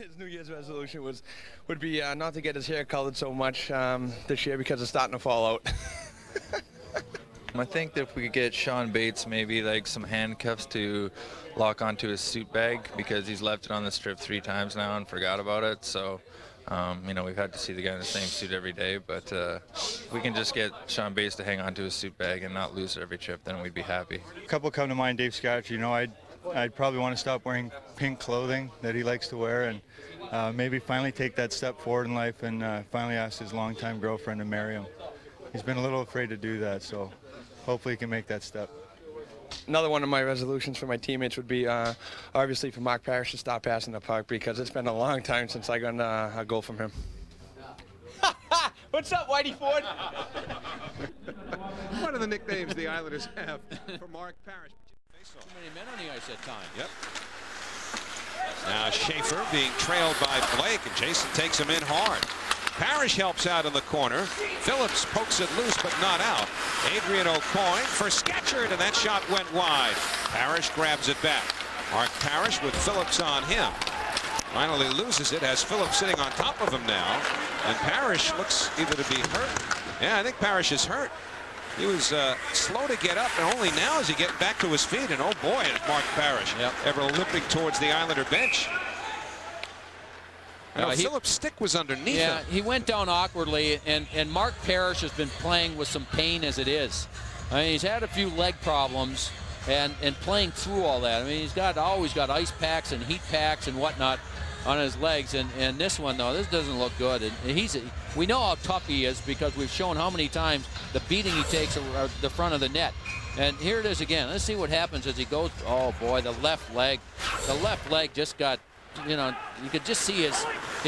his New Year's resolution would be not to get his hair colored so much this year because it's starting to fall out. I think that if we could get Sean Bates maybe like some handcuffs to lock onto his suit bag, because he's left it on the strip 3 times now and forgot about it. So, we've had to see the guy in the same suit every day, but if we can just get Sean Bates to hang onto his suit bag and not lose every trip, then we'd be happy. A couple come to mind. Dave Scatcher, I'd probably want to stop wearing pink clothing that he likes to wear, and maybe finally take that step forward in life and finally ask his longtime girlfriend to marry him. He's been a little afraid to do that, so hopefully he can make that step. Another one of my resolutions for my teammates would be obviously for Mark Parrish to stop passing the puck, because it's been a long time since I got a goal from him. What's up, Whitey Ford? One of the nicknames the Islanders have for Mark Parrish. Too many men on the ice at times. Yep. Now Schaefer being trailed by Blake, and Jason takes him in hard. Parrish helps out in the corner. Phillips pokes it loose, but not out. Adrian Aucoin for Sketcherd, and that shot went wide. Parrish grabs it back. Mark Parrish with Phillips on him. Finally loses it, has Phillips sitting on top of him now. And Parrish looks either to be hurt. Yeah, I think Parrish is hurt. He was slow to get up, and only now is he getting back to his feet. And oh boy, is Mark Parrish ever limping towards the Islander bench. Phillips' stick was underneath him. Yeah, he went down awkwardly, and Mark Parrish has been playing with some pain as it is. I mean, he's had a few leg problems, and playing through all that. I mean, he's always got ice packs and heat packs and whatnot on his legs, and this one, though, this doesn't look good. And we know how tough he is, because we've shown how many times the beating he takes at the front of the net. And here it is again. Let's see what happens as he goes. Oh boy, the left leg just got, you could just see his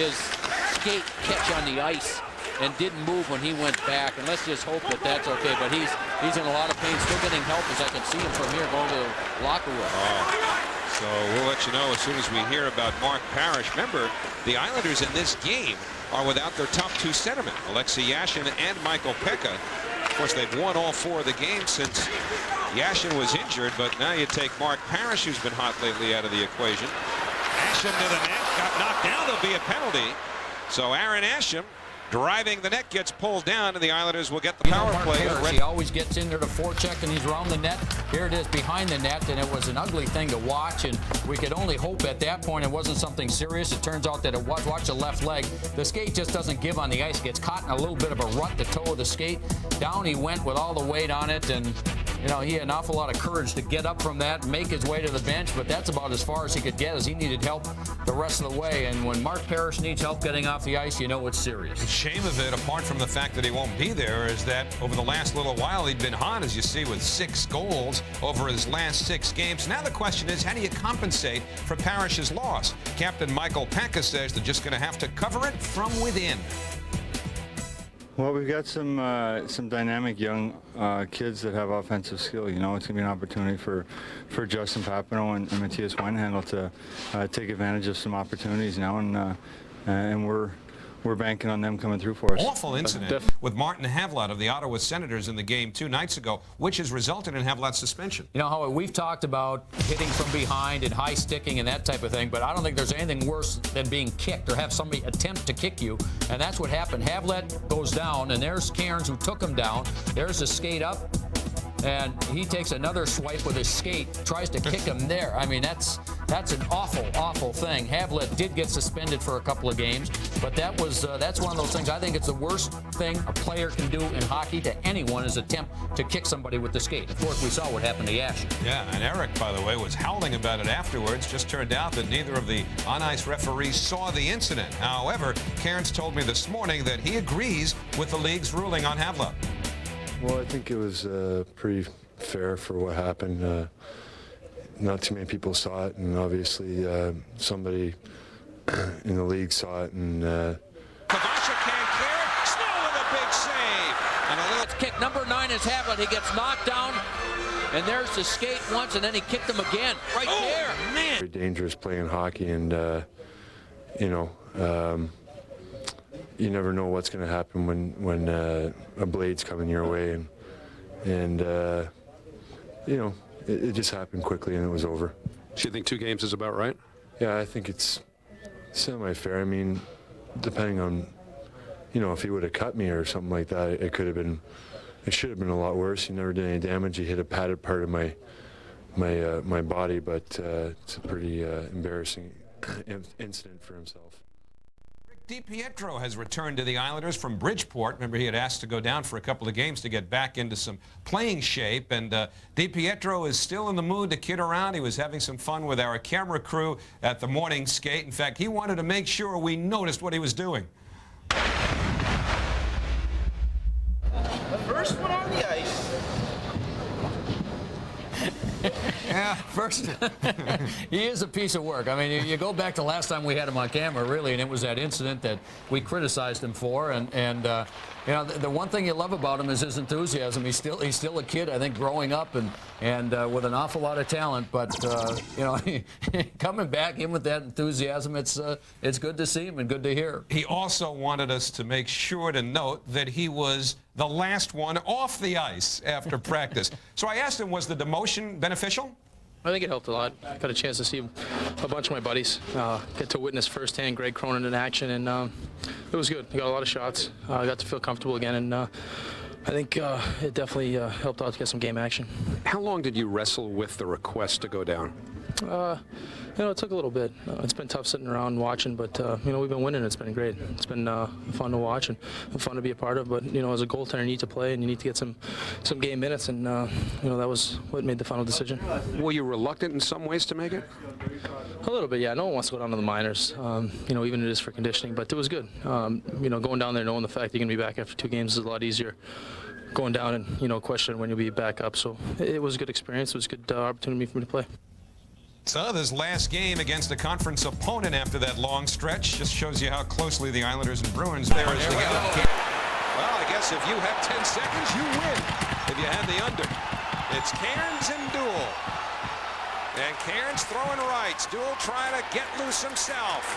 skate catch on the ice and didn't move when he went back. And let's just hope that that's okay. But he's in a lot of pain, still getting help, as I can see him from here going to the locker room. So we'll let you know as soon as we hear about Mark Parrish. Remember, the Islanders in this game are without their top 2 centermen, Alexei Yashin and Michael Pekka. Of course, they've won all 4 of the games since Yashin was injured, but now you take Mark Parrish, who's been hot lately, out of the equation. Asham to the net, got knocked down. There'll be a penalty. So Aaron Asham driving the net gets pulled down, and the Islanders will get the power play. He always gets in there to forecheck, and he's around the net. Here it is behind the net, and it was an ugly thing to watch, and we could only hope at that point it wasn't something serious. It turns out that it was. Watch the left leg. The skate just doesn't give on the ice. Gets caught in a little bit of a rut, the toe of the skate. Down he went with all the weight on it, and he had an awful lot of courage to get up from that and make his way to the bench, but that's about as far as he could get, as he needed help the rest of the way. And when Mark Parrish needs help getting off the ice, it's serious. The shame of it, apart from the fact that he won't be there, is that over the last little while he'd been hot, as you see, with 6 goals over his last 6 games. Now the question is, how do you compensate for Parrish's loss? Captain Michael Pekka says they're just going to have to cover it from within. Well, we've got some dynamic young kids that have offensive skill. It's going to be an opportunity for Justin Papineau and Matthias Weinhandel to take advantage of some opportunities now, and we're banking on them coming through for us. Awful incident with Martin Havlat of the Ottawa Senators in the game 2 nights ago, which has resulted in Havlat's suspension. How we've talked about hitting from behind and high sticking and that type of thing, but I don't think there's anything worse than being kicked or have somebody attempt to kick you, and that's what happened. Havlat goes down, and there's Cairns, who took him down. There's the skate up, and he takes another swipe with his skate, tries to kick him there. I mean, that's an awful thing. Havlat did get suspended for a couple of games, but that's one of those things. I think it's the worst thing a player can do in hockey to anyone, is attempt to kick somebody with the skate. Of course, we saw what happened to Yash. Yeah, and Eric, by the way, was howling about it afterwards. Just turned out that neither of the on-ice referees saw the incident. However, Cairns told me this morning that he agrees with the league's ruling on Havlat. Well, I think it was pretty fair for what happened. Not too many people saw it, and obviously somebody in the league saw it. And Kavasha can't clear it. Still with a big save. And a little kick. Number 9 is Havlat. He gets knocked down, and there's the skate once, and then he kicked him again. Right there, man. Very dangerous playing hockey, and you never know what's going to happen when a blade's coming your way, and it just happened quickly and it was over. Do you think 2 games is about right? Yeah, I think it's Semi-fair. I mean, depending on, you know, if he would have cut me or something like that, it could have been, it should have been a lot worse. He never did any damage. He hit a padded part of my body, but it's a pretty embarrassing incident for himself. DiPietro has returned to the Islanders from Bridgeport. Remember, he had asked to go down for a couple of games to get back into some playing shape. And DiPietro is still in the mood to kid around. He was having some fun with our camera crew at the morning skate. In fact, he wanted to make sure we noticed what he was doing. The first one on the ice. Yeah, first, he is a piece of work. I mean, you go back to last time we had him on camera, really, and it was that incident that we criticized him for. And you know, the one thing you love about him is his enthusiasm. He's still a kid, I think, growing up and with an awful lot of talent. But you know, coming back in with that enthusiasm, it's good to see him and good to hear. He also wanted us to make sure to note that he was the last one off the ice after practice. So I asked him, was the demotion beneficial? I think it helped a lot. Got a chance to see a bunch of my buddies, get to witness firsthand Greg Cronin in action, and it was good. I got a lot of shots. I got to feel comfortable again, and I think it definitely helped out to get some game action. How long did you wrestle with the request to go down? You know, it took a little bit. It's been tough sitting around watching, but you know, we've been winning. It's been great. It's been fun to watch and fun to be a part of. But you know, as a goaltender, you need to play and you need to get some game minutes, and you know, that was what made the final decision. Were you reluctant in some ways to make it? A little bit, yeah. No one wants to go down to the minors, you know, even it is for conditioning. But it was good. You know, going down there knowing the fact you're going to be back after 2 games is a lot easier. Going down and, you know, questioning when you'll be back up. So it was a good experience. It was a good opportunity for me to play. So this last game against a conference opponent after that long stretch just shows you how closely the Islanders and Bruins there is together. Well, I guess if you have 10 seconds, you win. If you have the under. It's Cairns and Duel. And Cairns throwing rights. Duel trying to get loose himself.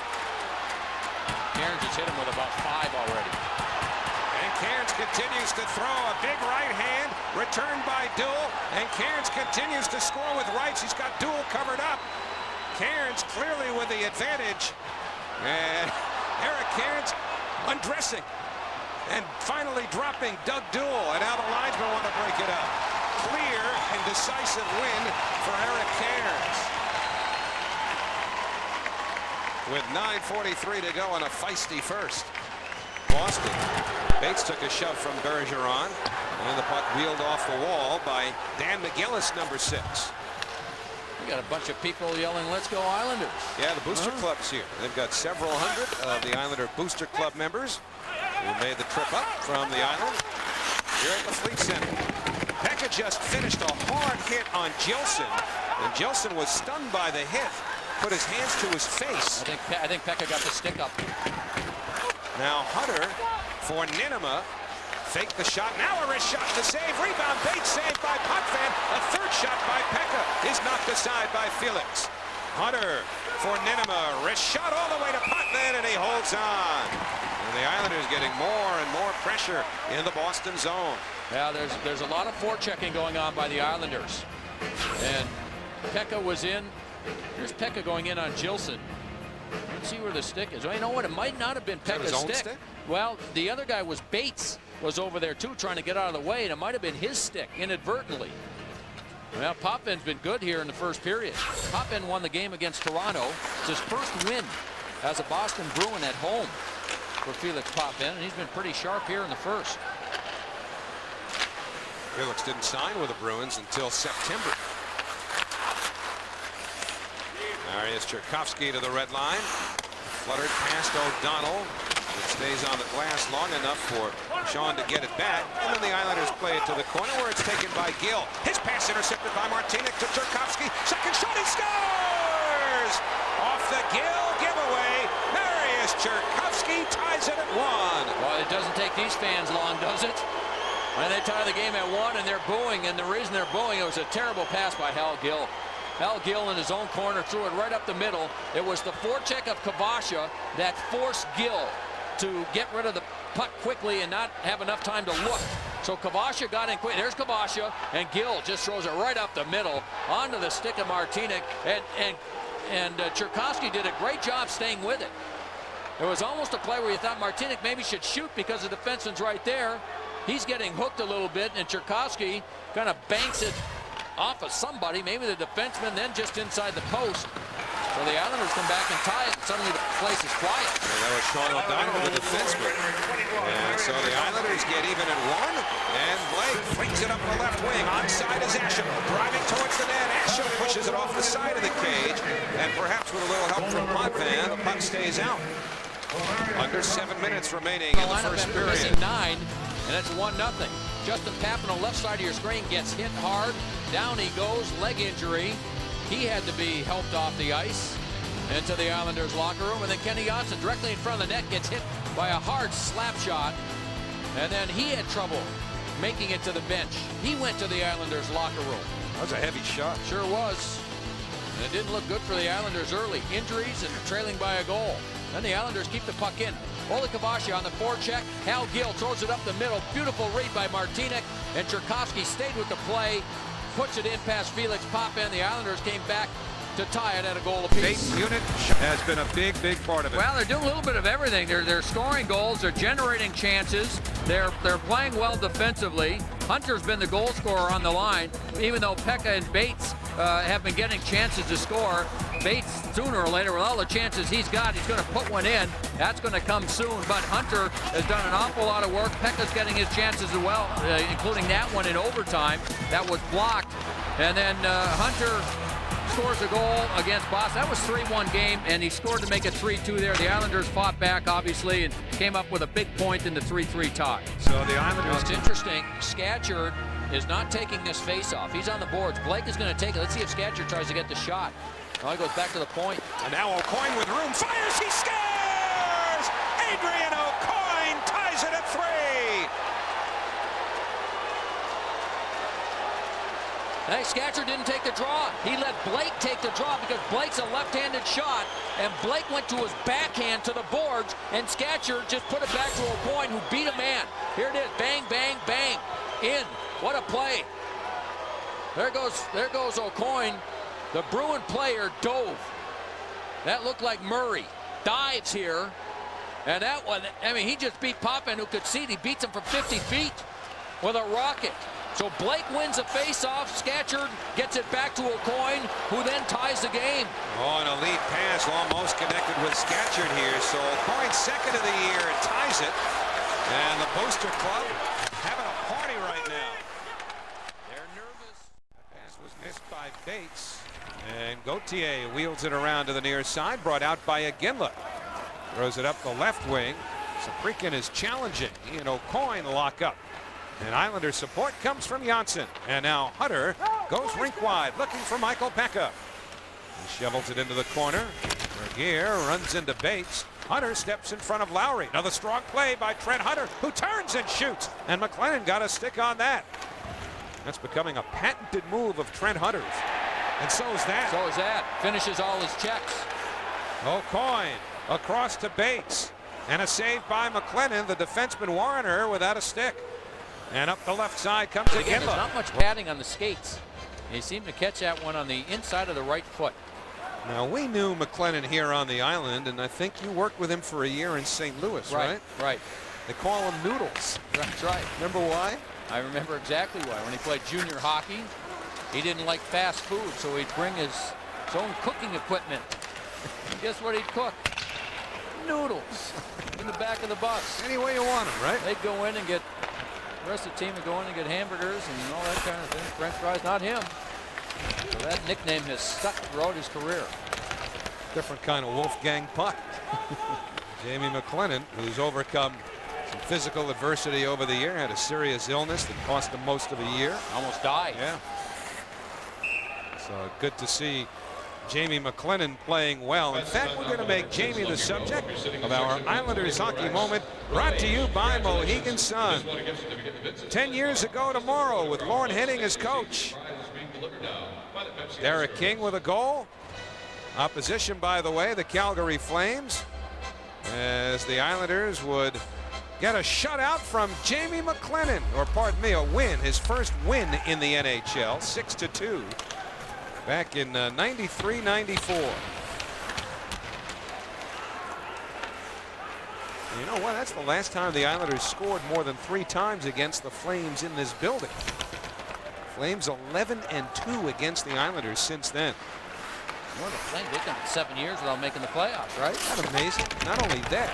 Cairns has hit him with about 5 already. And Cairns continues to throw a big right hand, returned by Duel, and Cairns continues to score with rights. He's got Duel covered up. Cairns clearly with the advantage. And Eric Cairns undressing and finally dropping Doug Duel, and now the linesmen want to break it up. Clear and decisive win for Eric Cairns. With 9:43 to go and a feisty first. Boston. Bates took a shove from Bergeron, and the puck wheeled off the wall by Dan McGillis, number 6. We got a bunch of people yelling, "Let's go Islanders!" Yeah, the booster club's here. They've got several hundred of the Islander booster club members who made the trip up from the island here at the Fleet Center. Pekka just finished a hard hit on Gilson, and Gilson was stunned by the hit, put his hands to his face. I think Pekka got the stick up. Now Hunter for Ninema. Fake the shot. Now a wrist shot to save. Rebound. Bates saved by Potvin. A third shot by Pekka is knocked aside by Felix. Hunter for Ninema. Wrist shot all the way to Potvin, and he holds on. And the Islanders getting more and more pressure in the Boston zone. Yeah, there's a lot of forechecking going on by the Islanders. And Pekka was in. Here's Pekka going in on Gilson. Let's see where the stick is. Well, you know what? It might not have been Pekka's stick. Well, the other guy was Bates, was over there too, trying to get out of the way, and it might have been his stick inadvertently. Well, Popvin's been good here in the first period. Potvin won the game against Toronto. It's his first win as a Boston Bruin at home for Felix Potvin, and he's been pretty sharp here in the first. Felix didn't sign with the Bruins until September. Marius Cherkovsky to the red line. Fluttered past O'Donnell. It stays on the glass long enough for Sean to get it back. And then the Islanders play it to the corner where it's taken by Gill. His pass intercepted by Martinic to Cherkovsky. Second shot, he scores! Off the Gill giveaway. Marius Cherkovsky ties it at 1. Well, it doesn't take these fans long, does it? When they tie the game at 1 and they're booing, and the reason they're booing, it was a terrible pass by Hal Gill. Hal Gill in his own corner threw it right up the middle. It was the forecheck of Kavasha that forced Gill to get rid of the puck quickly and not have enough time to look. So Kavasha got in quick. There's Kavasha, and Gill just throws it right up the middle onto the stick of Martinic. And Cherkowski did a great job staying with it. There was almost a play where you thought Martinic maybe should shoot because the defenseman's right there. He's getting hooked a little bit, and Cherkowski kind of banks it off of somebody, maybe the defenseman, then just inside the post. So the Islanders come back and tie it, and suddenly the place is quiet. And that was Sean O'Donnell, the defenseman. And so the Islanders get even at 1, and Blake flings it up the left wing. Onside is Asho, driving towards the net. Asho pushes it off the side of the cage, and perhaps with a little help from Potvin, the puck stays out. Under 7 minutes remaining in the first period. 9, and it's 1-0. Justin Papineau, left side of your screen, gets hit hard. Down he goes, leg injury. He had to be helped off the ice into the Islanders locker room. And then Kenny Johnson directly in front of the net gets hit by a hard slap shot. And then he had trouble making it to the bench. He went to the Islanders locker room. That was a heavy shot. Sure was. And it didn't look good for the Islanders early. Injuries and trailing by a goal. Then the Islanders keep the puck in. Ole Kavashi on the forecheck. Hal Gill throws it up the middle. Beautiful read by Martinic. And Cherkowski stayed with the play. Puts it in past Felix Potvin. The Islanders came back to tie it at a goal apiece. Bates' unit has been a big part of it. Well, they're doing a little bit of everything. They're scoring goals. They're generating chances. They're playing well defensively. Hunter's been the goal scorer on the line, even though Pekka and Bates have been getting chances to score. Bates, sooner or later, with all the chances he's got, he's going to put one in. That's going to come soon. But Hunter has done an awful lot of work. Pekka's getting his chances as well, including that one in overtime. That was blocked. And then Hunter scores a goal against Boston. That was 3-1 game, and he scored to make it 3-2 there. The Islanders fought back, obviously, and came up with a big point in the 3-3 tie. So the Islanders... Now, it's interesting. Scatchard is not taking this face-off. He's on the boards. Blake is going to take it. Let's see if Scatchard tries to get the shot. Oh, he goes back to the point. And now O'Coin with room. Fires! He scores! Adrian O'Coin ties it at 3. Hey, Scatchard didn't take the draw. He let Blake take the draw because Blake's a left-handed shot, and Blake went to his backhand to the boards, and Scatchard just put it back to O'Coin, who beat a man. Here it is, bang, bang, bang, in. What a play. There goes O'Coin. The Bruin player dove. That looked like Murray. Dives here, and that one, I mean, he just beat Potvin, who could see it. He beats him from 50 feet with a rocket. So Blake wins a face-off. Scatchard gets it back to O'Coin, who then ties the game. Oh, an elite pass almost connected with Scatchard here. So O'Coin's second of the year ties it. And the Booster Club having a party right now. They're nervous. The pass was missed by Bates. And Gauthier wheels it around to the near side, brought out by Iginla. Throws it up the left wing. Saprikin is challenging. He and O'Coin lock up. And Islander support comes from Janssen. And now Hunter goes rink wide, looking for Michael Pekka. He shovels it into the corner. Regier runs into Bates. Hunter steps in front of Lowry. Another strong play by Trent Hunter, who turns and shoots. And McLennan got a stick on that. That's becoming a patented move of Trent Hunter's. And so is that. So is that. Finishes all his checks. O'Coin across to Bates. And a save by McLennan, the defenseman Warner, without a stick. And up the left side comes Again, Iginla. there's not much padding on the skates. He seemed to catch that one on the inside of the right foot. Now, we knew McLennan here on the island, and I think you worked with him for a year in St. Louis, right? Right. They call him Noodles. That's right. Remember why? I remember exactly why. When he played junior hockey, he didn't like fast food, so he'd bring his own cooking equipment. And guess what he'd cook? Noodles in the back of the bus. Any way you want them, right? They'd go in and get, the rest of the team would go in and get hamburgers and all that kind of thing. French fries, not him. So that nickname has stuck throughout his career. Different kind of Wolfgang Puck. Jamie McLennan, who's overcome some physical adversity over the year, had a serious illness that cost him most of a year. Almost died. Yeah. So good to see Jamie McLennan playing well. In fact, we're going to make Jamie the subject of our Islanders hockey moment, brought to you by Mohegan Sun. 10 years ago tomorrow, with Lorne Henning as coach. Derek King with a goal. Opposition, by the way, the Calgary Flames, as the Islanders would get a shutout from Jamie McLennan, or pardon me, a win, his first win in the NHL, 6-2. Back in 93-94. You know what? That's the last time the Islanders scored more than 3 times against the Flames in this building. Flames 11-2 against the Islanders since then. Well, the Flames, they've done 7 years without making the playoffs, right? Isn't that amazing? Not only that,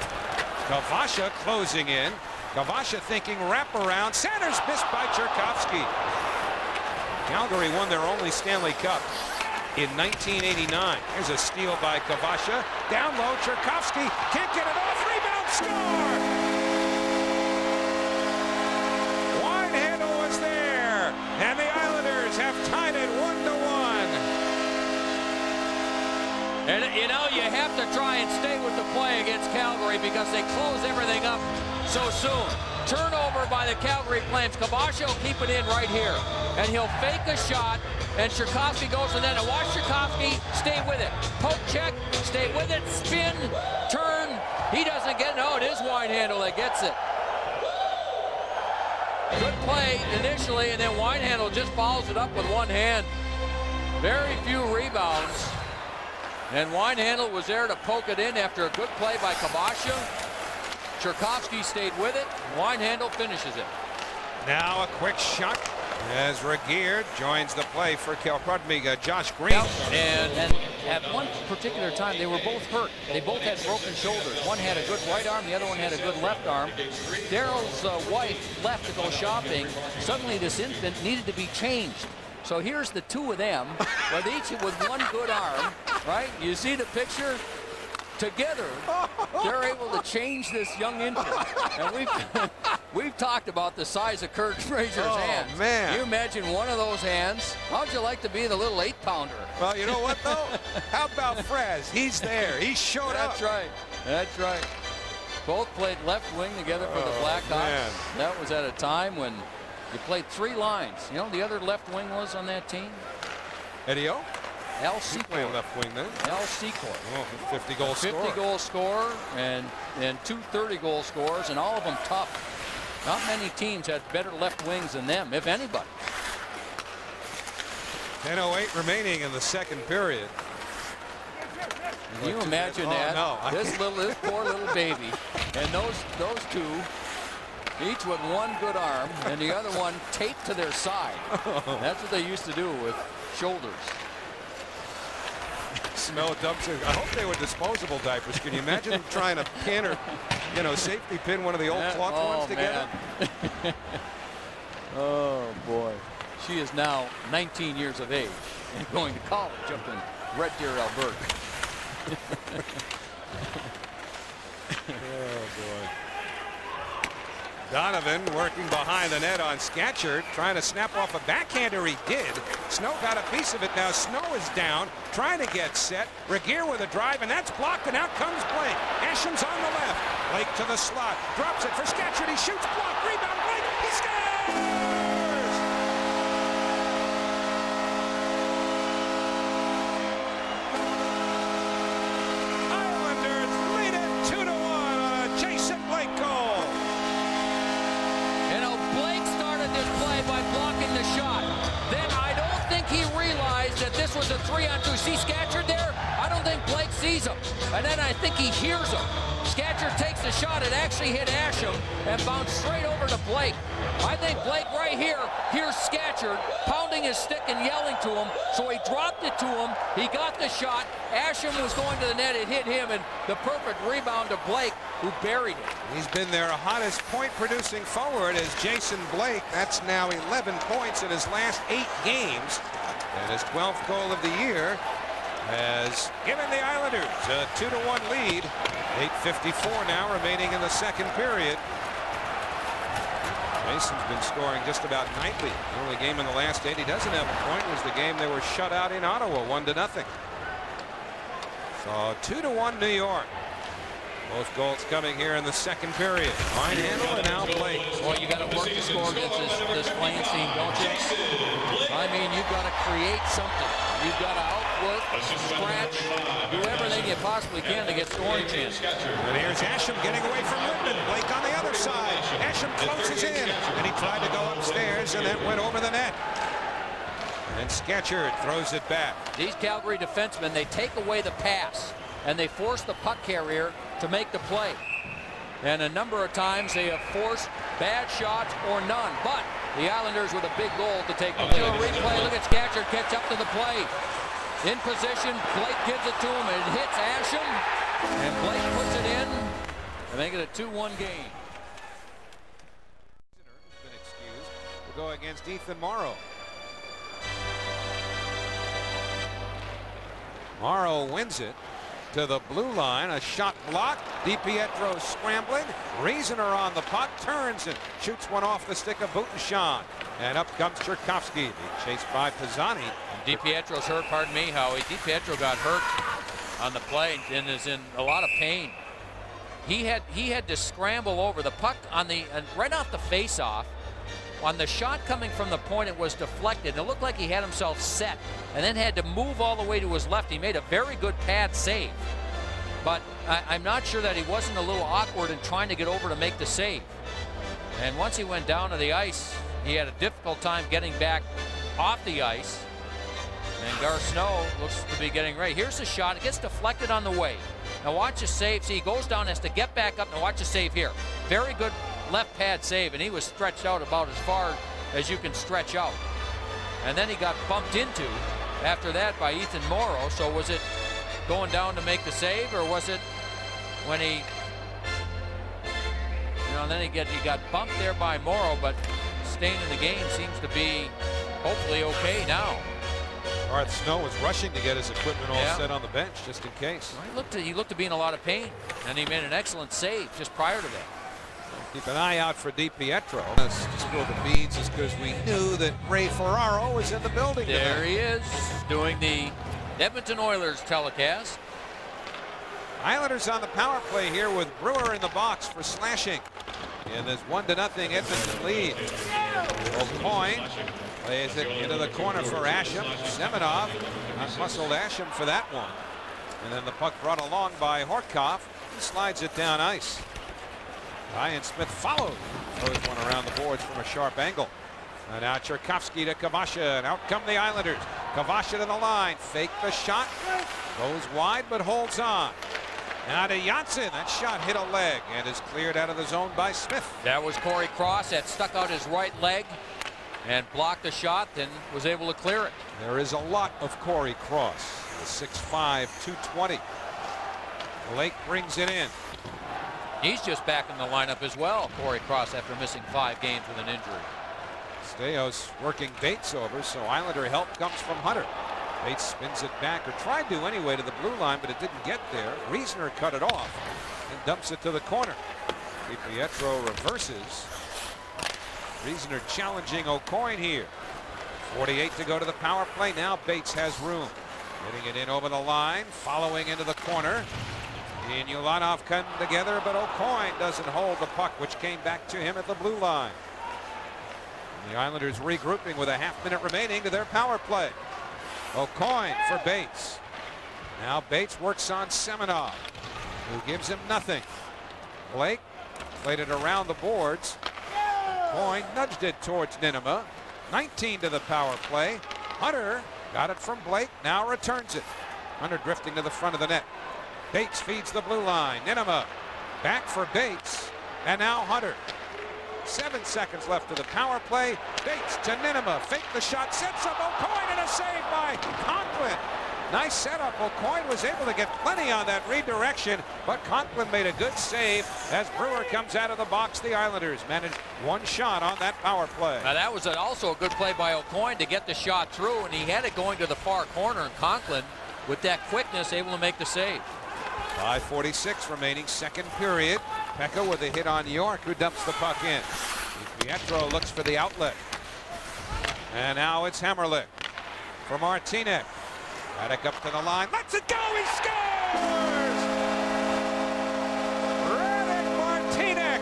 Kavasha closing in. Kavasha thinking wraparound. Centers missed by Cherkovsky. Calgary won their only Stanley Cup in 1989. Here's a steal by Kavasha. Down low, Cherkovsky can't get it off. Rebound, score! Winehandle was there, and the Islanders have tied it 1-1. And you know, you have to try and stay with the play against Calgary because they close everything up so soon. Turnover by the Calgary Flames. Kavasha will keep it in right here. And he'll fake a shot, and Cherkovsky goes to the net. And watch Cherkovsky stay with it. Poke check, stay with it, spin, turn. He doesn't get it. No, it is Winehandle that gets it. Good play initially, and then Winehandle just follows it up with one hand. Very few rebounds. And Winehandle was there to poke it in after a good play by Kavasha. Cherkovsky stayed with it. Winehandle finishes it. Now a quick shot as Regeer joins the play for Josh Green. And at one particular time, they were both hurt. They both had broken shoulders. One had a good right arm, the other one had a good left arm. Daryl's wife left to go shopping. Suddenly this infant needed to be changed. So here's the two of them, with each with one good arm, right? You see the picture? Together, they're able to change this young infant. And we've talked about the size of Kurt Fraser's hands. Man. You imagine one of those hands. How'd you like to be the little 8-pounder? Well, you know what, though? How about Frez? He's there. He showed up. That's right. That's right. Both played left wing together for the Blackhawks. Man. That was at a time when you played 3 lines. You know, the other left wing was on that team? Eddie O? Al He's Secor. playing left wing then. Al Secor. Oh, 50-goal scorer. 50-goal scorer and 2 30-goal scorers, and all of them tough. Not many teams had better left wings than them, if anybody. 10:08 remaining in the second period. Can you imagine that? No, this poor little baby, and those two, each with one good arm and the other one taped to their side. That's what they used to do with shoulders. Smell dumps. I hope they were disposable diapers. Can you imagine them trying to pin or, safety pin one of the old cloth ones together? Oh boy. She is now 19 years of age and going to college up in Red Deer, Alberta. Oh boy. Donovan working behind the net on Scatchard, trying to snap off a backhander. He did. Snow got a piece of it. Now Snow is down, trying to get set. Regeer with a drive, and that's blocked, and out comes Blake. Asham's on the left. Blake to the slot. Drops it for Scatchard. He shoots, block, rebound, Blake. He scores! Islanders lead it 2-1 on a Jason Blake goal. This play by blocking the shot. Then I don't think he realized that this was a 3-on-2. See Scatchard there? I don't think Blake sees him. And then I think he hears him. Scatchard takes the shot. It actually hit Asham and bounced straight over to Blake. I think Blake right here hears Scatchard pounding his stick and yelling to him. So he dropped it to him. He got the shot. Asham was going to the net. It hit him, and the perfect rebound to Blake, who buried it. He's been their hottest point-producing forward as Jason Blake. That's now 11 points in his last 8 games. And his 12th goal of the year has given the Islanders a 2-1 lead. 8:54 now remaining in the second period. Jason's been scoring just about nightly. The only game in the last 8 he doesn't have a point was the game they were shut out in Ottawa, 1-0. So 2-1 New York. Both goals coming here in the second period. Winehandle and now Blake. Well, you got to work to score against this Flames team, don't you? I mean, you've got to create something. You've got to outwork, scratch, do everything you possibly can to get scoring chances. And here's Asham getting away from Linden. Blake on the other side. Asham closes in, and he tried to go upstairs, and that went over the net. And Scatchard throws it back. These Calgary defensemen, they take away the pass, and they force the puck carrier to make the play. And a number of times they have forced bad shots or none. But the Islanders with a big goal to take the lead. Replay, look at Scatchard catch up to the play. In position, Blake gives it to him, and it hits Asham. And Blake puts it in to make it a 2-1 game. Has been excused. Will go against Ethan Morrow. Morrow wins it to the blue line. A shot blocked. DiPietro scrambling. Reasoner on the puck. Turns and shoots one off the stick of Boutenshon. And up comes Tchaikovsky. Being chased by Pisani. DiPietro's hurt, pardon me, Howie. DiPietro got hurt on the play and is in a lot of pain. He had to scramble over the puck on the right off the face-off. On the shot coming from the point, it was deflected. It looked like he had himself set and then had to move all the way to his left. He made a very good pad save. But I'm not sure that he wasn't a little awkward in trying to get over to make the save. And once he went down to the ice, he had a difficult time getting back off the ice. And Gar Snow looks to be getting ready. Here's the shot. It gets deflected on the way. Now watch the save. See, he goes down, has to get back up. Now watch the save here. Very good left pad save, and he was stretched out about as far as you can stretch out. And then he got bumped into after that by Ethan Morrow. So was it going down to make the save, or was it when he, then he got bumped there by Morrow, but staying in the game seems to be hopefully okay now. Garth Snow was rushing to get his equipment all set on the bench just in case. Well, he looked to be in a lot of pain, and he made an excellent save just prior to that. Keep an eye out for DiPietro. Let's spill the beans is because we knew that Ray Ferraro was in the building. There he is, doing the Edmonton Oilers telecast. Islanders on the power play here with Brewer in the box for slashing. And there's 1-0 Edmonton lead. O'Coin plays it into the corner for Asham. Semenov muscled Asham for that one. And then the puck brought along by Horkoff. He slides it down ice. Ryan Smith follows. Throws one around the boards from a sharp angle. And now Tchaikovsky to Kavasha, and out come the Islanders. Kavasha to the line. Fake the shot. Goes wide but holds on. Now to Janssen. That shot hit a leg and is cleared out of the zone by Smith. That was Corey Cross that stuck out his right leg and blocked the shot, then was able to clear it. There is a lot of Corey Cross. The 6'5", 220. Blake brings it in. He's just back in the lineup as well, Corey Cross, after missing 5 games with an injury. Steos working Bates over, so Islander help comes from Hunter. Bates spins it back, or tried to anyway, to the blue line, but it didn't get there. Reasoner cut it off and dumps it to the corner. DiPietro reverses. Reasoner challenging O'Coin here. 48 to go to the power play. Now Bates has room. Getting it in over the line, following into the corner. He and Ulanov come together, but O'Coin doesn't hold the puck, which came back to him at the blue line. And the Islanders regrouping with a half-minute remaining to their power play. O'Coin for Bates. Now Bates works on Semenov, who gives him nothing. Blake played it around the boards. O'Coin nudged it towards Ninema. 19 to the power play. Hunter got it from Blake, now returns it. Hunter drifting to the front of the net. Bates feeds the blue line. Ninema back for Bates, and now Hunter. 7 seconds left of the power play. Bates to Ninema. Fake the shot. Sets up O'Coin, and a save by Conklin. Nice setup. O'Coin was able to get plenty on that redirection, but Conklin made a good save as Brewer comes out of the box. The Islanders managed 1 shot on that power play. Now that was also a good play by O'Coin to get the shot through, and he had it going to the far corner, and Conklin, with that quickness, able to make the save. 5:46 remaining, second period. Pekka with a hit on York, who dumps the puck in. Pietro looks for the outlet. And now it's Hammerlick for Martinek. Radek up to the line. Lets it go. He scores! Radek Martinek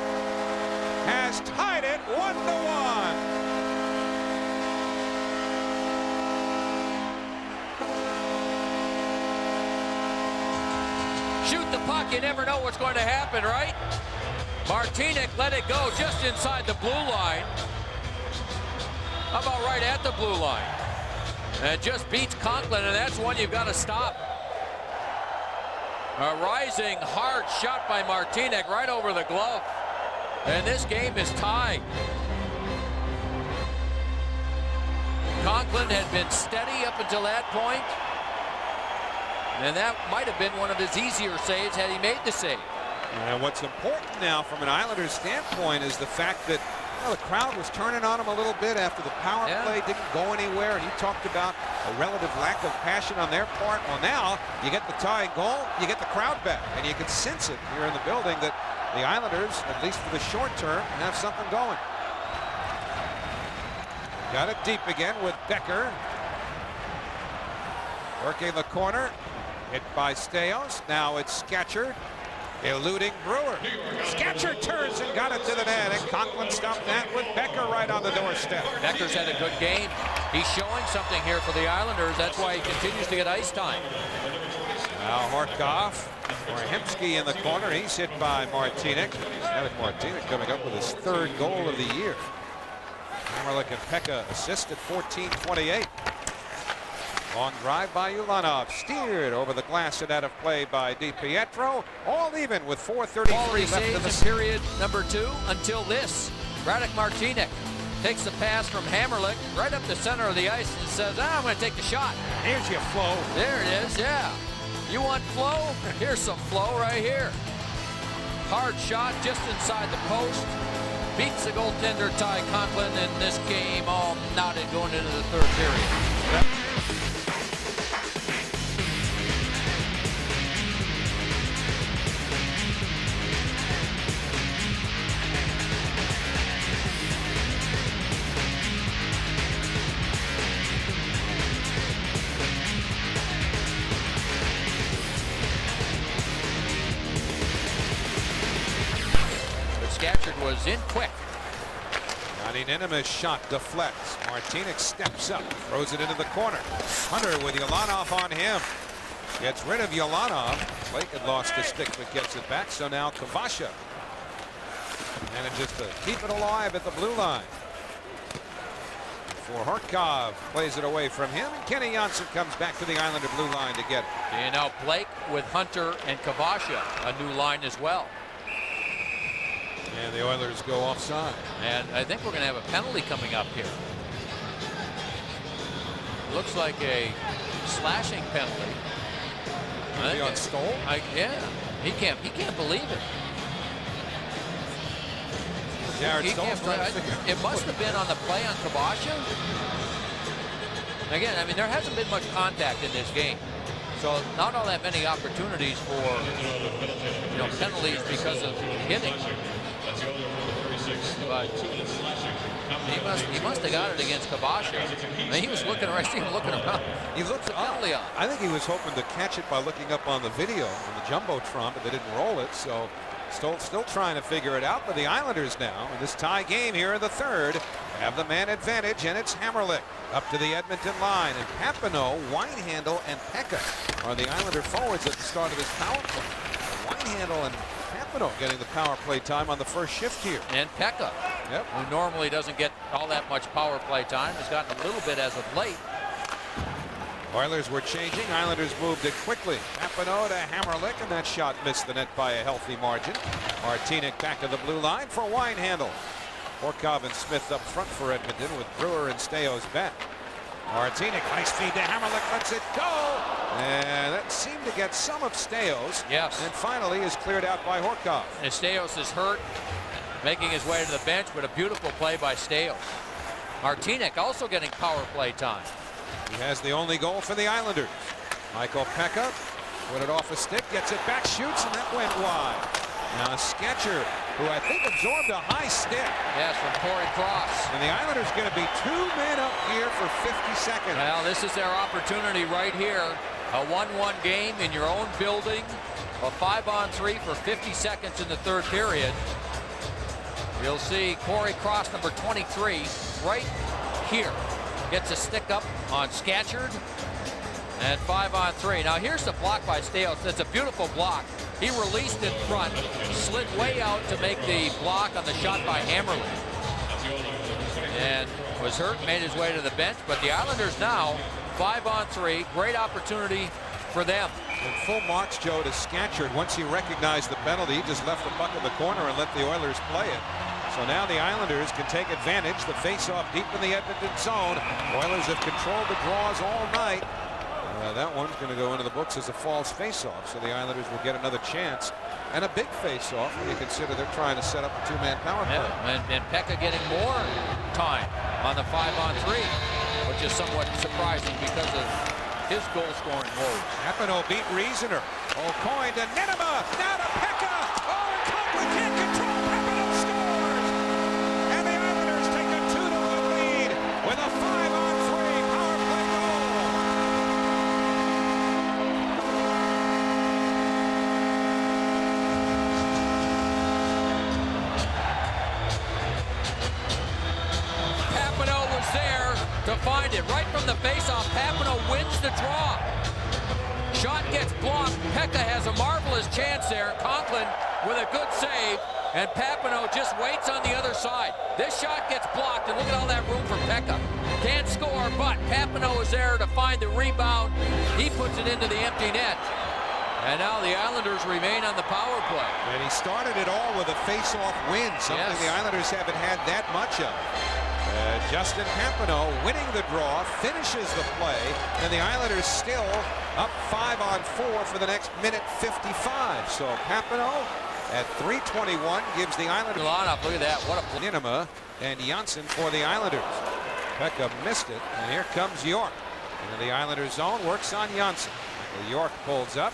has tied it 1-1. Shoot the puck, you never know what's going to happen, right? Martinek let it go just inside the blue line. How about right at the blue line? And it just beats Conklin, and that's one you've got to stop. A rising hard shot by Martinek right over the glove. And this game is tied. Conklin had been steady up until that point. And that might have been one of his easier saves had he made the save. And what's important now from an Islanders standpoint is the fact that the crowd was turning on him a little bit after the power play didn't go anywhere, and you talked about a relative lack of passion on their part. Well, now you get the tying goal, you get the crowd back, and you can sense it here in the building that the Islanders, at least for the short term, have something going. Got it deep again with Becker. Working the corner. Hit by Staios. Now it's Scatchard. Eluding Brewer. Scatchard turns and got it to the net. And Conklin stopped that with Becker right on the doorstep. Becker's had a good game. He's showing something here for the Islanders. That's why he continues to get ice time. Now Horkoff. Warhemsky in the corner. He's hit by Martinek. Evan Martinek coming up with his 3rd goal of the year. Hammerlick and Pekka assist at 14:28. Long drive by Ulanov, steered over the glass and out of play by DiPietro. All even with 4:33 left in the period number 2 until this. Radek Martinek takes the pass from Hammerlick right up the center of the ice and says, I'm going to take the shot. Here's your flow. There it is, yeah. You want flow? Here's some flow right here. Hard shot just inside the post. Beats the goaltender Ty Conklin, and this game all knotted going into the 3rd period. Yep. Scatchard was in quick. Johnny Ninemas shot deflects. Martinek steps up, throws it into the corner. Hunter with Ulanov on him. Gets rid of Ulanov. Blake had lost his stick but gets it back. So now Kavasha manages to keep it alive at the blue line. For Horkov, plays it away from him. And Kenny Janssen comes back to the Islander blue line to get it. And now Blake with Hunter and Kavasha, a new line as well. And the Oilers go offside. And I think we're going to have a penalty coming up here. Looks like a slashing penalty. I think on Stoll? Yeah, he can't believe it. Jared Stoll's trying to figure out. It must have been on the play on Kavasha. Again, I mean, there hasn't been much contact in this game. So not all that many opportunities for penalties because of hitting. But he must have got it against Kavasha. I mean, he was looking around, looking around. He looked up. I think he was hoping to catch it by looking up on the video on the Jumbotron, but they didn't roll it. So still trying to figure it out. But the Islanders now, in this tie game here in the 3rd, have the man advantage, and it's Hammerlick up to the Edmonton line. And Papineau, Winehandle, and Pekka are the Islander forwards at the start of this power play. Winehandle and Papineau getting the power play time on the first shift here. And Pekka, who normally doesn't get all that much power play time, has gotten a little bit as of late. Oilers were changing. Islanders moved it quickly. Papineau to Hammerlick, and that shot missed the net by a healthy margin. Martinek back to the blue line for Winehandle. Horkov and Smith up front for Edmonton with Brewer and Staios back. Martinek, nice feed to Hammerlick, lets it go. And that seemed to get some of Staios. Yes. And finally is cleared out by Horkov. And Staios is hurt, making his way to the bench, but a beautiful play by Staios. Martinek also getting power play time. He has the only goal for the Islanders. Michael Pekka put it off a stick, gets it back, shoots, and that went wide. Now Scatchard, who I think absorbed a high stick. Yes, from Corey Cross. And the Islanders going to be 2 men up here for 50 seconds. Well, this is their opportunity right here. A 1-1 game in your own building. A 5-on-3 for 50 seconds in the 3rd period. You'll see Corey Cross, number 23, right here. Gets a stick up on Scatchard. And 5-on-3. Now here's the block by Staios. That's a beautiful block. He released in front, slid way out to make the block on the shot by Hammerlick. And was hurt, made his way to the bench. But the Islanders now, 5-on-3, great opportunity for them. And full marks, Joe, to Scatchard. Once he recognized the penalty, he just left the puck in the corner and let the Oilers play it. So now the Islanders can take advantage. The face-off deep in the Edmonton zone. Oilers have controlled the draws all night. That one's going to go into the books as a false face-off. So the Islanders will get another chance. And a big face-off when you consider they're trying to set up a two-man power play. Yeah, and Pekka getting more time on the 5-on-3, which is somewhat surprising because of his goal-scoring woes. Papineau beat Reasoner. O'Coin to Ninema. Now to Pekka. Oh, and Conklin can't control. Papineau scores. And the Islanders take a 2-1 lead with a 5-on-3 power play goal. Papineau was there to find it. Right from the faceoff, Papineau wins the draw. Shot gets blocked. Pekka has a marvelous chance there. Conklin with a good save. And Papineau just waits on the other side. This shot gets blocked, and look at all that room for Pekka. Can't score, but Papineau is there to find the rebound. He puts it into the empty net. And now the Islanders remain on the power play. And he started it all with a face-off win, something the Islanders haven't had that much of. Justin Papineau winning the draw, finishes the play, and the Islanders still up 5-on-4 for the next minute 55. So Papineau at 3:21 gives the Islanders. Look at that. What a play. Ninema and Janssen for the Islanders. Pekka missed it, and here comes York. Into the Islanders zone, works on Janssen. York pulls up.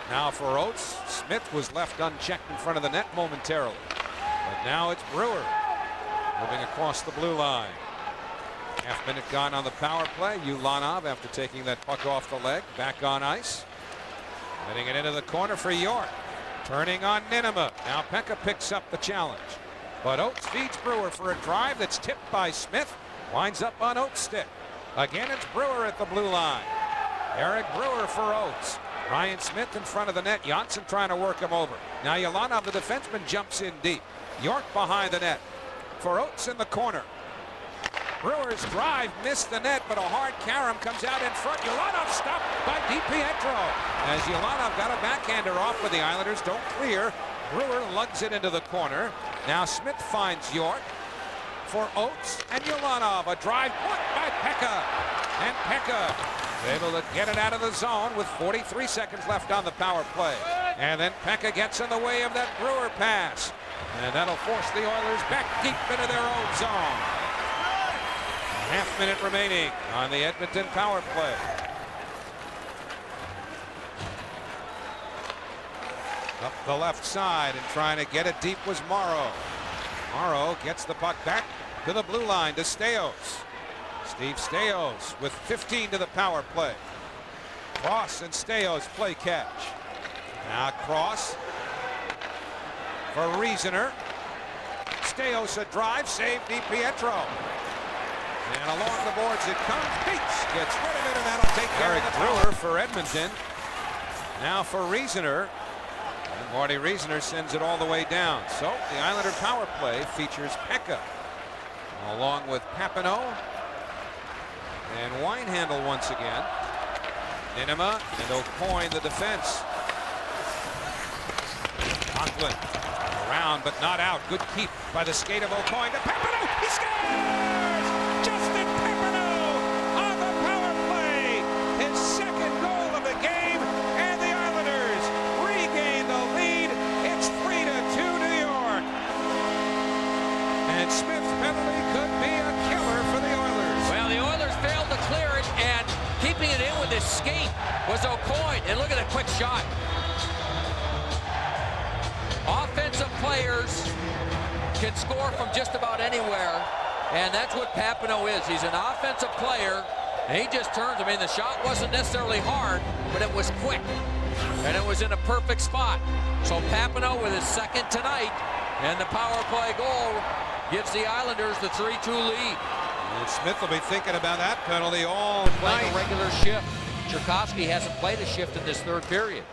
Now for Oates. Smith was left unchecked in front of the net momentarily. But now it's Brewer moving across the blue line. Half minute gone on the power play. Ulanov, after taking that puck off the leg, back on ice. Heading it into the corner for York. Turning on Ninema. Now Pekka picks up the challenge. But Oates feeds Brewer for a drive that's tipped by Smith. Winds up on Oates' stick. Again, it's Brewer at the blue line. Eric Brewer for Oates. Ryan Smith in front of the net. Janssen trying to work him over. Now Ulanov, the defenseman, jumps in deep. York behind the net. For Oates in the corner. Brewer's drive missed the net, but a hard carom comes out in front. Ulanov stopped by DiPietro. As Ulanov got a backhander off, but the Islanders don't clear. Brewer lugs it into the corner. Now Smith finds York for Oates and Ulanov. A drive blocked by Pekka. And Pekka able to get it out of the zone with 43 seconds left on the power play. And then Pekka gets in the way of that Brewer pass. And that'll force the Oilers back deep into their own zone. Half minute remaining on the Edmonton power play. Up the left side and trying to get it deep was Morrow. Morrow gets the puck back to the blue line to Staios. Steve Staios with 15 to the power play. Cross and Staios play catch. Now Cross for Reasoner. Staios a drive, save DiPietro. And along the boards it comes. Bates gets rid of it, and that'll take care of the Brewer for Edmonton. Now for Reasoner. And Marty Reasoner sends it all the way down. So the Islander power play features Pekka along with Papineau and Winehandle once again. Ninema and O'Coin the defense. Conklin around but not out. Good keep by the skate of O'Coin to Papineau. He scores! Justin Papineau on the power play. His second goal of the game, and the Islanders regain the lead. It's 3-2 New York. And Smith's penalty could be a killer for the Oilers. Well, the Oilers failed to clear it, and keeping it in with his skate was O'Coin. And look at the quick shot. Offensive players can score from just about anywhere, and that's what Papineau is. He's an offensive player, and he just turns. I mean, the shot wasn't necessarily hard, but it was quick, and it was in a perfect spot. So Papineau with his second tonight, and the power play goal gives the Islanders the 3-2 lead. And Smith will be thinking about that penalty all Playing night. a regular shift. Tchaikovsky hasn't played a shift in this third period.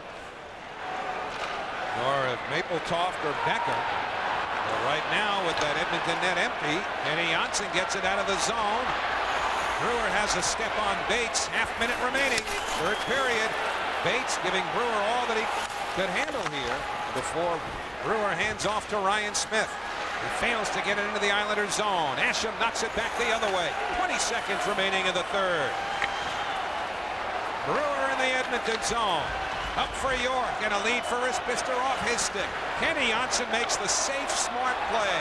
Or if Mappletoft or Becker. But right now with that Edmonton net empty, Kenny Janssen gets it out of the zone. Brewer has a step on Bates. Half minute remaining. Third period. Bates giving Brewer all that he could handle here before Brewer hands off to Ryan Smith. He fails to get it into the Islanders zone. Asham knocks it back the other way. 20 seconds remaining in the third. Brewer in the Edmonton zone. Up for York, and a lead for Isbister off his stick. Kenny Johnson makes the safe, smart play.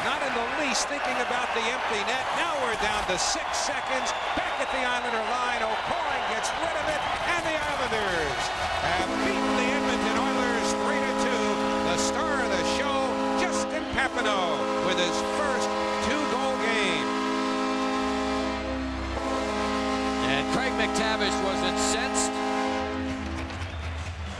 Not in the least thinking about the empty net. Now we're down to 6 seconds. Back at the Islander line. O'Coin gets rid of it, and the Islanders have beaten the Edmonton Oilers 3-2. The star of the show, Justin Papineau, with his first 2-goal game. And Craig McTavish was incensed.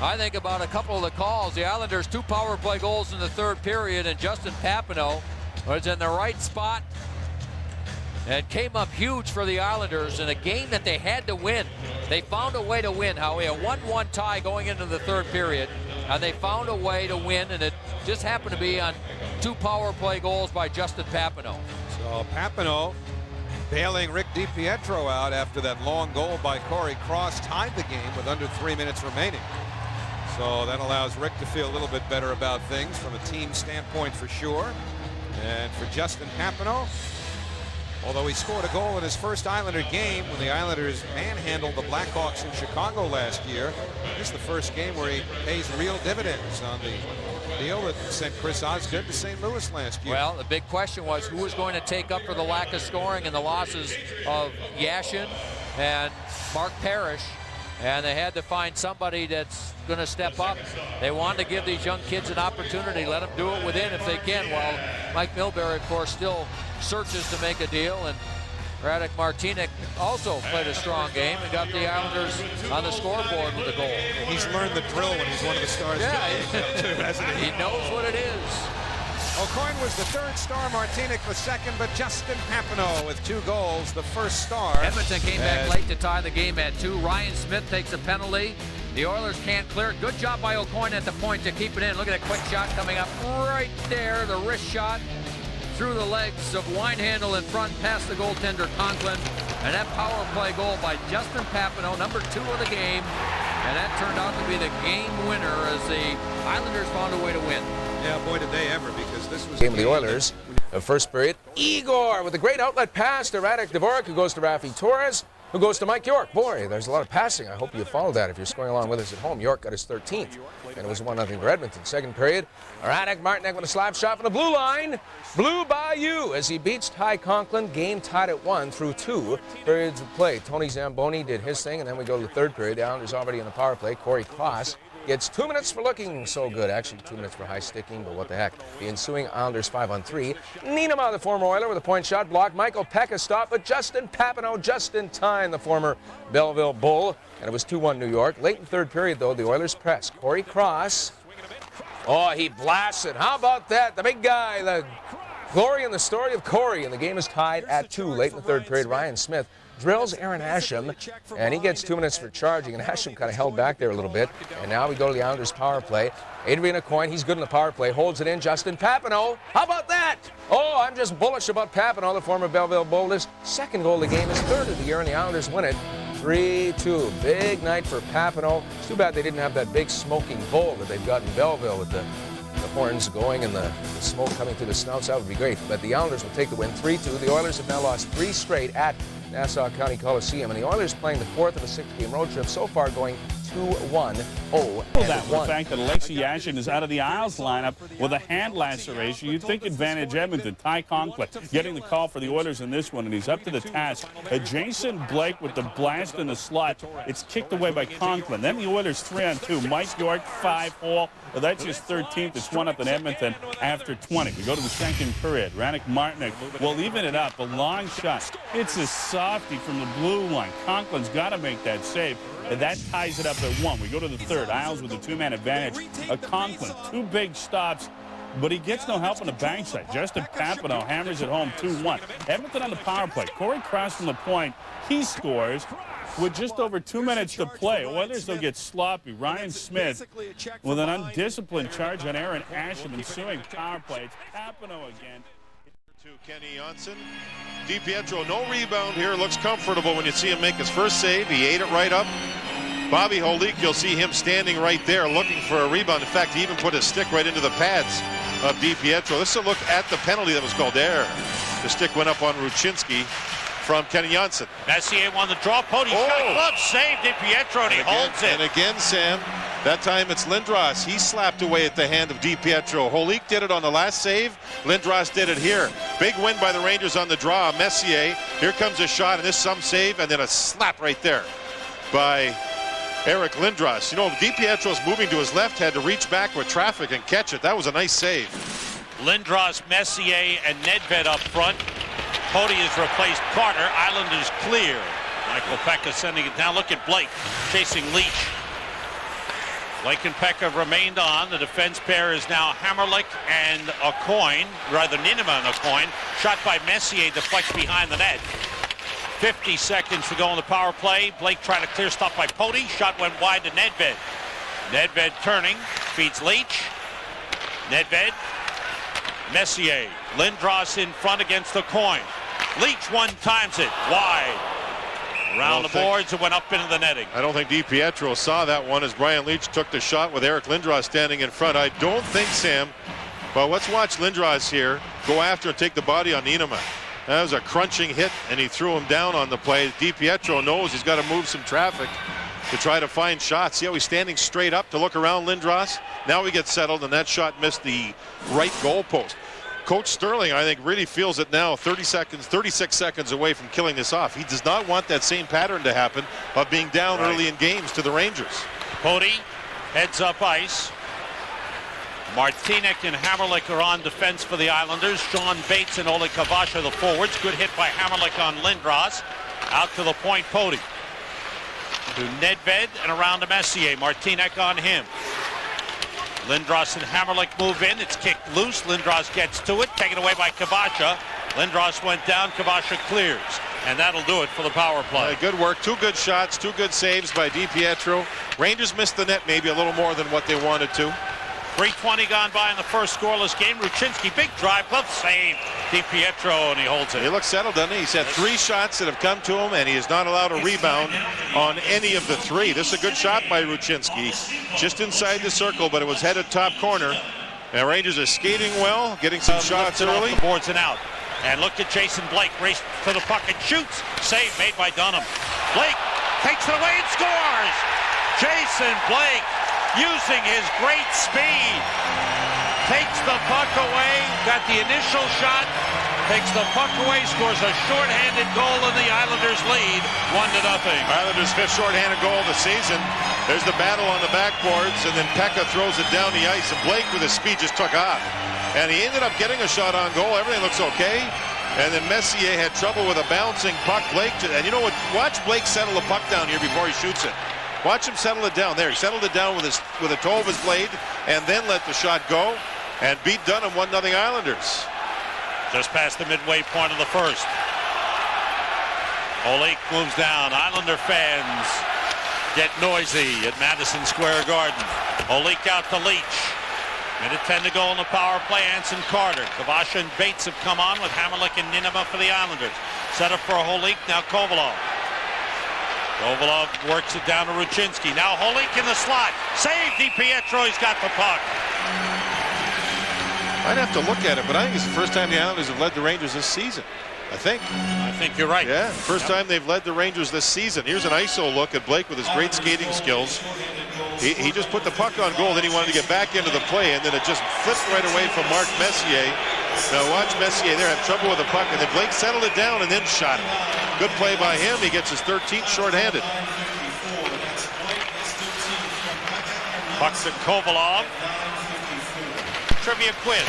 I think about a couple of the calls. The Islanders 2 power play goals in the third period, and Justin Papineau was in the right spot and came up huge for the Islanders in a game that they had to win. They found a way to win, Howie. A 1-1 tie going into the third period, and they found a way to win, and it just happened to be on 2 power play goals by Justin Papineau. So Papineau bailing Rick DiPietro out after that long goal by Corey Cross tied the game with under 3 minutes remaining. So that allows Rick to feel a little bit better about things from a team standpoint for sure. And for Justin Papineau, although he scored a goal in his first Islander game when the Islanders manhandled the Blackhawks in Chicago last year, this is the first game where he pays real dividends on the deal that sent Chris Osgood to St. Louis last year. Well, the big question was who was going to take up for the lack of scoring and the losses of Yashin and Mark Parrish. And they had to find somebody that's going to step up. They wanted to give these young kids an opportunity, let them do it within if they can, while Mike Milbury, of course, still searches to make a deal. And Radek Martinek also played a strong game and got the Islanders on the scoreboard with a goal. He's learned the drill when he's one of the stars. Yeah, too, hasn't he? He knows what it is. O'Coin was the third star, Martinek the second, but Justin Papineau with 2 goals, the first star. Edmonton came back late to tie the game at 2. Ryan Smith takes a penalty. The Oilers can't clear it. Good job by O'Coin at the point to keep it in. Look at that quick shot coming up right there. The wrist shot through the legs of Winehandle in front, past the goaltender Conklin. And that power play goal by Justin Papineau, number 2 of the game. And that turned out to be the game winner as the Islanders found a way to win. Yeah, boy, did they ever, because this was game of the Oilers. The first period, Igor with a great outlet pass to Radek Dvorak, who goes to Rafi Torres, who goes to Mike York. Boy, there's a lot of passing. I hope you followed that if you're scoring along with us at home. York got his 13th, and it was 1-0 for Edmonton. Second period, Radek Martinek with a slap shot from the blue line. Blue Bayou as he beats Ty Conklin. Game tied at 1 through 2 periods of play. Tony Zamboni did his thing, and then we go to the third period. The Islanders already in the power play. Corey Cross gets 2 minutes for looking so good. Actually, 2 minutes for high sticking, but what the heck. The ensuing Islanders 5-on-3. Nienema, the former Oiler, with a point shot blocked. Michael Pekka stopped, but Justin Papineau just in time, the former Belleville Bull. And it was 2-1 New York. Late in the third period, though, the Oilers press. Corey Cross. Oh, he blasts it. How about that? The big guy, the glory and the story of Corey. And the game is tied at 2. Late in the third period, Ryan Smith drills Aaron Asham, and he gets 2 minutes for charging, and Asham kind of held back there a little bit. And now we go to the Islanders' power play. Adrian Aucoin, he's good in the power play, holds it in. Justin Papineau, how about that? Oh, I'm just bullish about Papineau, the former Belleville Bulldogs. Second goal of the game, his third of the year, and the Islanders win it 3-2. Big night for Papineau. It's too bad they didn't have that big smoking bull that they've got in Belleville with the horns going and the smoke coming through the snouts. That would be great. But the Islanders will take the win 3-2. The Oilers have now lost 3 straight at Nassau County Coliseum, and the Oilers playing the 4th of a 6-game road trip, so far going 2-1-0. That the fact that Alexei Yashin is out of the Isles lineup with a hand laceration, you'd think advantage Edmonton. Ty Conklin getting the call for the Oilers in this one, and he's up to the task. Jason Blake with the blast in the slot. It's kicked away by Conklin. Then the Oilers 3-on-2. Mike York 5-hole. Well, that's his 13th. It's 1-up in Edmonton after 20. We go to the second period. Radek Martinek will even it up. A long shot. It's a softie from the blue line. Conklin's got to make that save. And that ties it up at 1. We go to the third. Isles with a 2-man advantage. Conklin, 2 big stops, but he gets no help on the bank side. Justin Papineau hammers it home 2-1. Edmonton on the power play. Corey Cross from the point. He scores with just over 2 minutes to play. Oilers will get sloppy. Ryan Smith with an undisciplined charge on Aaron Asham, ensuing power play. It's Papineau again. To Kenny Johnson. DiPietro, no rebound here. Looks comfortable when you see him make his first save. He ate it right up. Bobby Holik, you'll see him standing right there looking for a rebound. In fact, he even put his stick right into the pads of DiPietro. This is a look at the penalty that was called there. The stick went up on Ruchinski from Kenny Janssen. Messier won the draw. Pody shot glove save. DiPietro, and he holds it. And again, Sam, that time it's Lindros. He slapped away at the hand of DiPietro. Holik did it on the last save. Lindros did it here. Big win by the Rangers on the draw. Messier, here comes a shot, and this some save, and then a slap right there by Eric Lindros. You know, DiPietro's moving to his left, had to reach back with traffic and catch it. That was a nice save. Lindros, Messier, and Nedved up front. Pody has replaced Carter. Islanders clear. Michael Pekka sending it down. Look at Blake chasing Leach. Blake and Pekka remained on. The defense pair is now Hammerlick and Aucoin, rather Ninema and Aucoin. Shot by Messier, deflects behind the net. 50 seconds to go on the power play. Blake tried a clear stop by Pody. Shot went wide to Nedved. Nedved turning, feeds Leach. Nedved, Messier, Lindros in front against Aucoin. Leach one times it wide. Around the boards, it went up into the netting. I don't think DiPietro saw that one as Brian Leach took the shot with Eric Lindros standing in front. I don't think, Sam, but let's watch Lindros here go after and take the body on Ninema. That was a crunching hit, and he threw him down on the play. DiPietro knows he's got to move some traffic to try to find shots. See how he's standing straight up to look around Lindros? Now he gets settled, and that shot missed the right goalpost. Coach Sterling, I think, really feels it now, 36 seconds away from killing this off. He does not want that same pattern to happen of being down early in games to the Rangers. Pody heads up ice. Martinek and Hammerlick are on defense for the Islanders. Sean Bates and Ole Kavash the forwards. Good hit by Hammerlick on Lindros. Out to the point, Pody. To Nedved and around to Messier. Martinek on him. Lindros and Hammerlick move in. It's kicked loose. Lindros gets to it. Taken away by Kavacha. Lindros went down. Kavacha clears. And that'll do it for the power play. Good work. 2 good shots. 2 good saves by DiPietro. Rangers missed the net maybe a little more than what they wanted to. 3:20 gone by in the first scoreless game. Ruchinski, big drive, glove save. DiPietro, and he holds it. He looks settled, doesn't he? He's had 3 shots that have come to him, and he is not allowed a rebound on any of the 3. This is a good shot by Ruchinski. Just inside the circle, but it was headed top corner. And Rangers are skating well, getting some shots early. The boards and out. And look at Jason Blake, race to the puck and shoots. Save made by Dunham. Blake takes it away and scores. Jason Blake, using his great speed, takes the puck away, got the initial shot, takes the puck away, scores a shorthanded goal, and the Islanders lead 1-0. Islanders' 5th shorthanded goal of the season. There's the battle on the backboards, and then Pekka throws it down the ice, and Blake with his speed just took off. And he ended up getting a shot on goal. Everything looks okay. And then Messier had trouble with a bouncing puck. And you know what? Watch Blake settle the puck down here before he shoots it. Watch him settle it down there. He settled it down with a toe of his blade and then let the shot go and beat Dunham 1-0 Islanders. Just past the midway point of the first. Olik moves down. Islander fans get noisy at Madison Square Garden. Olik out to Leach. Minute 10 to go on the power play. Anson Carter. Kavacha and Bates have come on with Hammerlick and Ninema for the Islanders. Set up for Holik. Now Kovalov. Kovalov works it down to Ruchinski. Now Holik in the slot. Save DiPietro. He's got the puck. I'd have to look at it, but I think it's the first time the Islanders have led the Rangers this season. I think you're right. Yeah, first time they've led the Rangers this season. Here's an ISO look at Blake with his great skating skills. He just put the puck on goal, then he wanted to get back into the play, and then it just flipped right away from Mark Messier. Now watch Messier there have trouble with the puck, and then Blake settled it down and then shot it. Good play by him. He gets his 13th shorthanded. Puck to Kovalov. Trivia quiz.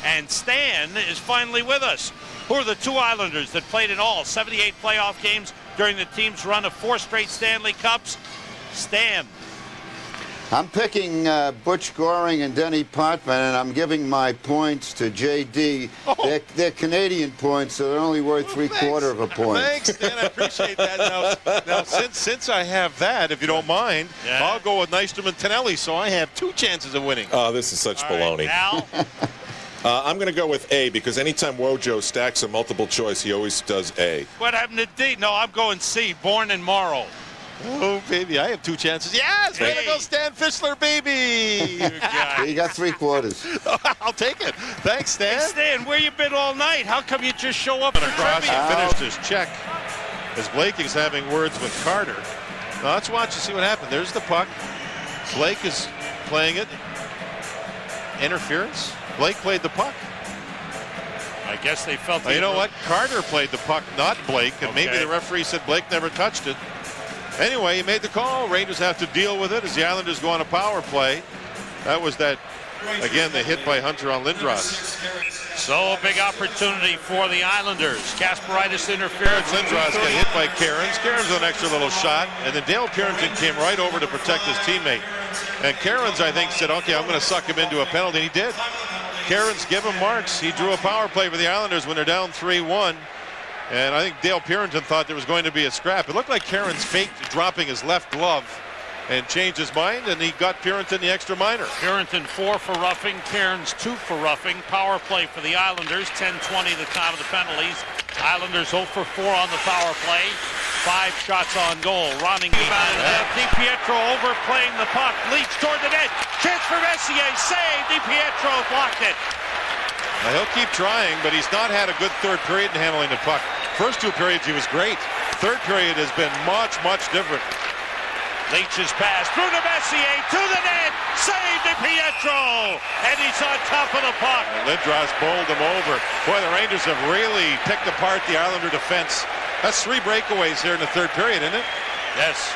And Stan is finally with us. Who are the 2 Islanders that played in all 78 playoff games during the team's run of 4 straight Stanley Cups? Stan. I'm picking Butch Goring and Denny Potvin, and I'm giving my points to J.D. Oh. They're Canadian points, so they're only worth three-quarter of a point. Thanks, Dan. I appreciate that. Now since I have that, if you don't mind, I'll go with Nystrom and Tonelli, so I have 2 chances of winning. Oh, this is such baloney. Now? I'm going to go with A, because anytime Wojo stacks a multiple choice, he always does A. What happened to D? No, I'm going C. Born in Morrow. Oh, baby, I have 2 chances. Yes, way to go, Stan Fischler, baby. You got 3 quarters. I'll take it. Thanks, Stan. Hey, Stan, where you been all night? How come you just show up for Across trivia? and finished his check as Blake is having words with Carter. Now let's watch and see what happened. There's the puck. Blake is playing it. Interference. Blake played the puck. I guess they felt. You know what? Carter played the puck, not Blake, and maybe the referee said Blake never touched it. Anyway, he made the call. Rangers have to deal with it as the Islanders go on a power play. That was that, again, the hit by Hunter on Lindros. So a big opportunity for the Islanders. Kasperitis interference. Lindros got hit by Cairns. Cairns with an extra little shot, and then Dale Purinton came right over to protect his teammate. And Cairns, I think, said, okay, I'm going to suck him into a penalty. He did. Cairns give him marks. He drew a power play for the Islanders when they're down 3-1. And I think Dale Purinton thought there was going to be a scrap. It looked like Cairns faked dropping his left glove and changed his mind, and he got Purinton the extra minor. Purinton 4 for roughing, Cairns 2 for roughing. Power play for the Islanders, 10-20 the time of the penalties. Islanders 0 for 4 on the power play. 5 shots on goal. Ronning DiPietro overplaying the puck. Leach toward the net. Chance for Messier. Save. DiPietro blocked it. Now, he'll keep trying, but he's not had a good third period in handling the puck. First 2 periods, he was great. Third period has been much, much different. Leach's pass through to Messier, to the net, save DiPietro, and he's on top of the puck. And Lindros bowled him over. Boy, the Rangers have really picked apart the Islander defense. That's 3 breakaways here in the third period, isn't it? Yes.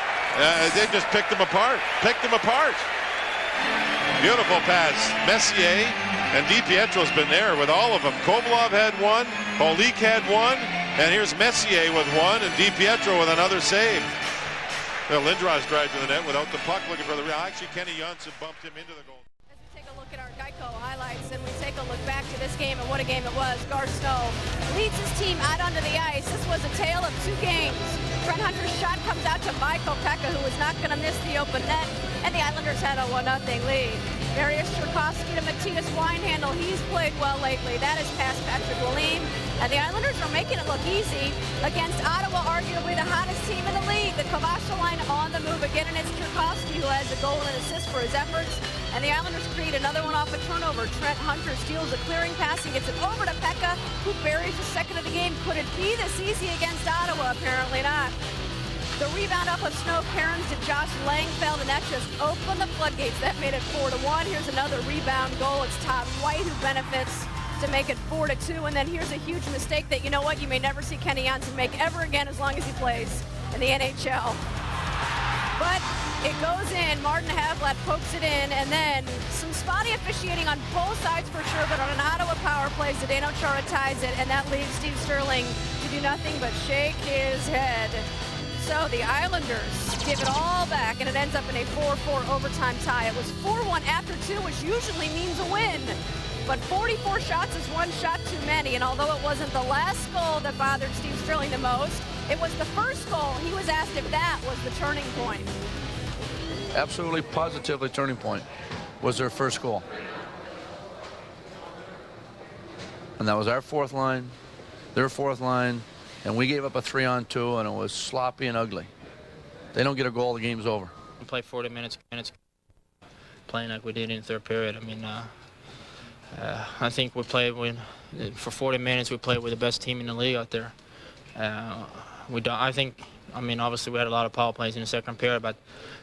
They just picked them apart. Beautiful pass. Messier and DiPietro's been there with all of them. Kovalov had 1, Holik had 1, and here's Messier with 1, and DiPietro with another save. Well, Lindros drive to the net without the puck, looking for the... Actually, Kenny Janssen bumped him into the goal. As we take a look at our Geico highlights and we take a look back to this game and what a game it was, Gar Snow leads his team out onto the ice. This was a tale of 2 games. Trent Hunter's shot comes out to Michael Pekka, who was not going to miss the open net, and the Islanders had a 1-0 lead. Marius Cherkowski to Matthias Weinhandel. He's played well lately. That is past Patrick William. And the Islanders are making it look easy against Ottawa, arguably the hottest team in the league. The Kavasha line on the move again, and it's Cherkowski who has a goal and an assist for his efforts. And the Islanders create another one off a turnover. Trent Hunter steals a clearing pass. He gets it over to Pekka, who buries the second of the game. Could it be this easy against Ottawa? Apparently not. The rebound up of Snow Cairns to Josh Langfeld, and that just opened the floodgates. That made it 4-1. Here's another rebound goal. It's Todd White who benefits to make it 4-2. And then here's a huge mistake that, you know what, you may never see Kenny Janssen make ever again as long as he plays in the NHL. But it goes in. Martin Havlat pokes it in, and then some spotty officiating on both sides for sure, but on an Ottawa power play, Zdeno Chara ties it, and that leaves Steve Sterling to do nothing but shake his head. So the Islanders give it all back, and it ends up in a 4-4 overtime tie. It was 4-1 after 2, which usually means a win. But 44 shots is 1 shot too many, and although it wasn't the last goal that bothered Steve Sterling the most, it was the first goal. He was asked if that was the turning point. Absolutely, positively turning point was their first goal. And that was our 4th line, their 4th line, and we gave up a 3-on-2, and it was sloppy and ugly. They don't get a goal, the game's over. We play 40 minutes playing like we did in the third period. I mean, I think we played for 40 minutes. We played with the best team in the league out there. I mean, obviously we had a lot of power plays in the second period, but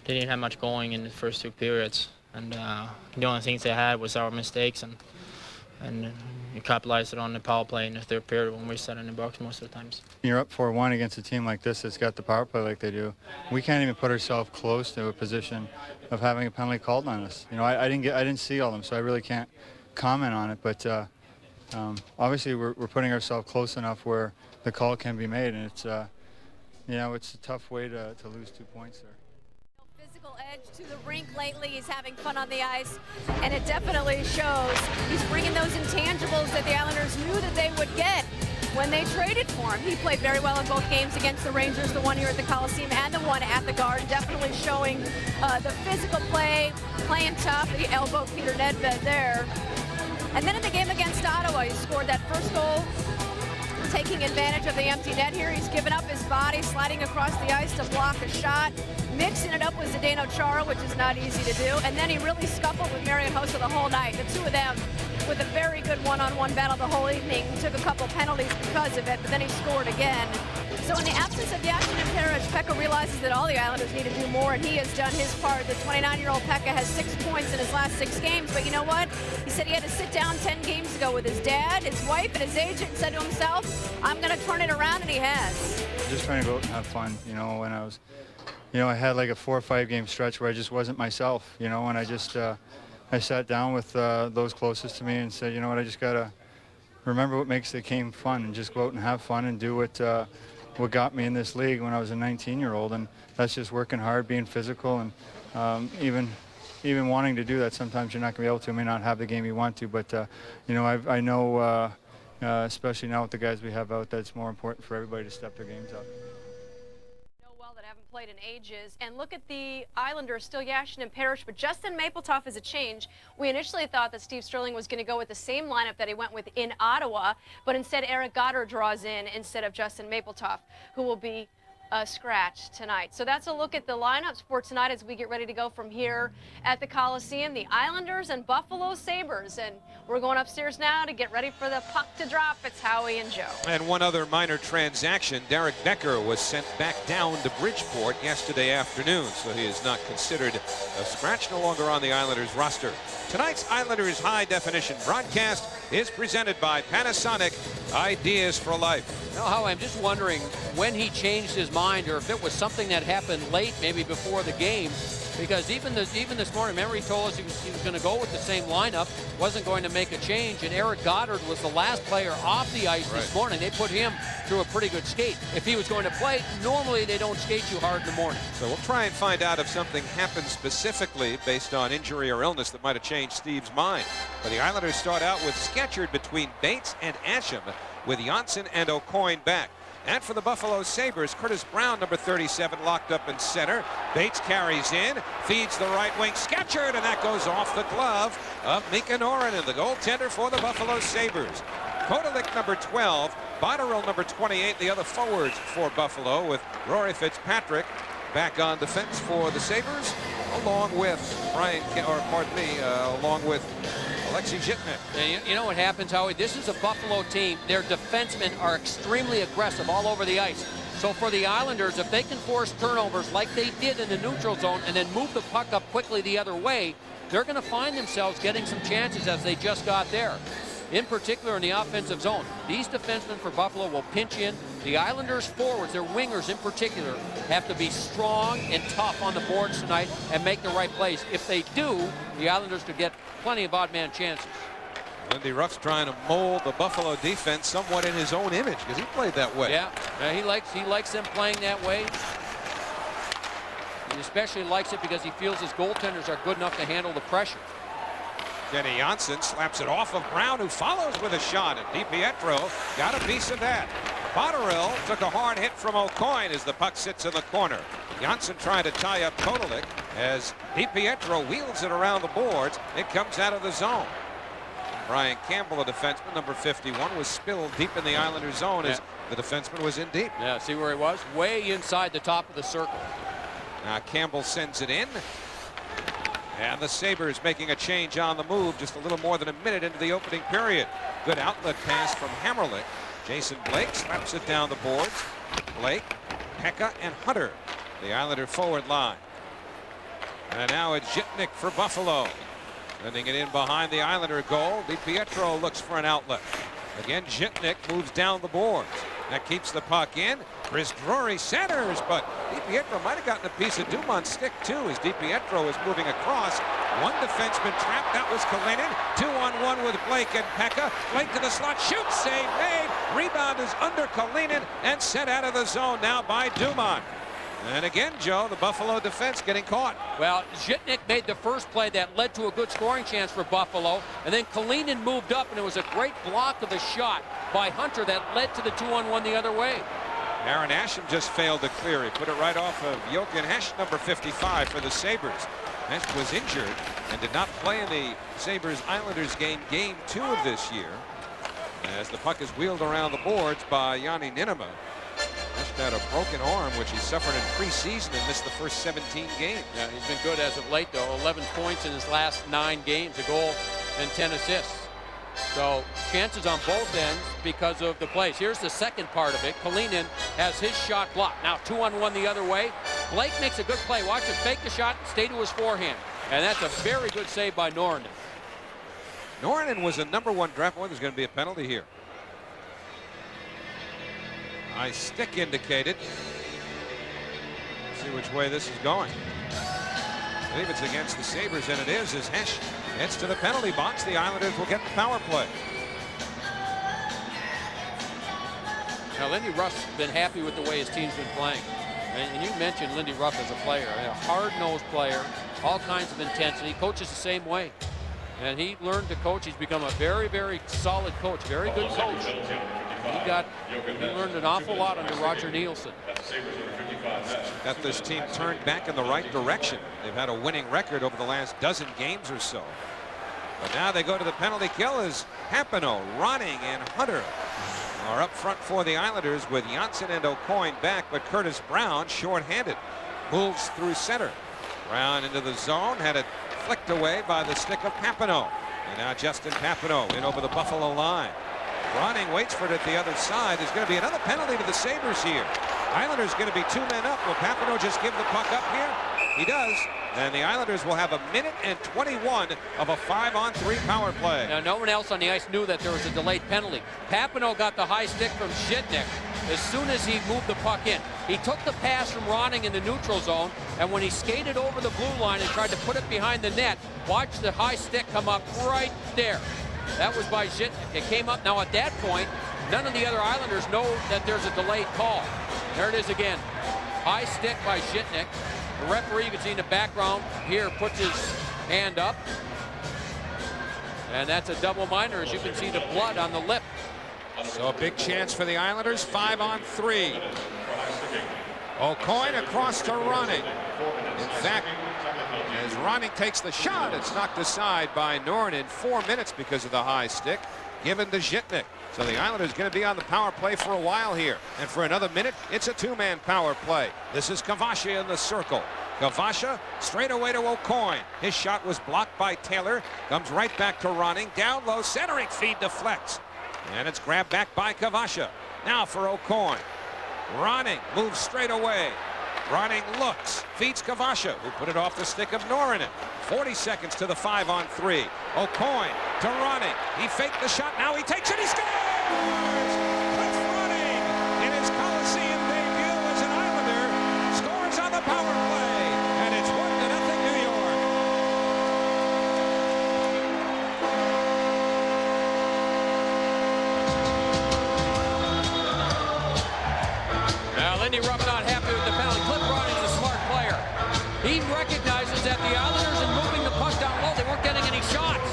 they didn't have much going in the first 2 periods. And the only things they had was our mistakes, and you capitalized it on the power play in the third period when we sat in the box most of the times. You're up 4-1 against a team like this that's got the power play like they do. We can't even put ourselves close to a position of having a penalty called on us. You know, I didn't see all of them, so I really can't comment on it. But obviously we're putting ourselves close enough where the call can be made, and it's you know, it's a tough way to lose 2 points there. Physical edge to the rink lately. He's having fun on the ice, and it definitely shows. He's bringing those intangibles that the Islanders knew that they would get when they traded for him. He played very well in both games against the Rangers, the one here at the Coliseum and the one at the Garden, definitely showing the physical play, playing tough. He elbowed Peter Nedved there. And then in the game against Ottawa, he scored that first goal taking advantage of the empty net here. He's given up his body, sliding across the ice to block a shot. Mixing it up with Zdeno Chara, which is not easy to do. And then he really scuffled with Marian Hossa the whole night. The two of them with a very good one-on-one battle the whole evening. Took a couple penalties because of it, but then he scored again. So in the absence of Yashin and Parrish, Pekka realizes that all the Islanders need to do more, and he has done his part. The 29-year-old Pekka has 6 points in his last 6 games, but you know what? He said he had to sit down 10 games ago with his dad, his wife, and his agent, and said to himself, I'm going to turn it around, and he has. Just trying to go out and have fun, you know, when I was, you know, I had like a 4 or 5 game stretch where I just wasn't myself, you know, and I just, I sat down with those closest to me and said, you know what, I just got to remember what makes the game fun and just go out and have fun and do what got me in this league when I was a 19-year-old, and that's just working hard, being physical, and even wanting to do that. Sometimes you're not going to be able to, may not have the game you want to, but you know, I know, especially now with the guys we have out, that it's more important for everybody to step their games up. Played in ages. And look at the Islanders, still Yashin and Parrish, but Justin Mapletov is a change. We initially thought that Steve Sterling was going to go with the same lineup that he went with in Ottawa, but instead Eric Goddard draws in instead of Justin Mapletov, who will be scratch tonight. So that's a look at the lineups for tonight as we get ready to go from here at the Coliseum. The Islanders and Buffalo Sabres. And we're going upstairs now to get ready for the puck to drop. It's Howie and Joe. And one other minor transaction. Derek Becker was sent back down to Bridgeport yesterday afternoon, so he is not considered a scratch, no longer on the Islanders roster. Tonight's Islanders High Definition broadcast is presented by Panasonic, Ideas for Life. Now, Howie, I'm just wondering when he changed his mind, or if it was something that happened late, maybe before the game, because even this morning, remember, he told us he was going to go with the same lineup, wasn't going to make a change, and Eric Goddard was the last player off the ice this morning. They put him through a pretty good skate. If he was going to play, normally they don't skate you hard in the morning. So we'll try and find out if something happened specifically based on injury or illness that might have changed Steve's mind. But the Islanders start out with Skechard between Bates and Asham, with Janssen and O'Coin back. And for the Buffalo Sabres, Curtis Brown, number 37, locked up in center. Bates carries in, feeds the right wing, Skechard, and that goes off the glove of Mika Noranen, the goaltender for the Buffalo Sabres. Kotelik, number 12, Botterill, number 28, the other forwards for Buffalo, with Rory Fitzpatrick back on defense for the Sabres, along with along with Alexei Zhitnik. And you know what happens, Howie? This is a Buffalo team. Their defensemen are extremely aggressive all over the ice. So for the Islanders, if they can force turnovers like they did in the neutral zone and then move the puck up quickly the other way, they're going to find themselves getting some chances as they just got there. In particular in the offensive zone. These defensemen for Buffalo will pinch in. The Islanders forwards, their wingers in particular, have to be strong and tough on the boards tonight and make the right plays. If they do, the Islanders could get plenty of odd man chances. Lindy Ruff's trying to mold the Buffalo defense somewhat in his own image, because he played that way. Yeah, he likes them playing that way. He especially likes it because he feels his goaltenders are good enough to handle the pressure. Denny Janssen slaps it off of Brown, who follows with a shot, and DiPietro got a piece of that. Botterill took a hard hit from O'Coin as the puck sits in the corner. Janssen trying to tie up Kotelik as DiPietro wheels it around the boards. It comes out of the zone. Brian Campbell, a defenseman, number 51, was spilled deep in the Islanders zone as the defenseman was in deep. Yeah, see where he was? Way inside the top of the circle. Now Campbell sends it in. And the Sabres making a change on the move just a little more than a minute into the opening period. Good outlet pass from Hammerlick. Jason Blake slaps it down the boards. Blake, Pekka, and Hunter, the Islander forward line. And now it's Zhitnik for Buffalo. Sending it in behind the Islander goal. DiPietro looks for an outlet. Again, Zhitnik moves down the boards. That keeps the puck in. Chris Drury centers, but DiPietro might have gotten a piece of Dumont's stick too as DiPietro is moving across. One defenseman trapped. That was Kalinin. 2-on-1 with Blake and Pekka. Blake to the slot. Shoot. Save made. Rebound is under Kalinin and sent out of the zone now by Dumont. And again, Joe, the Buffalo defense getting caught. Well, Zhitnik made the first play that led to a good scoring chance for Buffalo, and then Kalinin moved up, and it was a great block of the shot by Hunter that led to the 2-on-1 the other way. Aaron Asham just failed to clear. He put it right off of Jochen Hesch, number 55 for the Sabres. Hesch was injured and did not play in the Sabres-Islanders game 2 of this year. as the puck is wheeled around the boards by Yanni Niinimaa. Hesh had a broken arm, which he suffered in preseason and missed the first 17 games. Yeah, he's been good as of late, though. 11 points in his last 9 games, a goal and 10 assists. So chances on both ends because of the plays. Here's the second part of it. Kalinin has his shot blocked. Now 2-on-1 the other way. Blake makes a good play. Watch him fake the shot and stay to his forehand. And that's a very good save by Norrinen. Norrinen was a #1 draft. Boy, there's going to be a penalty here. High stick indicated. See which way this is going. I believe it's against the Sabres, and it is, as Hesh heads to the penalty box. The Islanders will get the power play. Now, Lindy Ruff's been happy with the way his team's been playing. And you mentioned Lindy Ruff as a player, a hard-nosed player, all kinds of intensity. He coaches the same way. And he learned to coach. He's become a very, very solid coach, very good coach. He learned an awful lot under Roger Nielsen. Got this team turned back in the right direction. They've had a winning record over the last dozen games or so. But now they go to the penalty kill as Papineau, Ronning, and Hunter are up front for the Islanders with Janssen and O'Coin back, but Curtis Brown short-handed. Moves through center. Brown into the zone, had it flicked away by the stick of Papineau. And now Justin Papineau in over the Buffalo line. Ronning waits for it at the other side. There's going to be another penalty to the Sabres here. Islanders going to be 2 men up. Will Papineau just give the puck up here? He does. And the Islanders will have 1:21 of a 5-on-3 power play. Now, no one else on the ice knew that there was a delayed penalty. Papineau got the high stick from Zhitnik as soon as he moved the puck in. He took the pass from Ronning in the neutral zone, and when he skated over the blue line and tried to put it behind the net, watch the high stick come up right there. That was by Zhitnik. It came up. Now, at that point, none of the other Islanders know that there's a delayed call. There it is again. High stick by Zhitnik. The referee, you can see in the background here, puts his hand up. And that's a double minor, as you can see the blood on the lip. So a big chance for the Islanders, 5-on-3. O'Coin across to Ronning. In fact, as Ronning takes the shot, it's knocked aside by Norrinen. 4 minutes because of the high stick given to Zhitnik. So the Islanders going to be on the power play for a while here. And for another minute, it's a 2-man power play. This is Kavasha in the circle. Kavasha straight away to O'Coin. His shot was blocked by Taylor. Comes right back to Ronning. Down low, centering feed deflects. And it's grabbed back by Kavasha. Now for O'Coin. Ronning moves straight away. Ronning looks, feeds Kavasha, who put it off the stick of Norrinen. 40 seconds to the 5-on-3. O'Coin to Ronning. He faked the shot. Now he takes it. He scores! Cliff Ronning in his Coliseum debut as an Islander scores on the power play, and it's 1-0 New York. Now, Lindy Ruff not happy with the penalty. Cliff Ronning's a smart player. He recognizes that the Islanders are moving the puck down low. They weren't getting any shots.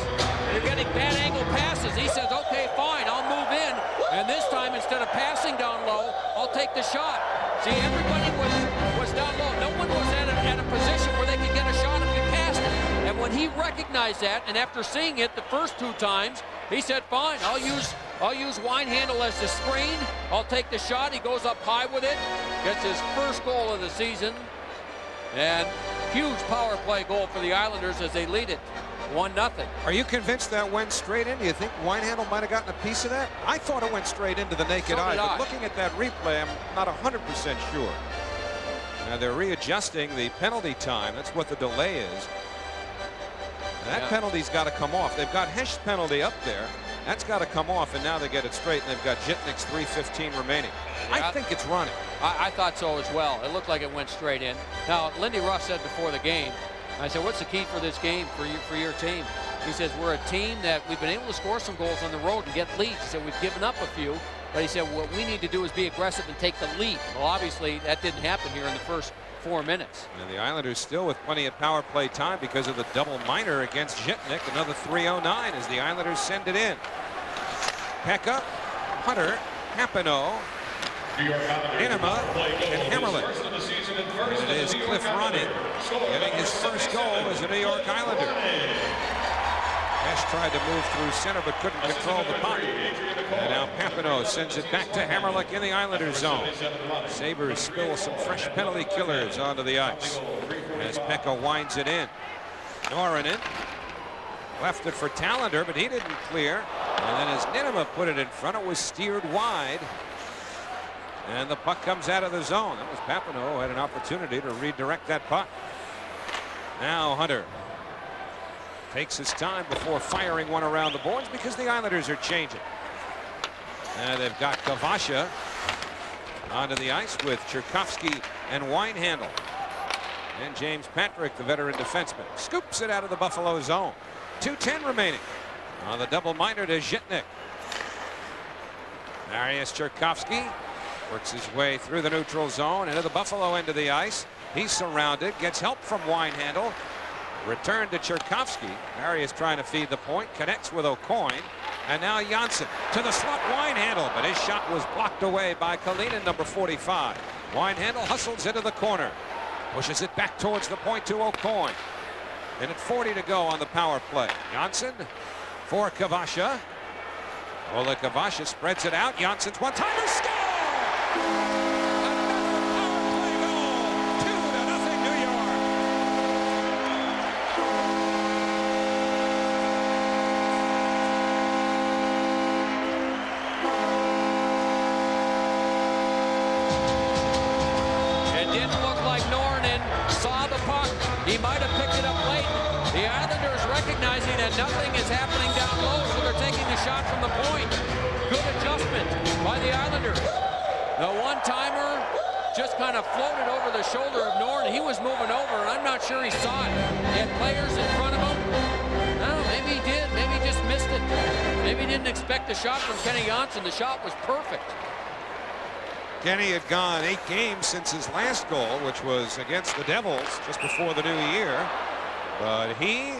They're getting bad angle passes. He says, okay, fine, I'll move in. And this time, instead of passing down low, I'll take the shot. See, everybody was down low. No one was at a position where they could get a shot if you passed it. And when he recognized that, and after seeing it the first 2 times, he said, fine, I'll use Winehandle as the screen. I'll take the shot. He goes up high with it. Gets his first goal of the season. And huge power play goal for the Islanders as they lead it 1-0. Are you convinced that went straight in? Do you think Winehandle might have gotten a piece of that? I thought it went straight into the naked eye, but looking at that replay, I'm not 100% sure. Now they're readjusting the penalty time. That's what the delay is. That penalty's got to come off. They've got Hesh's penalty up there. That's got to come off, and now they get it straight, and they've got Zhitnik's 3:15 remaining. I think it's running. I thought so as well. It looked like it went straight in. Now, Lindy Ruff said before the game, I said, what's the key for this game for your team? He says, we're a team that we've been able to score some goals on the road and get leads. He said, we've given up a few, but he said, what we need to do is be aggressive and take the lead. Well, obviously, that didn't happen here in the first 4 minutes. And the Islanders still with plenty of power play time because of the double minor against Zhitnik. Another 3:09 as the Islanders send it in. Pekka, Hunter, Papineau, Niinimaa, and Hammerlin. It is Cliff Ronning getting his first goal as a New York Islander. Mesh tried to move through center but couldn't control the puck. And now Papineau sends it back to Hammerlick in the Islanders zone. Sabres spill some fresh penalty killers onto the ice as Pekka winds it in. Norinen left it for Tallender, but he didn't clear. And then as Ninnema put it in front, it was steered wide. And the puck comes out of the zone. That was Papineau who had an opportunity to redirect that puck. Now Hunter takes his time before firing one around the boards because the Islanders are changing. And they've got Kavasha onto the ice with Cherkovsky and Winehandle. And James Patrick, the veteran defenseman, scoops it out of the Buffalo zone. 2:10 remaining on the double minor to Zhitnik. Marius Cherkovsky works his way through the neutral zone into the Buffalo end of the ice. He's surrounded, gets help from Winehandle. Return to Cherkovsky. Marius trying to feed the point, connects with O'Coin. And now Janssen to the slot, Winehandle, but his shot was blocked away by Kalinin, number 45. Winehandle hustles into the corner, pushes it back towards the point to O'Coin. And at 40 to go on the power play. Janssen for Kavasha. Ola Kavasha spreads it out. Janssen's one-timer, score! He might have picked it up late. The Islanders recognizing that nothing is happening down low, so they're taking the shot from the point. Good adjustment by the Islanders. The one-timer just kind of floated over the shoulder of Norton. He was moving over, and I'm not sure he saw it. He had players in front of him. No, maybe he did. Maybe he just missed it. Maybe he didn't expect the shot from Kenny Janssen. The shot was perfect. Kenny had gone 8 games since his last goal, which was against the Devils just before the new year. But he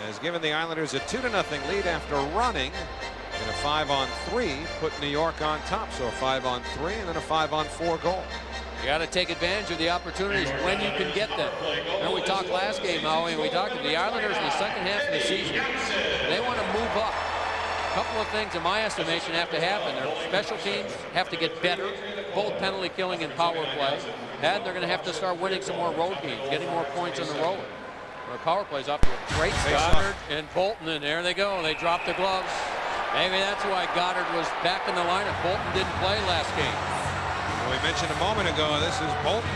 has given the Islanders a 2-0 lead after running in a 5-on-3, put New York on top. So a 5-on-3 and then a 5-on-4 goal. You got to take advantage of the opportunities when you can get them. And we talked last game, Howie, and we talked to the Islanders in the second half of the season. They want to move up. A couple of things, in my estimation, have to happen. Their special teams have to get better, both penalty killing and power play. And they're going to have to start winning some more road games, getting more points on the road. Their power play's off to a great Goddard and Bolton, and there they go. They dropped the gloves. Maybe that's why Goddard was back in the lineup. Bolton didn't play last game. Well, we mentioned a moment ago, this is Bolton,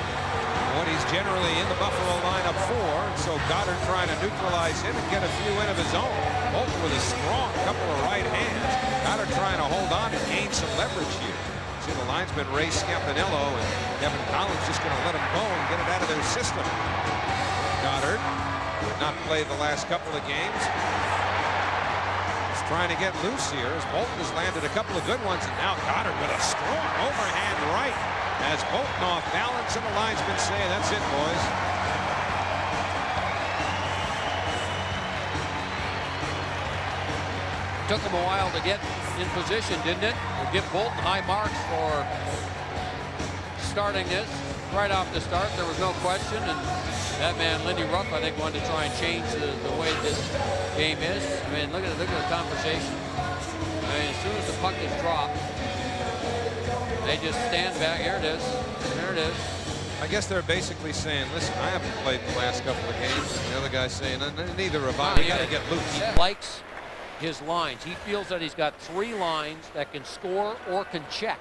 what he's generally in the Buffalo lineup for. So Goddard trying to neutralize him and get a few in of his own. Bolton with a strong couple of right hands. Goddard trying to hold on and gain some leverage here. See the linesman Ray Scampanello and Kevin Collins just going to let him go and get it out of their system. Goddard did not play the last couple of games. He's trying to get loose here as Bolton has landed a couple of good ones, and now Goddard with a strong overhand right as Bolton off balance, and the linesman say, that's it, boys. Took him a while to get in position, didn't it? We'll give Bolton high marks for starting this right off the start. There was no question, and that man Lindy Ruff, I think, wanted to try and change the way this game is. I mean, look at the conversation. I mean, as soon as the puck is dropped, they just stand back. Here it is. There it is. I guess they're basically saying, listen, I haven't played the last couple of games. The other guy's saying, neither have I. We got to get loose. He likes his lines. He feels that he's got 3 lines that can score or can check.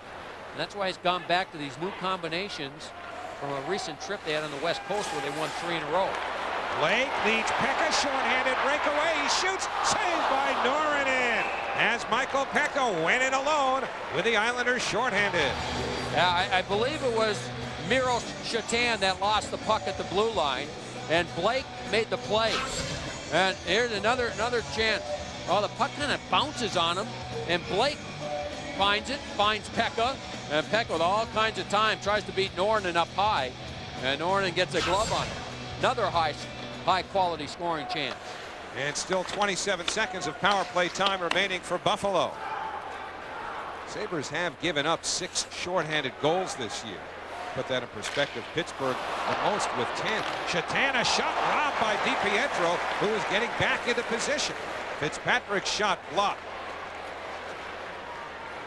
And that's why he's gone back to these new combinations from a recent trip they had on the West Coast where they won 3 in a row. Blake leads Pekka, shorthanded breakaway. He shoots, saved by Norinen. As Michael Pekka went in alone with the Islanders shorthanded. Yeah, I believe it was Miro Shatan that lost the puck at the blue line, and Blake made the play. And here's another chance. Oh, the puck kind of bounces on him, and Blake finds it, finds Pekka, and Pekka with all kinds of time tries to beat Norinen up high, and Norinen gets a glove on him. Another high-quality scoring chance. And still 27 seconds of power play time remaining for Buffalo. Sabres have given up 6 shorthanded goals this year. Put that in perspective, Pittsburgh the most with 10. Shatan, a shot robbed by DiPietro, who is getting back into position. Fitzpatrick's shot blocked.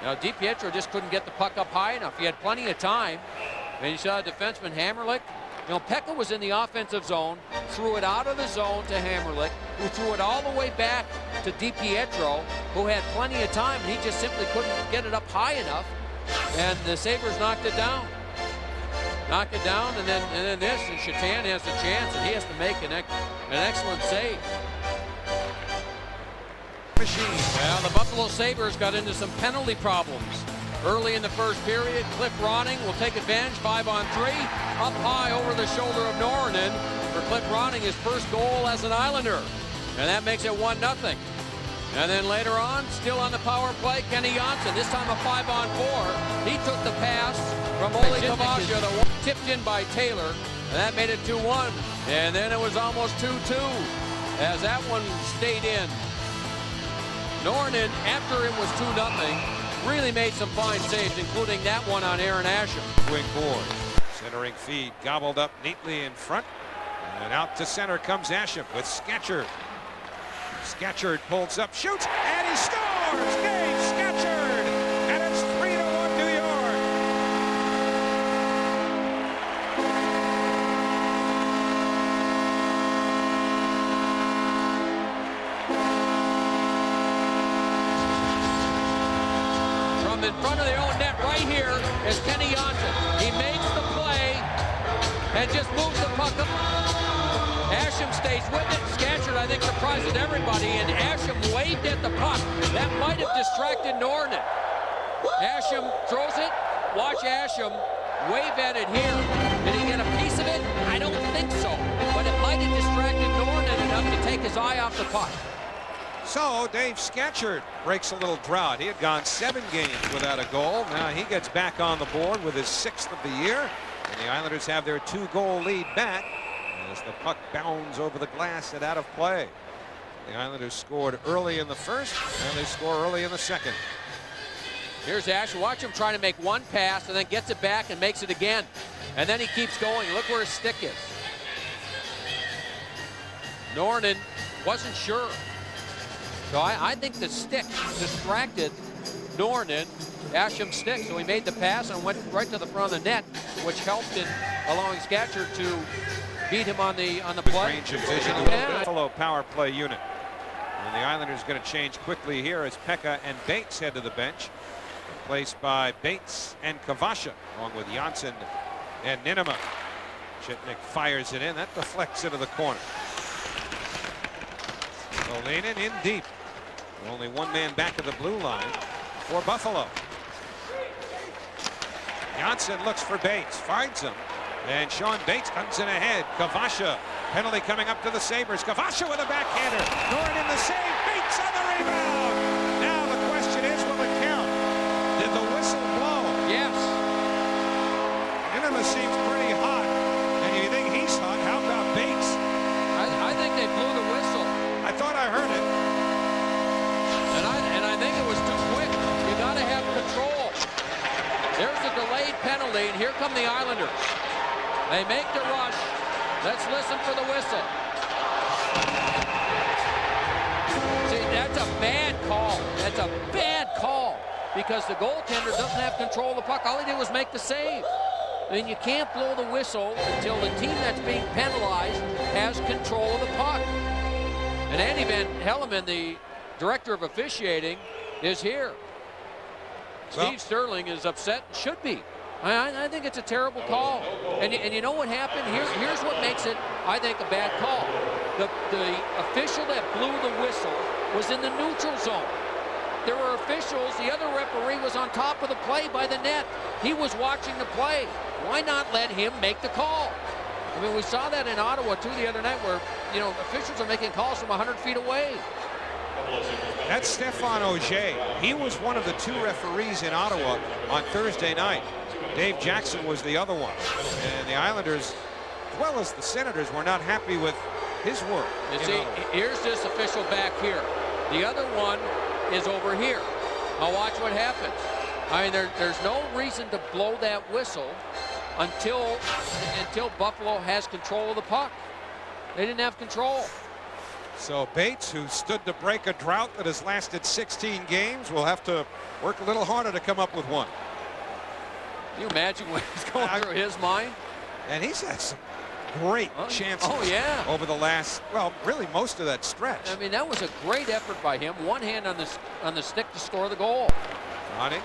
Now, DiPietro just couldn't get the puck up high enough. He had plenty of time. And you saw defenseman Hammerlick. You know, Pekka was in the offensive zone, threw it out of the zone to Hammerlick, who threw it all the way back to DiPietro, who had plenty of time, and he just simply couldn't get it up high enough. And the Sabres knocked it down. Knocked it down, and then this, and Shatan has the chance, and he has to make an excellent save. Well, the Buffalo Sabres got into some penalty problems. Early in the first period, Cliff Ronning will take advantage, 5-on-3, up high over the shoulder of Norrinen for Cliff Ronning, his first goal as an Islander. And that makes it 1-0. And then later on, still on the power play, Kenny Janssen, this time a 5-on-4. He took the pass from Ole Kavasha, the one tipped in by Taylor, and that made it 2-1. And then it was almost 2-2 as that one stayed in. Norrinen, after it was 2-0, really made some fine saves, including that one on Aaron Asham. Wing board. Centering feed gobbled up neatly in front. And out to center comes Asham with Scatchard. Scatchard pulls up, shoots, and he scores! Dave Scatchard! And it's 3-1 New York. From in front of their own net right here is Kenny Janssen. He makes the play and just moves the puck up. Asham stays with it. Scatchard, I think, surprises everybody, and Asham waved at the puck. That might have distracted Norrinen. Asham throws it. Watch Asham wave at it here. Did he get a piece of it? I don't think so. But it might have distracted Norrinen enough to take his eye off the puck. So Dave Scatchard breaks a little drought. He had gone 7 games without a goal. Now he gets back on the board with his 6th of the year. And the Islanders have their 2-goal lead back as the puck bounds over the glass and out of play. The Islanders scored early in the first, and they score early in the second. Here's Asham. Watch him trying to make one pass and then gets it back and makes it again. And then he keeps going. Look where his stick is. Norrinen wasn't sure. So I think the stick distracted Norrinen, Asham's stick. So he made the pass and went right to the front of the net, which helped in allowing Scatchard to beat him on the play. Range of vision. Buffalo power play unit. And the Islanders going to change quickly here as Pekka and Bates head to the bench, replaced by Bates and Kavasha, along with Janssen and Ninema. Chitnik fires it in. That deflects into the corner. Olenin in deep. Only one man back of the blue line for Buffalo. Janssen looks for Bates, finds him, and Sean Bates comes in ahead. Kavasha, penalty coming up to the Sabres. Kavasha with a backhander. Norrinen the save. Bates on the rebound. Now the question is, will it count? Did the whistle blow? Yes. Ninema seems pretty hot, and you think he's hot? How about Bates? I think they blew the whistle. I thought I heard it. And I think it was too quick. You got to have control. There's a delayed penalty, and here come the Islanders. They make the rush. Let's listen for the whistle. See, that's a bad call. That's a bad call because the goaltender doesn't have control of the puck. All he did was make the save. I mean, you can't blow the whistle until the team that's being penalized has control of the puck. And Andy Van Helleman, the director of officiating, is here. Steve Sterling is upset, should be. I think it's a terrible call. And you know what happened? Here's what makes it, I think, a bad call. The official that blew the whistle was in the neutral zone. There were officials, the other referee was on top of the play by the net. He was watching the play. Why not let him make the call? I mean, we saw that in Ottawa, too, the other night where, you know, officials are making calls from 100 feet away. That's Stefan Auger. He was one of the 2 referees in Ottawa on Thursday night. Dave Jackson was the other one. And the Islanders, as well as the Senators, were not happy with his work. You see, here's this official back here. The other one is over here. Now watch what happens. I mean, there's no reason to blow that whistle until Buffalo has control of the puck. They didn't have control. So Bates, who stood to break a drought that has lasted 16 games, will have to work a little harder to come up with one. Can you imagine what he's going through his mind? And he's had some great chances over the last, well, really most of that stretch. I mean, that was a great effort by him. One hand on the stick to score the goal. Ronning.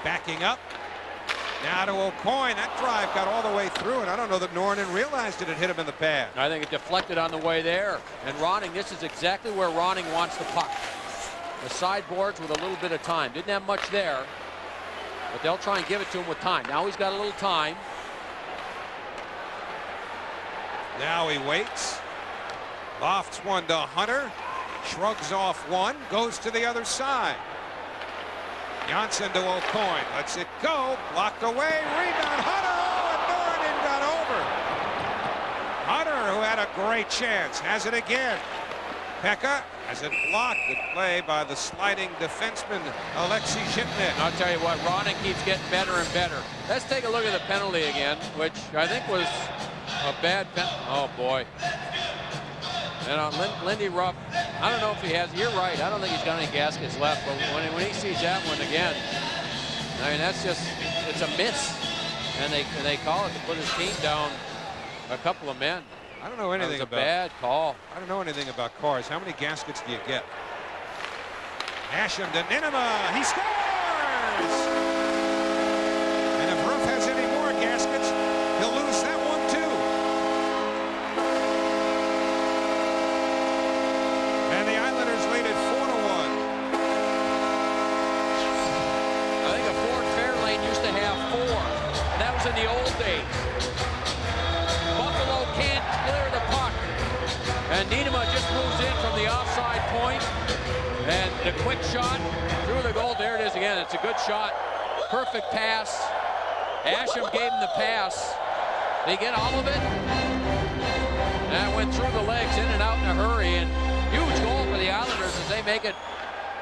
Backing up. Now to O'Coin. That drive got all the way through, and I don't know that Norton realized it had hit him in the pad. I think it deflected on the way there. And Ronning, this is exactly where Ronning wants the puck. The sideboards with a little bit of time. Didn't have much there, but they'll try and give it to him with time. Now he's got a little time. Now he waits. Lofts one to Hunter. Shrugs off one. Goes to the other side. Johnson to O'Coin. Lets it go. Blocked away. Rebound. Hunter. Oh, and Norton got over. Hunter, who had a great chance, has it again. Pekka has it blocked. Good play by the sliding defenseman, Alexei Zhitnik. I'll tell you what, Ronning keeps getting better and better. Let's take a look at the penalty again, which I think was a bad penalty. Oh, boy. And Lindy Ruff, I don't know if he has, you're right, I don't think he's got any gaskets left, but when he sees that one again, I mean, that's just, it's a miss. And they call it to put his team down a couple of men. I don't know anything about. That was a bad call. I don't know anything about cars. How many gaskets do you get? Asham to Ninema. He scores! And if Ruff has any more gaskets, he'll lose that one too. And the Islanders lead it 4-1. I think a Ford Fairlane used to have 4, and that was in the old days. Buffalo can't clear the puck, and Niedema just moves in from the offside point, and the quick shot through the goal. There it is again. It's a good shot. Perfect pass. Asham gave him the pass. They get all of it. That went through the legs, in and out in a hurry, and huge goal for the Islanders as they make it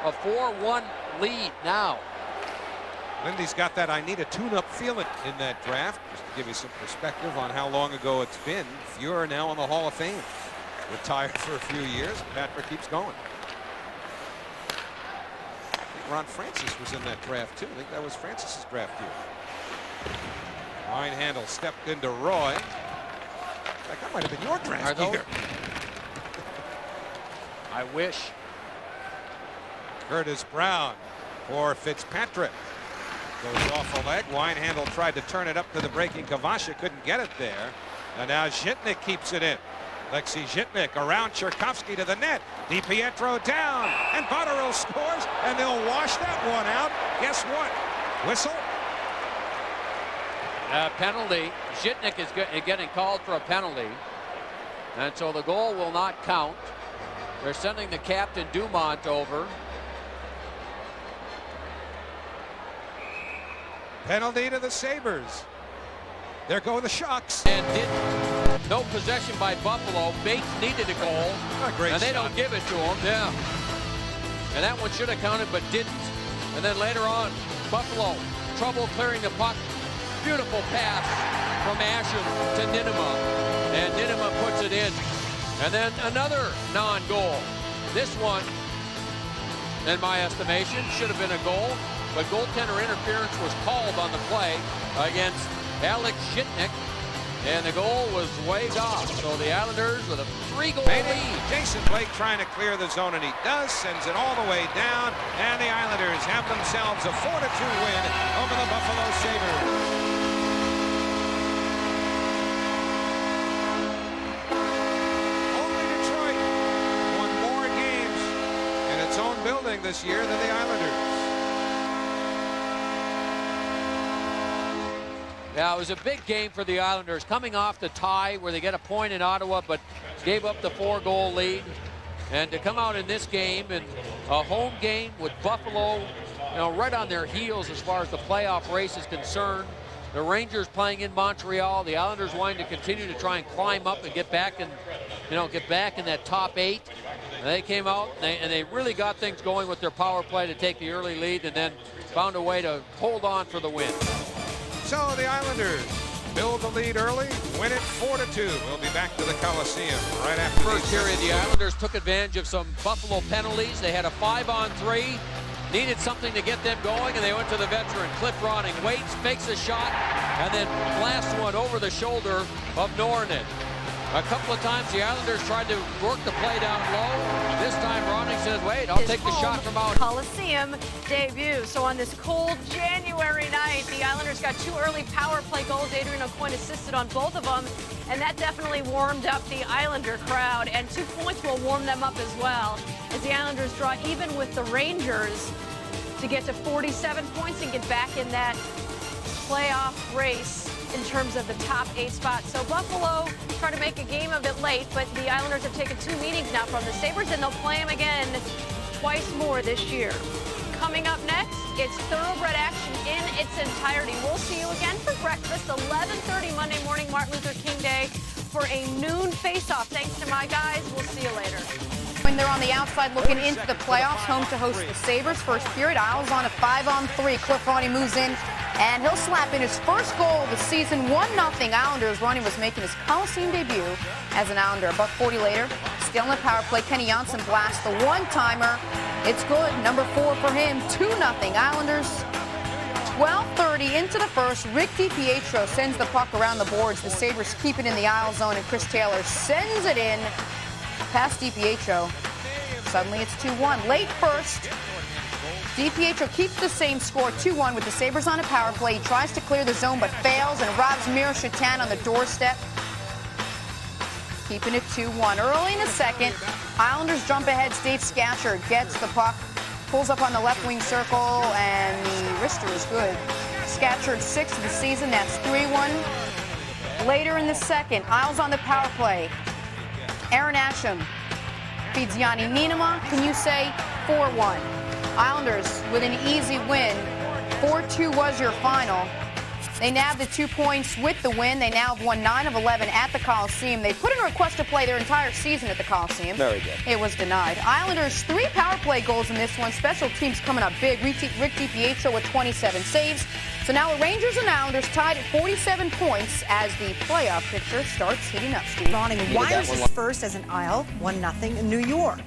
a 4-1 lead now. Lindy's got that I need a tune-up feeling in that draft. Just to give you some perspective on how long ago it's been. Fuhrer now in the Hall of Fame. Retired for a few years. Patrick keeps going. I think Ron Francis was in that draft too. I think that was Francis's draft year. Line handle stepped into Roy. In fact, that might have been your draft year. I wish. Curtis Brown for Fitzpatrick. Goes off a leg. Winehandle tried to turn it up to the breaking Kavasha. Couldn't get it there. And now Zhitnik keeps it in. Alexei Zhitnik around Cherkovsky to the net. DiPietro down. And Botterill scores. And they'll wash that one out. Guess what? Whistle. Penalty. Zhitnik is getting called for a penalty. And so the goal will not count. They're sending the captain Dumont over. Penalty to the Sabres. There go the Shucks. And no possession by Buffalo. Bates needed a goal. And they don't give it to him. Yeah. And that one should have counted but didn't. And then later on, Buffalo, trouble clearing the puck. Beautiful pass from Asham to Niedema. And Niedema puts it in. And then another non-goal. This one, in my estimation, should have been a goal. But goaltender interference was called on the play against Alex Zhitnik, and the goal was waved off. So the Islanders with a 3-goal lead. Jason Blake trying to clear the zone, and he does, sends it all the way down, and the Islanders have themselves a 4-2 win over the Buffalo Sabres. Only Detroit won more games in its own building this year than the Islanders. Yeah, it was a big game for the Islanders, coming off the tie where they get a point in Ottawa but gave up the 4-goal lead. And to come out in this game, and a home game with Buffalo, right on their heels as far as the playoff race is concerned. The Rangers playing in Montreal, the Islanders wanting to continue to try and climb up and get back in, get back in that top 8. And they came out and they really got things going with their power play to take the early lead, and then found a way to hold on for the win. So the Islanders build the lead early, win it 4-2. We'll be back to the Coliseum right after First period, the Islanders took advantage of some Buffalo penalties. They had a 5-on-3, needed something to get them going, and they went to the veteran. Cliff Ronning waits, fakes a shot, and then blasts one over the shoulder of Nornan. A couple of times the Islanders tried to work the play down low. This time Ronning says, wait, I'll take the shot from out. Coliseum debut. So on this cold January night, the Islanders got 2 early power play goals. Adrian Aucoin assisted on both of them, and that definitely warmed up the Islander crowd. And 2 points will warm them up as well, as the Islanders draw even with the Rangers to get to 47 points and get back in that playoff race in terms of the top 8 spots. So Buffalo tried to make a game of it late, but the Islanders have taken 2 meetings now from the Sabres, and they'll play them again twice more this year. Coming up next, it's thoroughbred action in its entirety. We'll see you again for breakfast, 11:30 Monday morning, Martin Luther King Day, for a noon face-off. Thanks to my guys. We'll see you later. When they're on the outside looking into the playoffs, home to host the Sabres. First period, Isles on a 5-on-3. Cliff Ronning moves in, and he'll slap in his first goal of the season, 1-0 Islanders. Ronning was making his Coliseum debut as an Islander. $1:40 later, still in the power play, Kenny Janssen blasts the one-timer. It's good, number 4 for him, 2-0 Islanders. 12:30 into the first, Rick DiPietro sends the puck around the boards. The Sabres keep it in the Isle zone, and Chris Taylor sends it in past DiPietro. Suddenly it's 2-1. Late first, DiPietro keeps the same score, 2-1, with the Sabres on a power play. He tries to clear the zone but fails, and robs Miro Shatan on the doorstep, keeping it 2-1. Early in the second, Islanders jump ahead. Steve Scatchard gets the puck, pulls up on the left wing circle, and the wrister is good. Scatchard's 6th of the season. That's 3-1. Later in the second, Isles on the power play. Aaron Asham feeds Yanni Niinema. Can you say 4-1? Islanders with an easy win. 4-2 was your final. They nabbed the 2 points with the win. They now have won 9 of 11 at the Coliseum. They put in a request to play their entire season at the Coliseum. Very good. It was denied. Islanders 3 power play goals in this one. Special teams coming up big. Rick DiPietro with 27 saves. So now the Rangers and Islanders tied at 47 points as the playoff picture starts heating up, Steve. Ronning wires his first as an Isle, 1-0 in New York.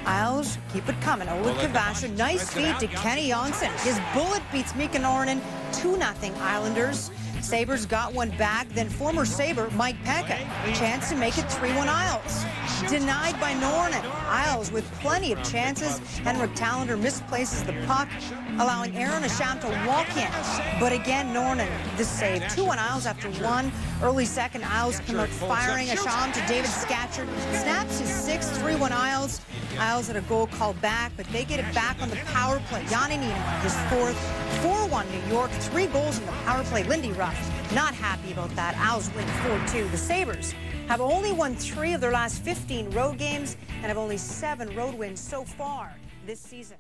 Isles keep it coming. Oleg Kvasha, nice feed to Kenny Janssen. His bullet beats Mika Nornan, 2-0 Islanders. Sabres got one back, then former Sabre Mike Pekka. Chance to make it 3-1 Isles. Denied by Nornan. Isles with plenty of chances. Henrik Talander misplaces the puck, allowing Aaron Asham to walk in. But again, Nornan, the save. 2-1 Isles after 1. Early second, Isles come out firing. Asham to David Scatchard. Snaps his 6th, 3-1 Isles. Isles had a goal called back, but they get it back on the power play. Yanni Niinema, his 4th. 4-1 New York. 3 goals in the power play. Lindy Ruff not happy about that. Isles win 4-2. The Sabres have only won 3 of their last 15 road games and have only 7 road wins so far this season.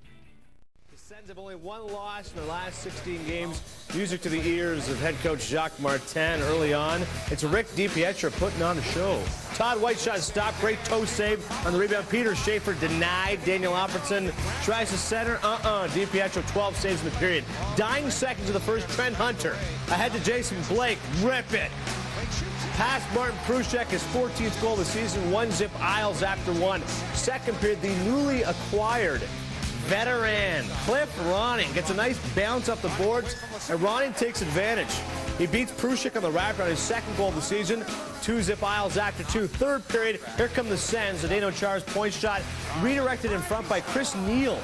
The Sens have only 1 loss in their last 16 games. Music to the ears of head coach Jacques Martin early on. It's Rick DiPietro putting on a show. Todd White shot stopped. Great toe save on the rebound. Peter Schaefer denied. Daniel Alfredson tries to center. DiPietro 12 saves in the period. Dying seconds of the first, Trent Hunter ahead to Jason Blake. Rip it. Past Martin Prusek, his 14th goal of the season. 1-0 Isles after 1. Second period, the newly acquired veteran Cliff Ronning gets a nice bounce up the boards, and Ronning takes advantage. He beats Prusik on the wrap on his 2nd goal of the season. 2-0 Isles after 2. Third period, here come the Sens. Zdeno Chara's point shot redirected in front by Chris Neal.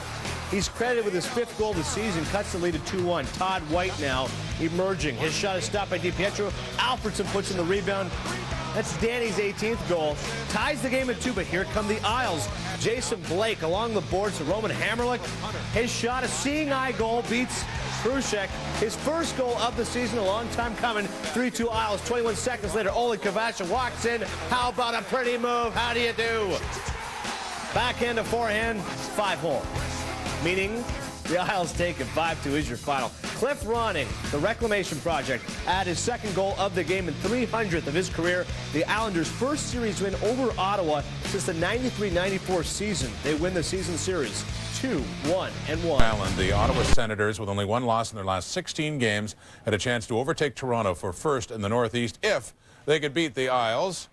He's credited with his 5th goal of the season, cuts the lead to 2-1. Todd White now emerging. His shot is stopped by DiPietro. Alfredson puts in the rebound. That's Danny's 18th goal. Ties the game at 2, but here come the Isles. Jason Blake along the boards to Roman Hammerlick. His shot, a seeing eye goal, beats Prusek. His 1st goal of the season, a long time coming. 3-2 Isles. 21 seconds later, Oleg Kvasha walks in. How about a pretty move? How do you do? Backhand to forehand, 5-hole. Meaning the Isles take it. 5-2 is your final. Cliff Ronning, the Reclamation Project, add his 2nd goal of the game and 300th of his career. The Islanders' first series win over Ottawa since the 93-94 season. They win the season series 2-1-1. Allen, the Ottawa Senators, with only one loss in their last 16 games, had a chance to overtake Toronto for first in the Northeast if they could beat the Isles,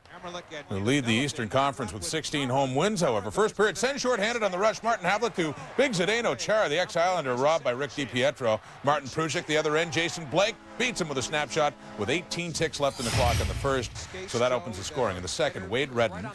who lead the Eastern Conference with 16 home wins, however. First period, send short-handed on the rush. Martin Havlat to Big Zdeno Chara, the ex-Islander, robbed by Rick DiPietro. Martin Prusik, the other end. Jason Blake beats him with a snapshot with 18 ticks left in the clock in the first, so that opens the scoring. In the second, Wade Redden,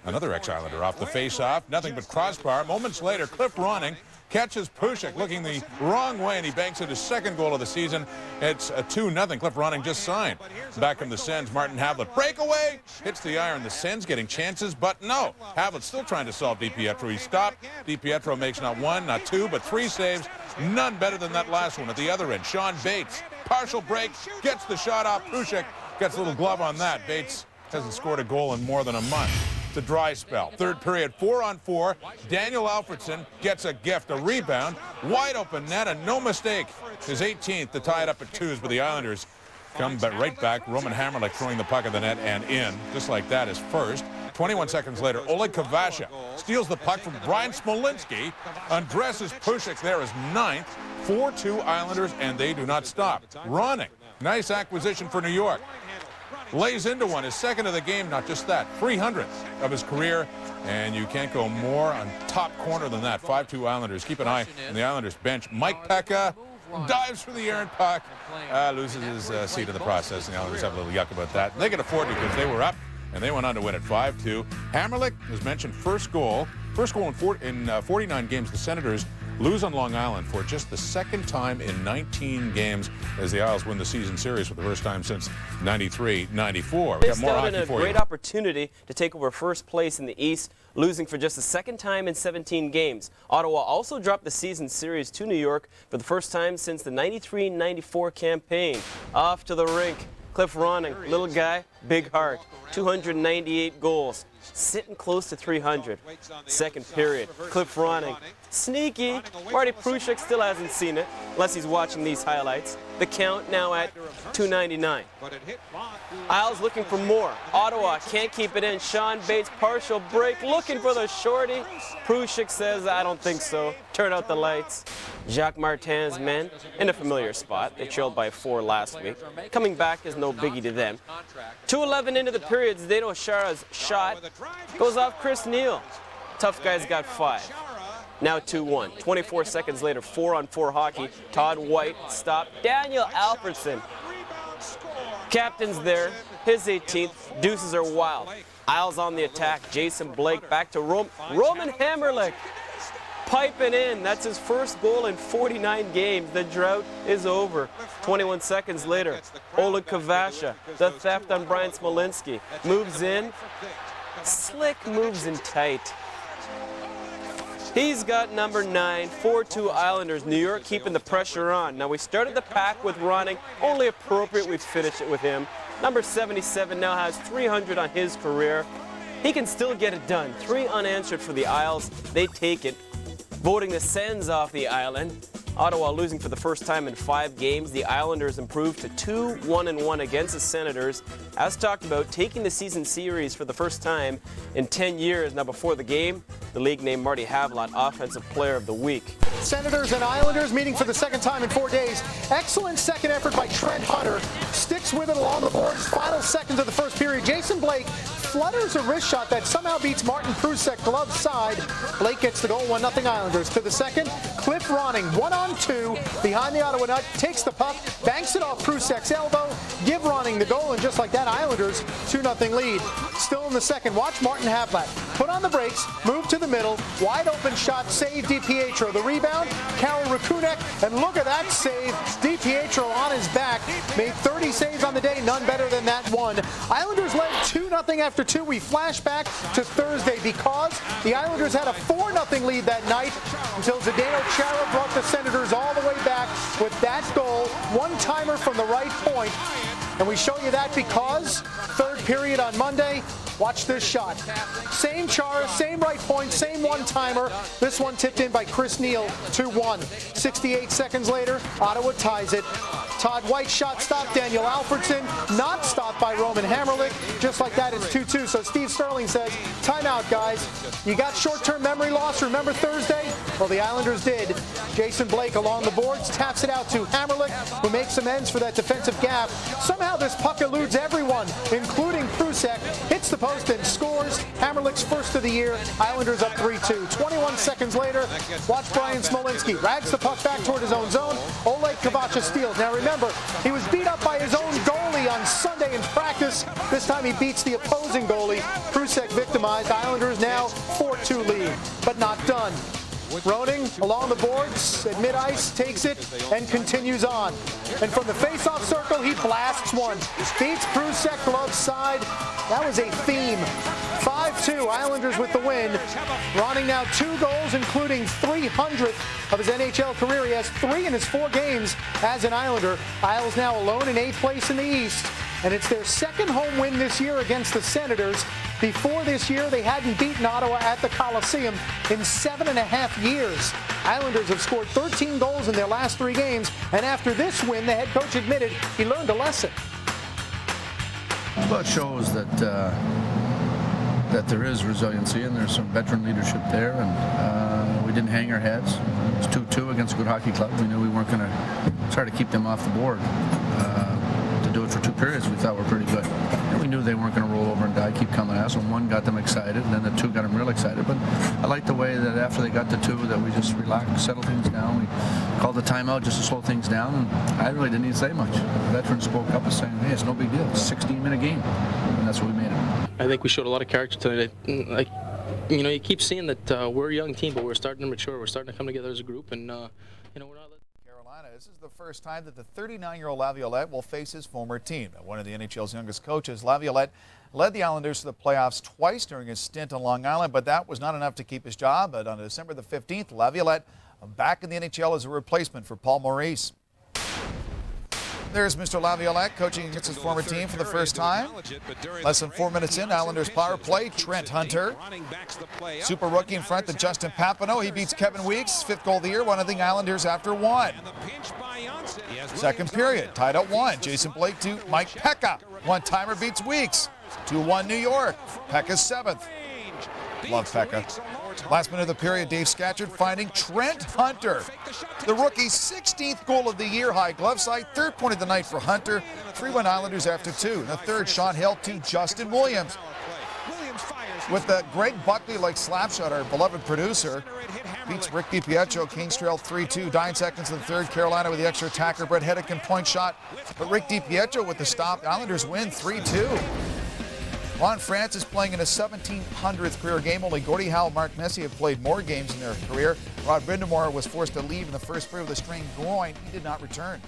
another ex-Islander, off the face-off. Nothing but crossbar. Moments later, Cliff Ronning catches Prusik looking the wrong way, and he banks it his second goal of the season. It's a 2-0. Cliff Ronning just signed. Back from the Sens, Martin Havlat. Breakaway! Hits the iron. The Sens getting chances, but no. Havlat still trying to solve DiPietro. He stopped. DiPietro makes not one, not two, but three saves. None better than that last one. At the other end, Sean Bates. Partial break. Gets the shot off. Prusik gets a little glove on that. Bates hasn't scored a goal in more than a month. A dry spell. Third period, 4-on-4. Daniel Alfredson gets a gift, a rebound, wide open net, and no mistake. His 18th to tie it up at 2s, but the Islanders come right back. Roman Hamrlik throwing the puck at the net and in, just like that, is first. 21 seconds later, Oleg Kvasha steals the puck from Brian Smolinski, undresses Prusik there as 9th. 4-2 Islanders, and they do not stop. Ronning, nice acquisition for New York. Lays into one, his second of the game, not just that, 300th of his career, and you can't go more on top corner than that. 5-2 Islanders. Keep an eye on the Islanders bench. Mike Pekka dives for the errant puck, loses his seat in the process, and the Islanders have a little yuck about that. And they can afford it because they were up, and they went on to win at 5-2. Hamrlik, as mentioned, first goal in 49 games. The Senators lose on Long Island for just the second time in 19 games as the Isles win the season series for the first time since 93-94. We got more hockey for you. A great opportunity to take over first place in the East, losing for just the second time in 17 games. Ottawa also dropped the season series to New York for the first time since the 93-94 campaign. Off to the rink, Cliff Ronning, little guy, big heart, 298 goals, sitting close to 300. Second period, Cliff Ronning, sneaky. Marty Prusik still hasn't seen it, unless he's watching these highlights. The count now at 299. Isles looking for more. Ottawa can't keep it in. Sean Bates, partial break, looking for the shorty. Prusik says, I don't think so. Turn out the lights. Jacques Martin's men in a familiar spot. They trailed by 4 last week. Coming back is no biggie to them. 2:11 into the period, Zdeno Chara's shot goes off Chris Neal. Tough guy's got 5. Now 2-1. 24 seconds later, 4-on-4 hockey. Todd White stopped. Daniel Alfredson. Captain's there. His 18th. Deuces are wild. Isles on the attack. Jason Blake back to Roman Hamrlik. Piping in. That's his first goal in 49 games. The drought is over. 21 seconds later, Oleg Kvasha, the theft on Brian Smolinski, moves in. Slick moves in tight. He's got number 9, 4-2 Islanders. New York keeping the pressure on. Now, we started the pack with Ronning. Only appropriate we finish it with him. Number 77 now has 300 on his career. He can still get it done. 3 unanswered for the Isles. They take it. Voting the Sens off the island. Ottawa losing for the first time in 5 games. The Islanders improved to 2-1-1 against the Senators. As talked about, taking the season series for the first time in 10 years. Now, before the game, the league named Marty Havlat Offensive Player of the Week. Senators and Islanders meeting for the second time in 4 days. Excellent second effort by Trent Hunter. Sticks with it along the boards. Final seconds of the first period. Jason Blake flutters a wrist shot that somehow beats Martin Prusik glove side. Blake gets the goal, 1-0 Islanders. To the second, Cliff Ronning, 1-on-2 behind the Ottawa net, takes the puck, banks it off Prusik's elbow, give Ronning the goal, and just like that, Islanders 2-0 lead. Still in the second, watch Martin Havlat put on the brakes, move to the middle, wide open shot, save DiPietro. The rebound, Karol Rakunek, and look at that save. DiPietro on his back, made 30 saves on the day, none better than that one. Islanders led 2-0 after 2. We flash back to Thursday because the Islanders had a 4-0 lead that night until Zdeno Chara brought the Senators all the way back with that goal, one-timer from the right point. And we show you that because third period on Monday, watch this shot. Same Chara, same right point, same one-timer. This one tipped in by Chris Neal, 2-1. 68 seconds later, Ottawa ties it. Todd White shot stopped. Daniel Alfredson not stopped by Roman Hammerlich. Just like that, it's 2-2. So Steve Sterling says, timeout, guys. You got short-term memory loss. Remember Thursday? Well, the Islanders did. Jason Blake along the boards, taps it out to Hammerlich, who makes amends for that defensive gap. Somehow this puck eludes everyone, including Prusek, hits the post and scores. Hammerlich's first of the year. Islanders up 3-2. 21 seconds later, watch Brian Smolinski. Rags the puck back toward his own zone. Oleg Kavacha steals. Now remember, he was beat up by his own goalie on Sunday in practice. This time he beats the opposing goalie. Prusek victimized. Islanders now 4-2 lead, but not done. Roning along the boards at mid-ice, takes it and continues on. And from the face-off circle, he blasts one. Beats Prusek glove side. That was a theme. 5-2, Islanders with the win. Roning now 2 goals, including 300th of his NHL career. He has 3 in his 4 games as an Islander. Isles now alone in 8th place in the East. And it's their second home win this year against the Senators. Before this year, they hadn't beaten Ottawa at the Coliseum in 7.5 years. Islanders have scored 13 goals in their last 3 games. And after this win, the head coach admitted he learned a lesson. Well, it shows that that there is resiliency and there's some veteran leadership there. And we didn't hang our heads. It's 2-2 against a good hockey club. We knew we weren't going to try to keep them off the board. To do it for 2 periods, we thought were pretty good. And we knew they weren't going to roll over and die, keep coming at us. And 1 got them excited, and then the 2 got them real excited. But I like the way that after they got to 2, that we just relaxed, settled things down. We called the timeout just to slow things down, and I really didn't need to say much. The veterans spoke up and saying, hey, it's no big deal. It's a 16-minute game, and that's what we made it. I think we showed a lot of character tonight. Like, you know, you keep seeing that we're a young team, but we're starting to mature. We're starting to come together as a group, and you know, we're not. This is the first time that the 39-year-old Laviolette will face his former team. One of the NHL's youngest coaches, Laviolette led the Islanders to the playoffs twice during his stint on Long Island, but that was not enough to keep his job. But on December the 15th, Laviolette back in the NHL as a replacement for Paul Maurice. There's Mr. Laviolette coaching against his former team for the first time. Less than 4 minutes in, Islanders power play. Trent Hunter, super rookie in front to Justin Papineau. He beats Kevin Weeks, 5th goal of the year, 1-0 Islanders after 1. Second period, tied at 1. Jason Blake to Mike Pekka. One-timer beats Weeks. 2-1 New York. Pekka's 7th. Love Pekka. Last minute of the period, Dave Scatchard finding Trent Hunter. The rookie's 16th goal of the year, high glove side, 3rd point of the night for Hunter. 3-1 Islanders after 2. The 3rd, Sean Hill to Justin Williams. With the Greg Buckley-like slap shot, our beloved producer beats Rick DiPietro. Kings trail 3-2. 9 seconds in the 3rd. Carolina with the extra attacker. Brett Hedican point shot. But Rick DiPietro with the stop. Islanders win 3-2. Ron Francis playing in his 1700th career game. Only Gordie Howe and Mark Messier have played more games in their career. Rod Brindamore was forced to leave in the first period with a strained groin. He did not return.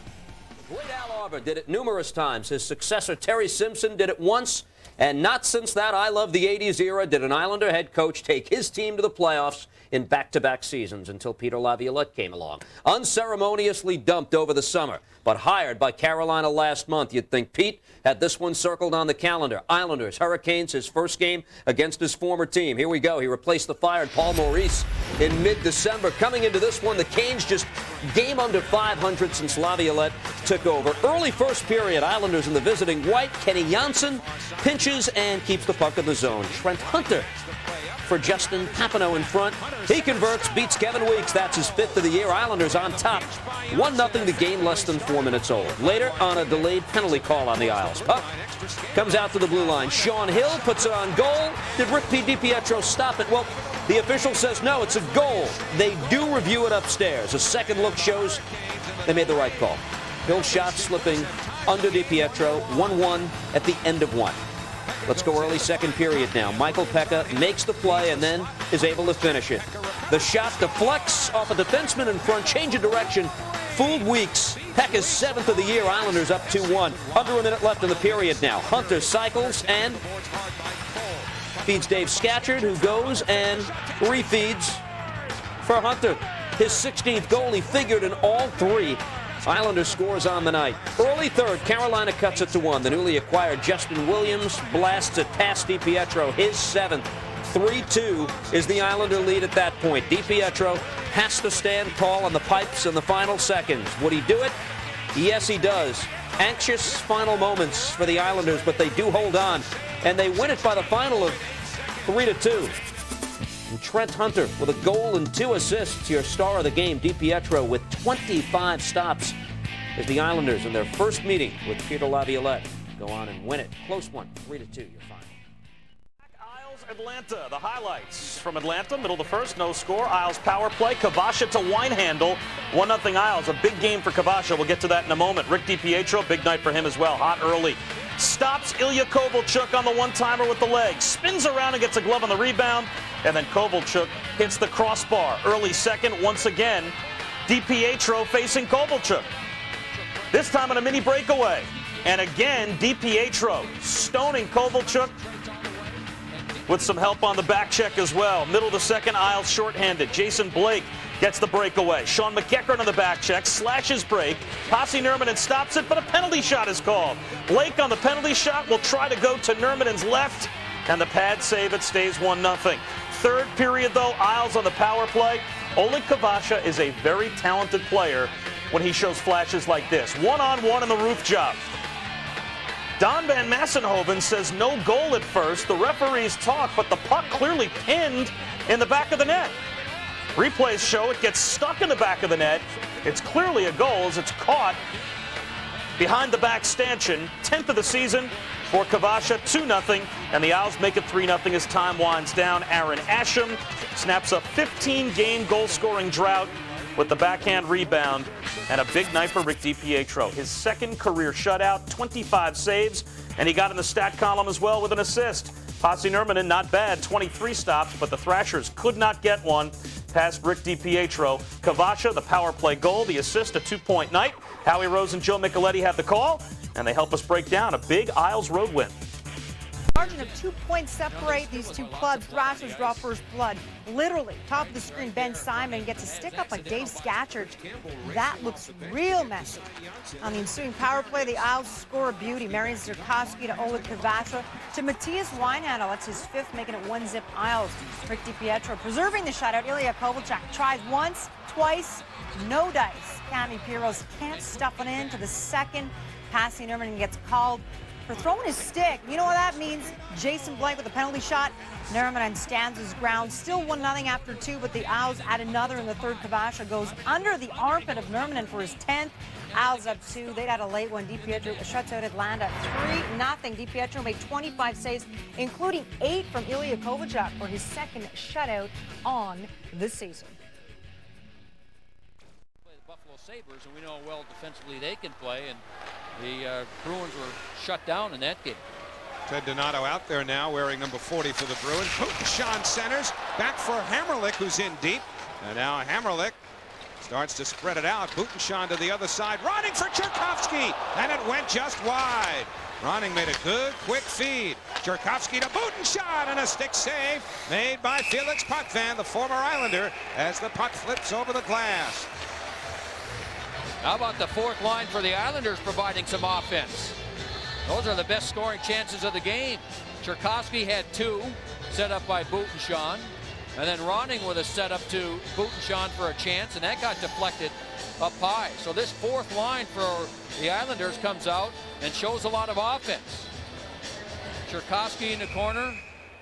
Great Al Arbour did it numerous times. His successor, Terry Simpson, did it once. And not since that I Love the 80s era did an Islander head coach take his team to the playoffs in back-to-back seasons until Peter Laviolette came along. Unceremoniously dumped over the summer, but hired by Carolina last month. You'd think Pete had this one circled on the calendar. Islanders, Hurricanes, his first game against his former team. Here we go. He replaced the fired Paul Maurice in mid-December. Coming into this one, the Canes just game under 500 since Laviolette took over. Early first period, Islanders in the visiting white. Kenny Janssen pinches and keeps the puck in the zone. Trent Hunter for Justin Papineau in front. He converts, beats Kevin Weeks. That's his 5th of the year. Islanders on top. 1-0 the game less than 4 minutes old. Later on a delayed penalty call on the Isles. Puck comes out to the blue line. Sean Hill puts it on goal. Did Rick DiPietro stop it? Well, the official says no, it's a goal. They do review it upstairs. A second look shows they made the right call. Hill shot slipping under DiPietro. 1-1 at the end of 1. Let's go early second period now. Michael Pekka makes the play and then is able to finish it. The shot deflects off a defenseman in front, change of direction, fooled Weeks. Pekka's 7th of the year. Islanders up 2-1. Under a minute left in the period now. Hunter cycles and feeds Dave Scatchard, who goes and refeeds for Hunter. His 16th goal, he figured in all 3. Islanders scores on the night. Early 3rd, Carolina cuts it to 1. The newly acquired Justin Williams blasts it past DiPietro, his 7th. 3-2 is the Islander lead at that point. DiPietro has to stand tall on the pipes in the final seconds. Would he do it? Yes, he does. Anxious final moments for the Islanders, but they do hold on, and they win it by the final of 3-2. And Trent Hunter with a goal and 2 assists, your star of the game. DiPietro with 25 stops as the Islanders in their first meeting with Peter Laviolette go on and win it. Close one, 3-2, your final. Atlanta, the highlights from Atlanta, middle of the first, no score. Isles power play, Kavasha to Winehandle, 1-0 Isles. A big game for Kavasha. We'll get to that in a moment. Rick DiPietro, big night for him as well. Hot early. Stops Ilya Kovalchuk on the one-timer with the leg. Spins around and gets a glove on the rebound. And then Kovalchuk hits the crossbar. Early second, once again, DiPietro facing Kovalchuk. This time on a mini breakaway. And again, DiPietro stoning Kovalchuk with some help on the back check as well. Middle of the second, Isles shorthanded. Jason Blake gets the breakaway. Sean McEachern on the back check, slashes break. Pasi Nurminen stops it, but a penalty shot is called. Blake on the penalty shot will try to go to Nurminen's left, and the pad save, it stays 1-0. Third period, though, Isles on the power play. Oleg Kavasha is a very talented player when he shows flashes like this. One-on-one in the roof job. Don Van Massenhoven says no goal at first. The referees talk, but the puck clearly pinned in the back of the net. Replays show it gets stuck in the back of the net. It's clearly a goal as it's caught behind the back stanchion. 10th of the season for Kavasha, 2-0, and the Owls make it 3-0 as time winds down. Aaron Asham snaps a 15-game goal-scoring drought with the backhand rebound, and a big night for Rick DiPietro. His second career shutout, 25 saves, and he got in the stat column as well with an assist. Pasi Nurminen, not bad, 23 stops, but the Thrashers could not get one past Rick DiPietro. Kavasha, the power play goal, the assist, a 2-point night. Howie Rose and Joe Micheletti have the call, and they help us break down a big Isles road win. Margin of 2 points separate these two clubs. Thrashers draw first blood. Literally, top of the screen, Ben Simon gets a stick up by Dave Scatchard. That looks real messy. On the ensuing power play, the Isles score a beauty. Marian Zerkowski to Oleg Kavasha to Matthias Winehandle. That's his fifth, making it 1-0 Isles. Rick DiPietro preserving the shutout. Ilya Kovalchuk tries once, twice, no dice. Cami Piros can't stuff it in to the second. Pasi Nurminen gets called for throwing his stick. You know what that means? Jason Blake with a penalty shot. Nurminen stands his ground. Still 1-0 after 2, but the Owls add another in the third. Kavasha goes under the armpit of Nurminen for his 10th. Owls up 2. They'd had a late one. DiPietro shuts out Atlanta 3-0. DiPietro made 25 saves, including 8 from Ilya Kovalchuk for his second shutout on the season. Buffalo Sabres, and we know how well defensively they can play, and the Bruins were shut down in that game. Ted Donato out there now wearing number 40 for the Bruins. Putin centers back for Hammerlick, who's in deep, and now Hammerlick starts to spread it out. Putin to the other side, running for Cherkovsky, and it went just wide. Ronning made a good quick feed. Cherkovsky to Putin and a stick save made by Felix Potvin, the former Islander, as the puck flips over the glass. How about the fourth line for the Islanders providing some offense? Those are the best scoring chances of the game. Cherkovsky had 2 set up by Butenschan, and then Ronning with a setup to Butenschan for a chance, and that got deflected up high. So this fourth line for the Islanders comes out and shows a lot of offense. Cherkovsky in the corner.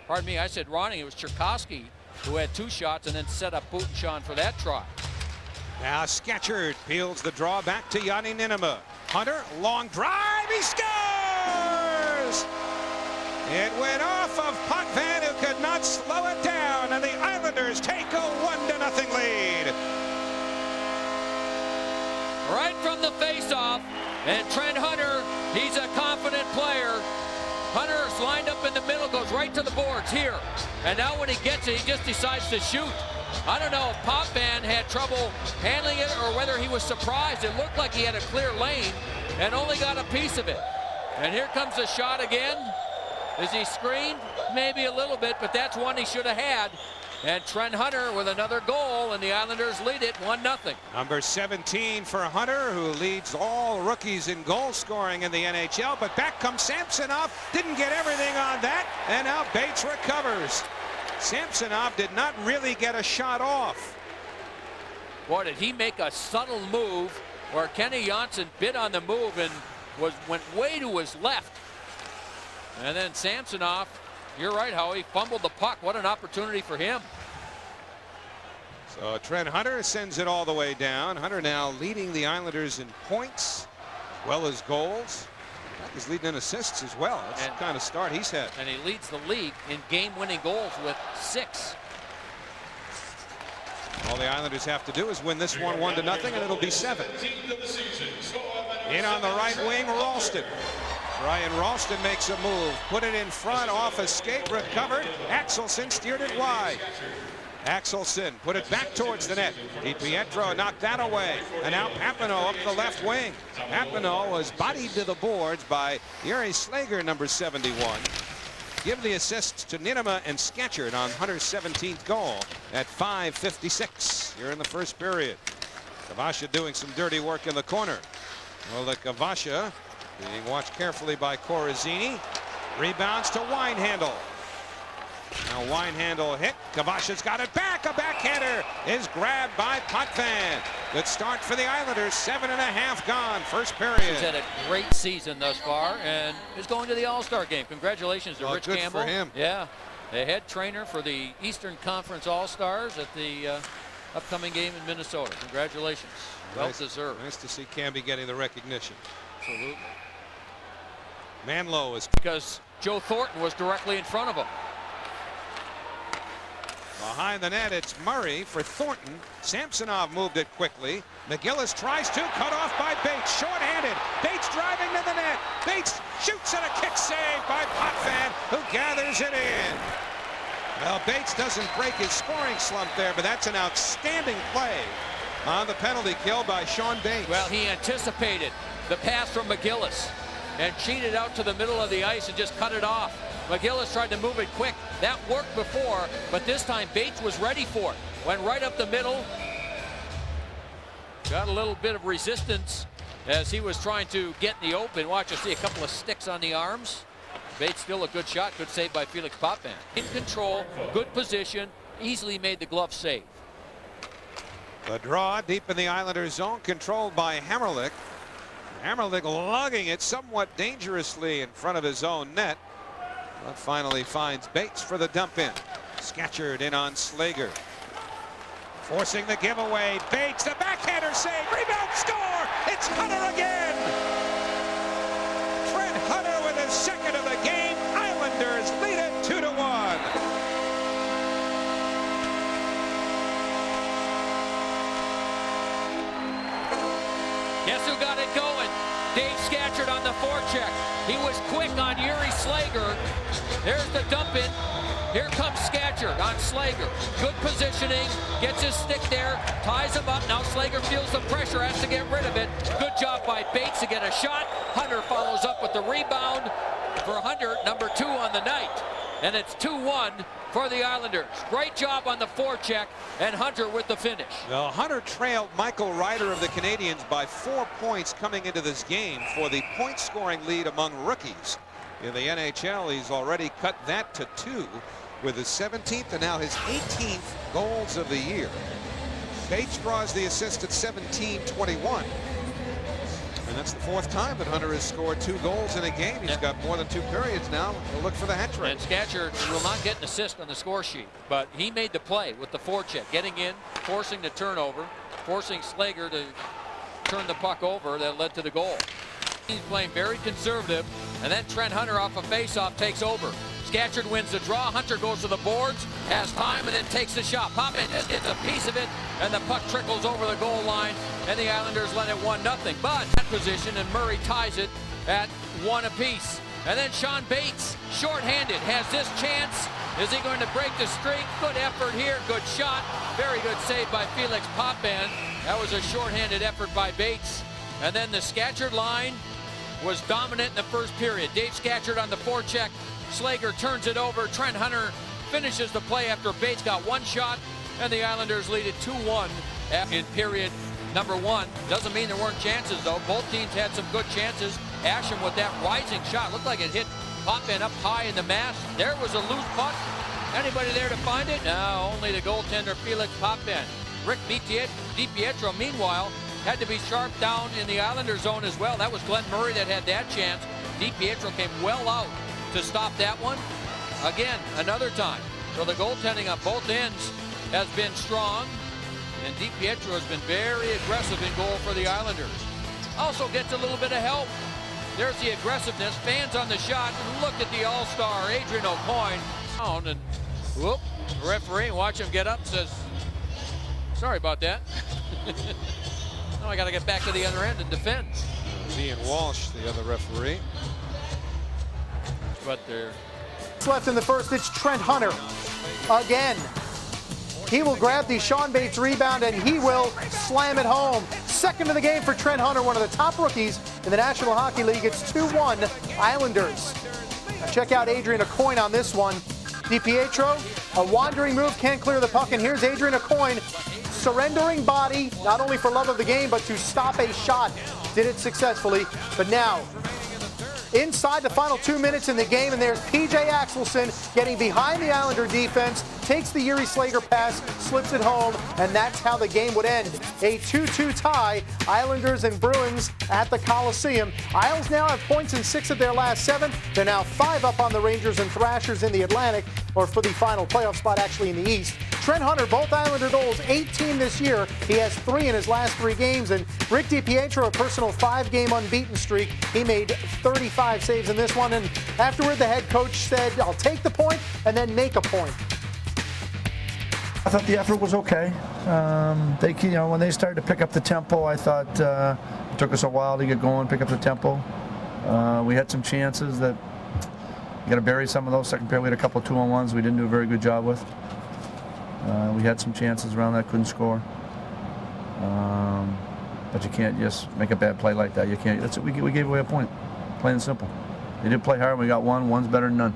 Pardon me, I said Ronning. It was Cherkovsky who had 2 shots and then set up Butenschan for that try. Now Scatchard peels the draw back to Yanni Ninnema. Hunter, long drive, he scores! It went off of Potvin, who could not slow it down, and the Islanders take a 1-0 lead. Right from the face-off, and Trent Hunter, he's a confident player. Hunter's lined up in the middle, goes right to the boards here. And now when he gets it, he just decides to shoot. I don't know if Potvin had trouble handling it or whether he was surprised. It looked like he had a clear lane and only got a piece of it. And here comes the shot again. Is he screened? Maybe a little bit, but that's one he should have had. And Trent Hunter with another goal, and the Islanders lead it 1-0. Number 17 for Hunter, who leads all rookies in goal scoring in the NHL. But back comes Samsonov. Didn't get everything on that, and now Bates recovers. Samsonov did not really get a shot off. Boy, did he make a subtle move where Kenny Janssen bit on the move and went way to his left. And then Samsonov, you're right, Howie, fumbled the puck. What an opportunity for him. So Trent Hunter sends it all the way down. Hunter now leading the Islanders in points as well as goals. He's leading in assists as well. That's the kind of start he's had. And he leads the league in game-winning goals with 6. All the Islanders have to do is win this one 1-0, and it'll be 7. In on the right wing, Ralston. Brian Ralston makes a move, put it in front, off a skate, recovered. Axelson steered it wide. Axelson put it back towards the net. DiPietro knocked that away. And now Papineau up the left wing. Papineau was bodied to the boards by Jiri Slager, number 71. Give the assists to Niinema and Sketcherd on Hunter's 17th goal at 5:56 here in the first period. Kavasha doing some dirty work in the corner. Well, the Kavasha being watched carefully by Corazzini. Rebounds to Winehandle. Now Winehandle hit. Kavasha's got it back. A backhander is grabbed by Potvin. Good start for the Islanders. 7.5 gone. First period. He's had a great season thus far and is going to the All-Star game. Congratulations to Rich good Campbell. for him. Yeah, the head trainer for the Eastern Conference All-Stars at the upcoming game in Minnesota. Congratulations. Well deserved. Nice to see Camby getting the recognition. Absolutely. Manlow is because Joe Thornton was directly in front of him. Behind the net, it's Murray for Thornton. Samsonov moved it quickly. McGillis tries to, cut off by Bates. Short-handed. Bates driving to the net. Bates shoots at a kick save by Potvin, who gathers it in. Well, Bates doesn't break his scoring slump there, but that's an outstanding play on the penalty kill by Sean Bates. Well, he anticipated the pass from McGillis and cheated out to the middle of the ice and just cut it off. McGillis tried to move it quick. That worked before, but this time Bates was ready for it. Went right up the middle. Got a little bit of resistance as he was trying to get in the open. Watch, you see a couple of sticks on the arms. Bates still a good shot. Good save by Felix Potvin. In control, good position, easily made the glove save. The draw deep in the Islanders zone, controlled by Hammerlick. Hammerlick lugging it somewhat dangerously in front of his own net. But finally finds Bates for the dump in. Sketcherd in on Slager. Forcing the giveaway. Bates, the backhander save. Rebound, score! It's Hunter again! Trent Hunter with his second of the game. Islanders lead it 2-1. Guess who got it going? Dave Sketcherd on the forecheck. He was quick on Jiri Slager. There's the dump in. Here comes Sketcherd on Slager. Good positioning. Gets his stick there. Ties him up. Now Slager feels the pressure. Has to get rid of it. Good job by Bates to get a shot. Hunter follows up with the rebound for Hunter, number 2 on the night. And it's 2-1 for the Islanders. Great job on the forecheck, and Hunter with the finish. Well, Hunter trailed Michael Ryder of the Canadiens by 4 points coming into this game for the point-scoring lead among rookies. In the NHL, he's already cut that to 2 with his 17th and now his 18th goals of the year. Bates draws the assist at 17-21. And that's the 4th time that Hunter has scored 2 goals in a game. He's got more than 2 periods now. He'll look for the hat trick. And Sketcherd will not get an assist on the score sheet, but he made the play with the forecheck, getting in, forcing the turnover, forcing Slager to turn the puck over that led to the goal. He's playing very conservative, and then Trent Hunter off a faceoff takes over. Sketcherd wins the draw. Hunter goes to the boards, has time, and then takes the shot. Potvin just gets a piece of it, and the puck trickles over the goal line, and the Islanders let it 1-0. But that position, and Murray ties it at 1 apiece. And then Sean Bates, shorthanded, has this chance. Is he going to break the streak? Good effort here. Good shot. Very good save by Felix Potvin. That was a shorthanded effort by Bates. And then the Sketcherd line was dominant in the first period. Dave Sketcherd on the forecheck. Slager turns it over. Trent Hunter finishes the play after Bates got 1 shot, and the Islanders lead it 2-1 in period number 1. Doesn't mean there weren't chances, though. Both teams had some good chances. Asham with that rising shot. Looked like it hit Potvin up high in the mask. There was a loose puck. Anybody there to find it? No, only the goaltender Felix Potvin. Rick DiPietro, meanwhile, had to be sharp down in the Islander zone as well. That was Glenn Murray that had that chance. DiPietro came well out to stop that one. Again, another time. So the goaltending on both ends has been strong, and DiPietro has been very aggressive in goal for the Islanders. Also gets a little bit of help. There's the aggressiveness. Fans on the shot. And look at the all-star, Adrian Aucoin. And whoop, the referee, watch him get up, says, sorry about that. Now I got to get back to the other end and defend. Ian Walsh, the other referee. But they're left in the first. It's Trent Hunter again. He will grab the Sean Bates rebound and he will slam it home. Second of the game for Trent Hunter, one of the top rookies in the National Hockey League. It's 2-1 Islanders. Now check out Adrian Aucoin on this one. DiPietro, a wandering move, can't clear the puck, and here's Adrian Aucoin surrendering body, not only for love of the game, but to stop a shot. Did it successfully, but now inside the final 2 minutes in the game, and there's P.J. Axelson getting behind the Islander defense, takes the Yuri Slager pass, slips it home, and that's how the game would end. A 2-2 tie, Islanders and Bruins at the Coliseum. Isles now have points in 6 of their last 7. They're now 5 up on the Rangers and Thrashers in the Atlantic, or for the final playoff spot actually in the East. Trent Hunter, both Islander goals, 18 this year. He has 3 in his last 3 games. And Rick DiPietro, a personal 5-game unbeaten streak. He made 35 saves in this one. And afterward, the head coach said, I'll take the point and then make a point. I thought the effort was okay. When they started to pick up the tempo, I thought it took us a while to get going, pick up the tempo. We had some chances that you got to bury some of those. Second period, we had a couple of 2-on-1s we didn't do a very good job with. We had some chances around that, couldn't score. But you can't just make a bad play like that. You can't. That's it. We gave away a point, plain and simple. They did play hard. We got one. One's better than none.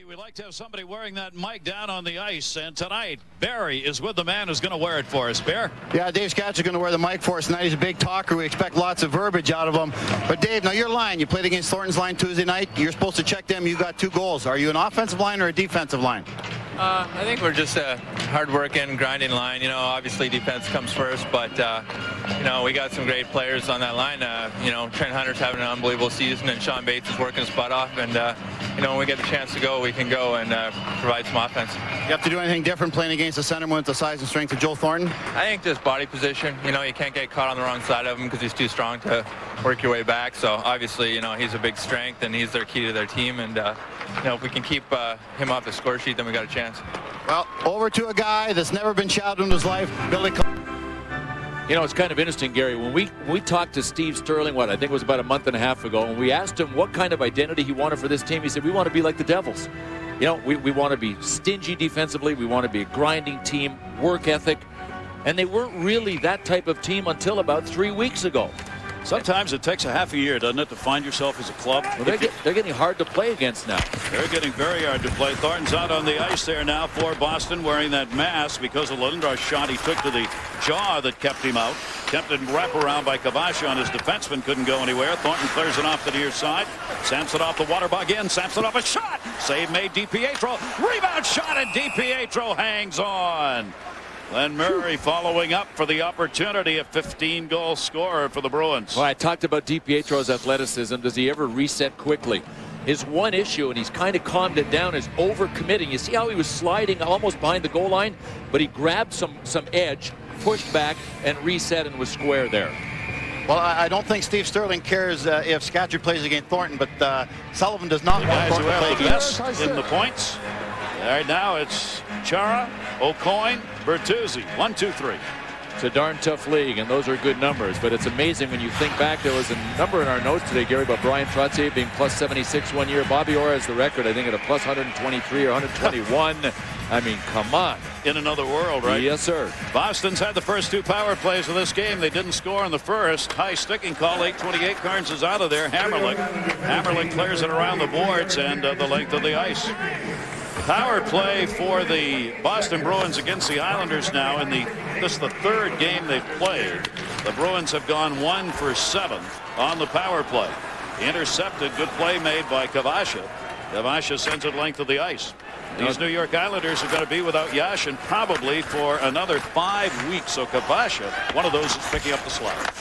We like to have somebody wearing that mic down on the ice, and tonight Barry is with the man who's going to wear it for us. Bear? Yeah, Dave Scatch is going to wear the mic for us tonight. He's a big talker. We expect lots of verbiage out of him. But Dave, now your line, you played against Thornton's line Tuesday night. You're supposed to check them. You got 2 goals. Are you an offensive line or a defensive line? I think we're just a hard-working, grinding line. Obviously defense comes first, but we got some great players on that line. Trent Hunter's having an unbelievable season, and Sean Bates is working his butt off. And when we get the chance to go, we can go and provide some offense. You have to do anything different playing against a centerman with the size and strength of Joe Thornton? I think just body position. You can't get caught on the wrong side of him because he's too strong to work your way back. So obviously, he's a big strength, and he's their key to their team. And if we can keep him off the score sheet, then we got a chance. Well, over to a guy that's never been shouted in his life, Billy. It's kind of interesting, Gary. When we talked to Steve Sterling, I think it was about a month and a half ago, and we asked him what kind of identity he wanted for this team, he said, we want to be like the Devils. We want to be stingy defensively. We want to be a grinding team, work ethic. And they weren't really that type of team until about 3 weeks ago. Sometimes it takes a half a year, doesn't it, to find yourself as a club? Well, they're getting hard to play against now. They're getting very hard to play. Thornton's out on the ice there now for Boston, wearing that mask because of Lindros' shot he took to the jaw that kept him out. Tempted wraparound by Kavash on his defenseman, couldn't go anywhere. Thornton clears it off to the near side. Samsonov the water bug in. Samsonov a shot. Save made DiPietro. Rebound shot, and DiPietro hangs on. Glenn Murray following up for the opportunity, a 15-goal scorer for the Bruins. Well, I talked about DiPietro's athleticism. Does he ever reset quickly? His one issue, and he's kind of calmed it down, is overcommitting. You see how he was sliding almost behind the goal line, but he grabbed some edge, pushed back, and reset and was square there. Well, I don't think Steve Sterling cares if Scatchard plays against Thornton, but Sullivan does not want Thornton to play against in the points. All right, now it's Chara, Aucoin, Bertuzzi. 1, 2, 3. It's a darn tough league, and those are good numbers. But it's amazing when you think back. There was a number in our notes today, Gary, about Brian Trottier being plus 76 one year. Bobby Orr has the record, I think, at a plus 123 or 121. I mean, come on. In another world, right? Yes, sir. Boston's had the first 2 power plays of this game. They didn't score in the first. High sticking call. 8:28. Carnes is out of there. Hammerling clears it around the boards and the length of the ice. Power play for the Boston Bruins against the Islanders now in this is the 3rd game they've played. The Bruins have gone 1 for 7 on the power play. Intercepted, good play made by Kavash. Kavash sends it length of the ice. These New York Islanders are going to be without Yashin probably for another 5 weeks. So Kavasha, one of those is picking up the slack.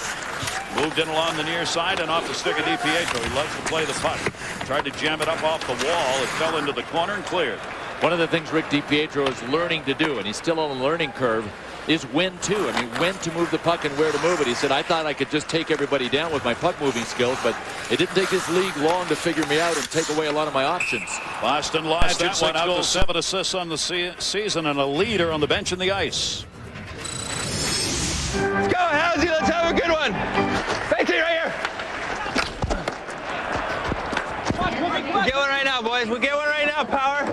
Moved in along the near side and off the stick of DiPietro. He loves to play the puck. Tried to jam it up off the wall. It fell into the corner and cleared. One of the things Rick DiPietro is learning to do, and he's still on a learning curve, is when to. I mean, when to move the puck and where to move it. He said, I thought I could just take everybody down with my puck moving skills, but it didn't take this league long to figure me out and take away a lot of my options. Boston lost that one out to 7 assists on the season and a leader on the bench in the ice. Let's go, Halsey. Let's have a good one. Thanks, right here. We'll get one right now, boys. We'll get one right now, Power.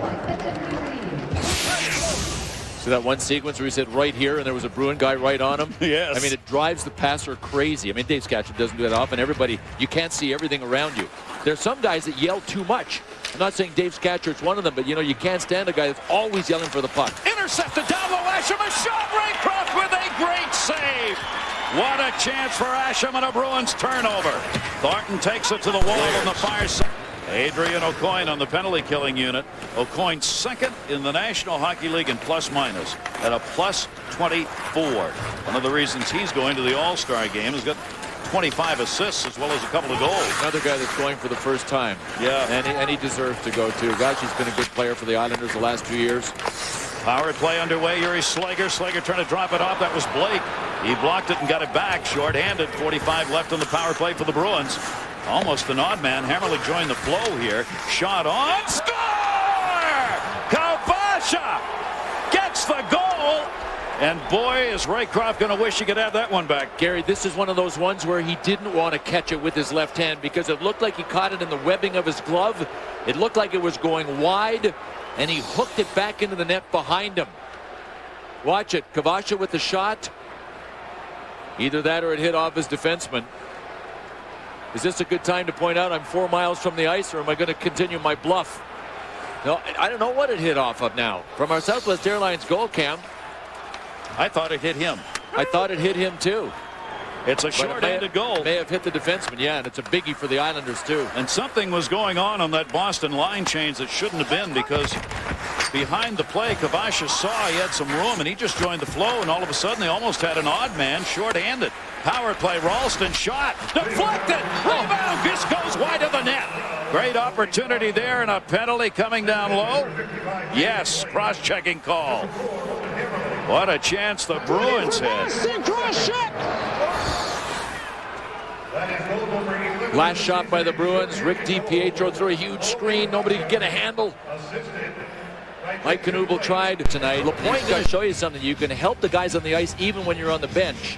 See that one sequence where he said right here and there was a Bruin guy right on him? Yes. I mean, it drives the passer crazy. I mean, Dave Scatcherd doesn't do that often. Everybody, you can't see everything around you. There's some guys that yell too much. I'm not saying Dave Scatcherd's one of them, but, you know, you can't stand a guy that's always yelling for the puck. Intercepted down low. Asham, a shot. Raycroft with a great save. What a chance for Asham and a Bruins turnover. Thornton takes it to the wall on the far side. Adrian Aucoin on the penalty killing unit. Aucoin second in the National Hockey League in plus minus at a plus 24. One of the reasons he's going to the All-Star game is got 25 assists as well as a couple of goals. Another guy that's going for the first time. Yeah. And he deserves to go too. Gosh, he's been a good player for the Islanders the last 2 years. Power play underway. Yuri Slager. Slager trying to drop it off. That was Blake. He blocked it and got it back. Short-handed. 45 left on the power play for the Bruins. Almost an odd man. Hammerlick joined the flow here. Shot on. Score! Kavasha gets the goal. And boy, is Raycroft going to wish he could have that one back. Gary, this is one of those ones where he didn't want to catch it with his left hand because it looked like he caught it in the webbing of his glove. It looked like it was going wide, and he hooked it back into the net behind him. Watch it. Kavasha with the shot. Either that or it hit off his defenseman. Is this a good time to point out I'm 4 miles from the ice, or am I going to continue my bluff? No, I don't know what it hit off of now. From our Southwest Airlines goal cam. I thought it hit him. I thought it hit him too. It's a short-handed goal. May have hit the defenseman, yeah, and it's a biggie for the Islanders too. And something was going on that Boston line change that shouldn't have been, because behind the play, Kavasha saw he had some room and he just joined the flow, and all of a sudden they almost had an odd man short-handed. Power play, Ralston shot, deflected, rebound, this goes wide of the net. Great opportunity there, and a penalty coming down low. Yes, cross-checking call. What a chance the Bruins had. Last shot by the Bruins. Rick DiPietro threw a huge screen. Nobody could get a handle. Mike Knuble tried tonight. LaPointe going to show you something. You can help the guys on the ice even when you're on the bench.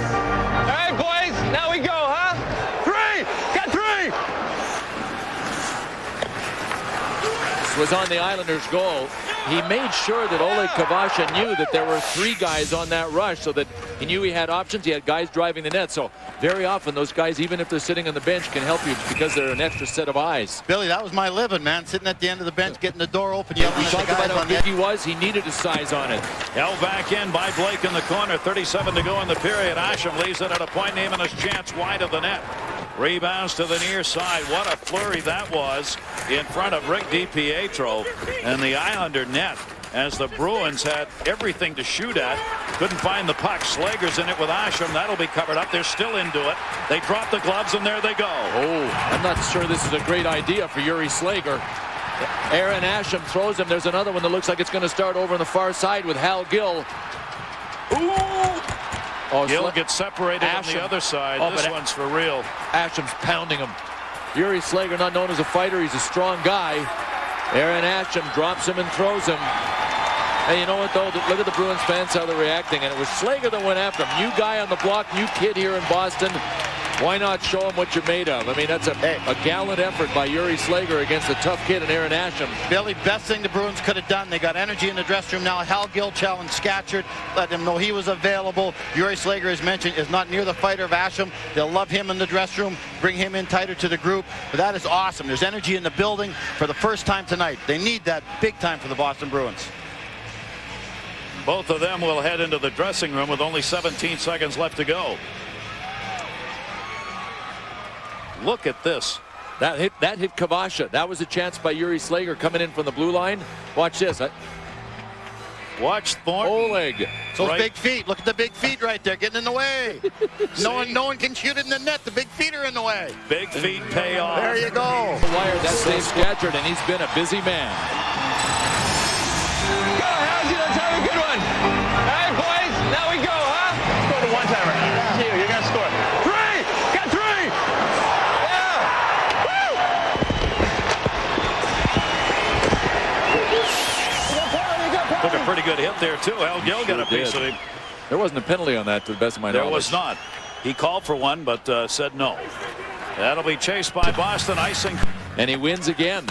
All right, boys. Now we go, huh? 3. Got 3. This was on the Islanders' goal. He made sure that Oleg Kavasha knew that there were 3 guys on that rush, so that he knew he had options. He had guys driving the net. So very often those guys, even if they're sitting on the bench, can help you because they're an extra set of eyes. Billy, that was my living, man. Sitting at the end of the bench, getting the door open, yelling We at the talked guys about how on big net. he was. He needed his size on it. Held back in by Blake in the corner. 37 to go in the period. Asham leaves it at a point, naming his chance wide of the net. Rebounds to the near side. What a flurry that was in front of Rick DiPietro and the Islander net, as the Bruins had everything to shoot at. Couldn't find the puck. Slager's in it with Asham. That'll be covered up. They're still into it. They drop the gloves, and there they go. Oh, I'm not sure this is a great idea for Yuri Slager. Aaron Asham throws him. There's another one that looks like it's going to start over on the far side with Hal Gill. Ooh! Oh, Gill gets separated on the other side. Oh, this one's for real. Asham's pounding him. Yuri Slager, not known as a fighter. He's a strong guy. Aaron Asham drops him and throws him. And you know what, though? Look at the Bruins fans, how they're reacting. And it was Slager that went after him. New guy on the block, new kid here in Boston. Why not show him what you're made of? I mean, that's a gallant effort by Yuri Slager against a tough kid in Aaron Asham. Billy, best thing the Bruins could have done. They got energy in the dressing room now. Hal Gill challenged Scatcherd, let him know he was available. Yuri Slager, as mentioned, is not near the fighter of Asham. They'll love him in the dressing room, bring him in tighter to the group. But that is awesome. There's energy in the building for the first time tonight. They need that big time for the Boston Bruins. Both of them will head into the dressing room with only 17 seconds left to go. Look at this. That hit Kavasha. That was a chance by Yuri Slager coming in from the blue line. Watch this. Watch Thornton. Oleg. Those big feet. Look at the big feet right there, getting in the way. no one can shoot it in the net. The big feet are in the way. Big feet pay off. There you go. Wire, that's Dave Scatchard, and he's been a busy man. Go, Howsy, let's have a good one. All right, boys, now we go, huh? Let's go to one-timer. You're going to score. 3! Got 3! Yeah! Woo! Took a pretty good hit there, too. Al Gill got a piece of him. There wasn't a penalty on that, to the best of my knowledge. There was not. He called for one, but said no. That'll be chased by Boston, icing. And he wins again.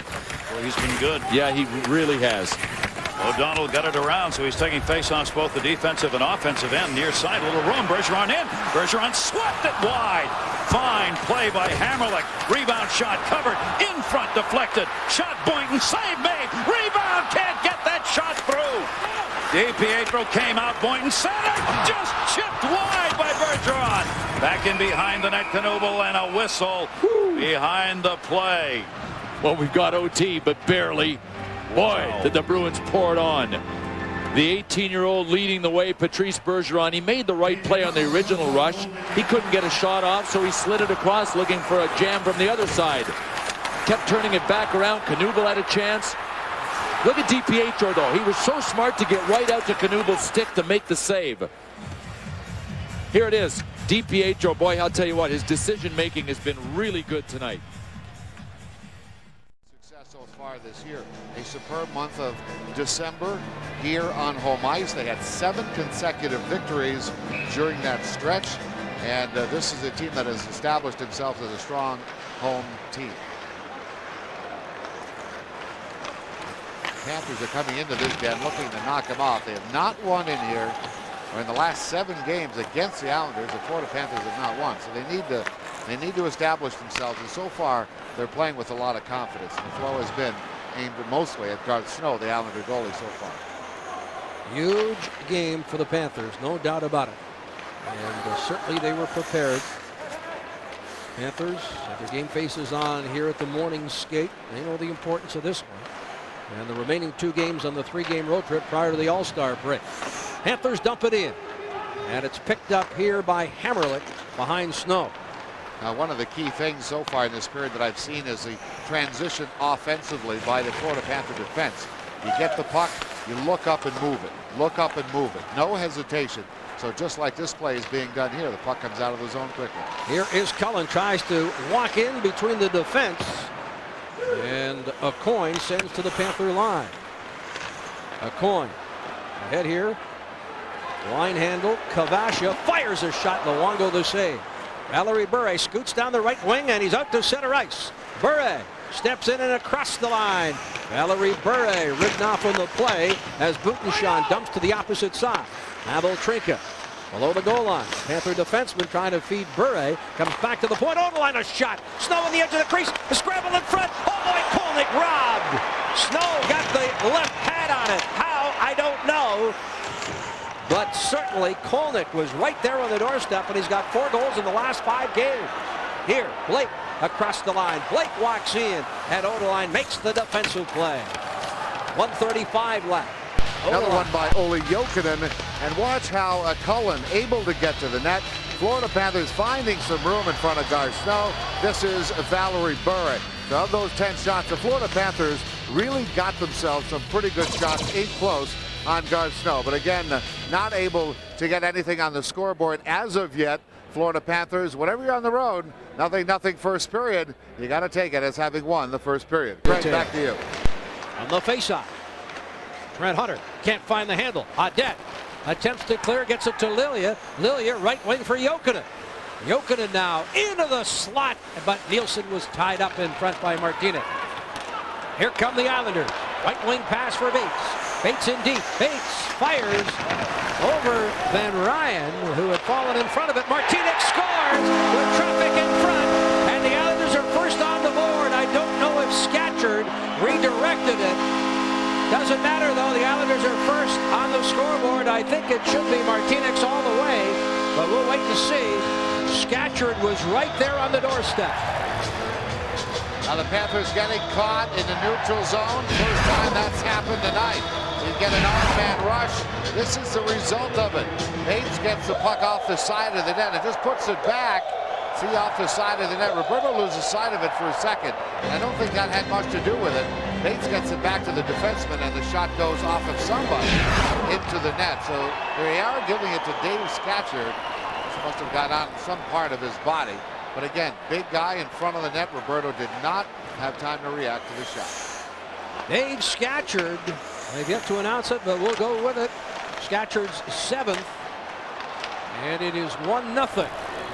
Well, he's been good. Yeah, he really has. O'Donnell got it around, so he's taking face-offs both the defensive and offensive end. Near side, a little room. Bergeron in. Bergeron swept it wide. Fine play by Hammerlick. Rebound shot covered. In front, deflected. Shot Boynton. Save made. Rebound. Can't get that shot through. DiPietro came out. Boynton center. Just chipped wide by Bergeron. Back in behind the net, Knuble, and a whistle behind the play. Well, we've got OT, but barely. Boy, did the Bruins pour it on. The 18-year-old leading the way, Patrice Bergeron. He made the right play on the original rush. He couldn't get a shot off, so he slid it across looking for a jam from the other side. Kept turning it back around. Knuble had a chance. Look at DiPietro, though. He was so smart to get right out to Knuble's stick to make the save. Here it is. DiPietro, boy, I'll tell you what, his decision-making has been really good tonight. So far this year, a superb month of December here on home ice. They had 7 consecutive victories during that stretch, and this is a team that has established themselves as a strong home team. Panthers are coming into this game looking to knock them off. They have not won in here, or in the last 7 games against the Islanders. The Florida Panthers have not won, so they need to establish themselves, and so far they're playing with a lot of confidence. And the flow has been aimed mostly at Garth Snow, the Islander goalie, so far. Huge game for the Panthers, no doubt about it. And certainly they were prepared. Panthers have their game faces on here at the morning skate. They know the importance of this one. And the remaining 2 games on the 3-game road trip prior to the All-Star break. Panthers dump it in. And it's picked up here by Hammerlick behind Snow. Now, one of the key things so far in this period that I've seen is the transition offensively by the Florida Panther defense. You get the puck, you look up and move it. Look up and move it. No hesitation. So just like this play is being done here, the puck comes out of the zone quickly. Here is Cullen, tries to walk in between the defense. And a coin sends to the Panther line. A coin. Ahead here. Line handle. Kavasha fires a shot. Luongo the save. Valerie Bure scoots down the right wing, and he's out to center ice. Bure steps in and across the line. Valerie Bure ridden off on the play as Butenschon dumps to the opposite side. Pavel Trinka below the goal line. Panther defenseman trying to feed Bure. Comes back to the point. On the line, a shot. Snow on the edge of the crease. A scramble in front. Oh boy, Kolnick robbed. Snow got the left pad on it. How? I don't know. But certainly Kolnick was right there on the doorstep, and he's got 4 goals in the last 5 games. Here, Blake across the line. Blake walks in, and Odeline makes the defensive play. 1:35 left. Another one by Olli Jokinen, and watch how Cullen able to get to the net. Florida Panthers finding some room in front of Garth Snow. This is Valerie Bure. So of those 10 shots, the Florida Panthers really got themselves some pretty good shots in close on Garth Snow. But again, not able to get anything on the scoreboard as of yet. Florida Panthers, whenever you're on the road, nothing first period. You got to take it as having won the first period. Greg, back to you. On the faceoff. Trent Hunter can't find the handle. Audette attempts to clear, gets it to Lilia. Lilia right wing for Jokinen. Jokinen now into the slot, but Nielsen was tied up in front by Martinez. Here come the Islanders. Right wing pass for Bates. Bates in deep. Bates fires over Van Ryan, who had fallen in front of it. Martinez scores with traffic in front, and the Islanders are first on the board. I don't know if Scatchard redirected it. Doesn't matter, though. The Islanders are first on the scoreboard. I think it should be Martinez all the way, but we'll wait to see. Scatchard was right there on the doorstep. Now the Panthers getting caught in the neutral zone. First time that's happened tonight. You get an odd-man rush. This is the result of it. Bates gets the puck off the side of the net and just puts it back. See, off the side of the net. Roberto loses sight of it for a second. I don't think that had much to do with it. Bates gets it back to the defenseman, and the shot goes off of somebody into the net. So they are giving it to Dave Scatchard. This must have got on some part of his body. But again, big guy in front of the net. Roberto did not have time to react to the shot. Dave Scatchard. They've yet to announce it, but we'll go with it. Scatchard's 7th. And it is 1-0.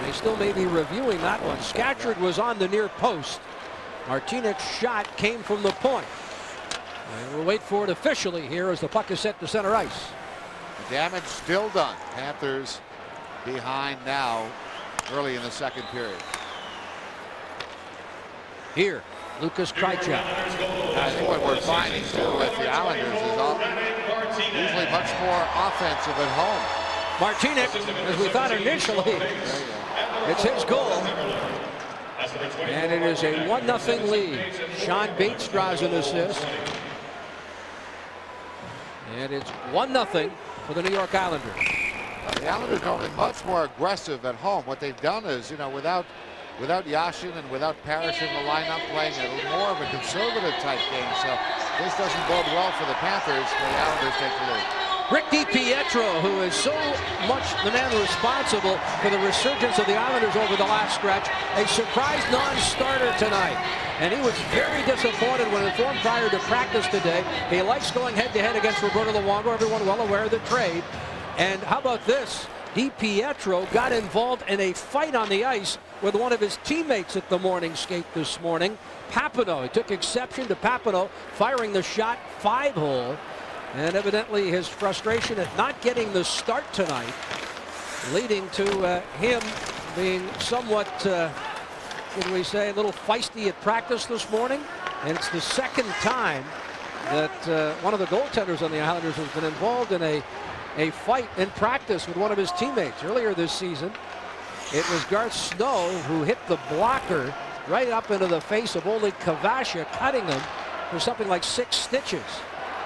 They still may be reviewing that one. Scatchard was on the near post. Martinek's shot came from the point. And we'll wait for it officially here as the puck is set to center ice. The damage still done. Panthers behind now early in the second period. Here, Lucas Krejci. I think what we're finding too with the Islanders is usually much more offensive at home. Martinek, as we thought initially, it's his goal. And it is a 1-0 lead. Sean Bates draws an assist. And it's 1-0 for the New York Islanders. The Islanders are much more aggressive at home. What they've done is, you know, without Yashin and without Parrish in the lineup, playing a more of a conservative type game. So this doesn't bode well for the Panthers. The Islanders take the lead. Rick DiPietro, who is so much the man responsible for the resurgence of the Islanders over the last stretch, a surprise non-starter tonight. And he was very disappointed when informed prior to practice today. He likes going head-to-head against Roberto Luongo, everyone well aware of the trade. And how about this? DiPietro got involved in a fight on the ice with one of his teammates at the morning skate this morning, Papineau. He took exception to Papineau firing the shot 5-hole. And evidently his frustration at not getting the start tonight, leading to him being somewhat, what do we say, a little feisty at practice this morning. And it's the second time that one of the goaltenders on the Islanders has been involved in a fight in practice with one of his teammates. Earlier this season, it was Garth Snow who hit the blocker right up into the face of Oleg Kvasha, cutting him for something like 6 stitches.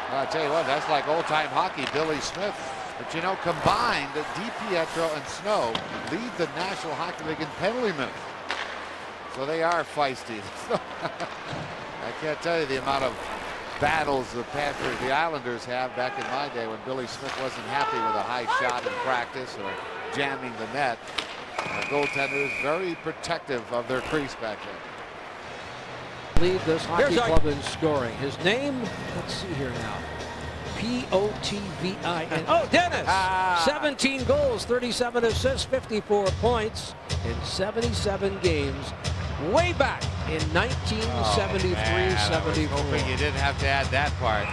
Well, I tell you what, that's like old-time hockey, Billy Smith. But you know, combined, DiPietro and Snow lead the National Hockey League in penalty minutes. So they are feisty. I can't tell you the amount of battles the Panthers, the Islanders have back in my day when Billy Smith wasn't happy with a high shot in practice or jamming the net. The goaltenders very protective of their crease back then. Lead this hockey club in scoring. His name, let's see here now, Potvin. Oh, Dennis! 17 goals, 37 assists, 54 points in 77 games. Way back in 1973-74. Hoping you didn't have to add that part.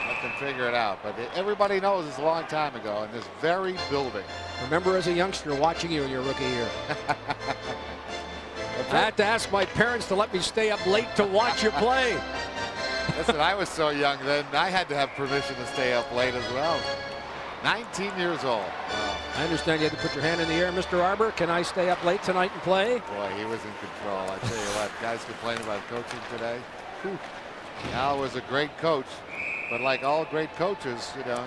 Let them figure it out. But everybody knows it's a long time ago in this very building. Remember as a youngster watching you in your rookie year. I had to ask my parents to let me stay up late to watch you play. Listen, I was so young then, I had to have permission to stay up late as well. 19 years old. Wow. I understand you had to put your hand in the air, Mr. Arbor. Can I stay up late tonight and play? Boy, he was in control. I tell you what, guys complaining about coaching today. Whew. Al was a great coach, but like all great coaches, you know,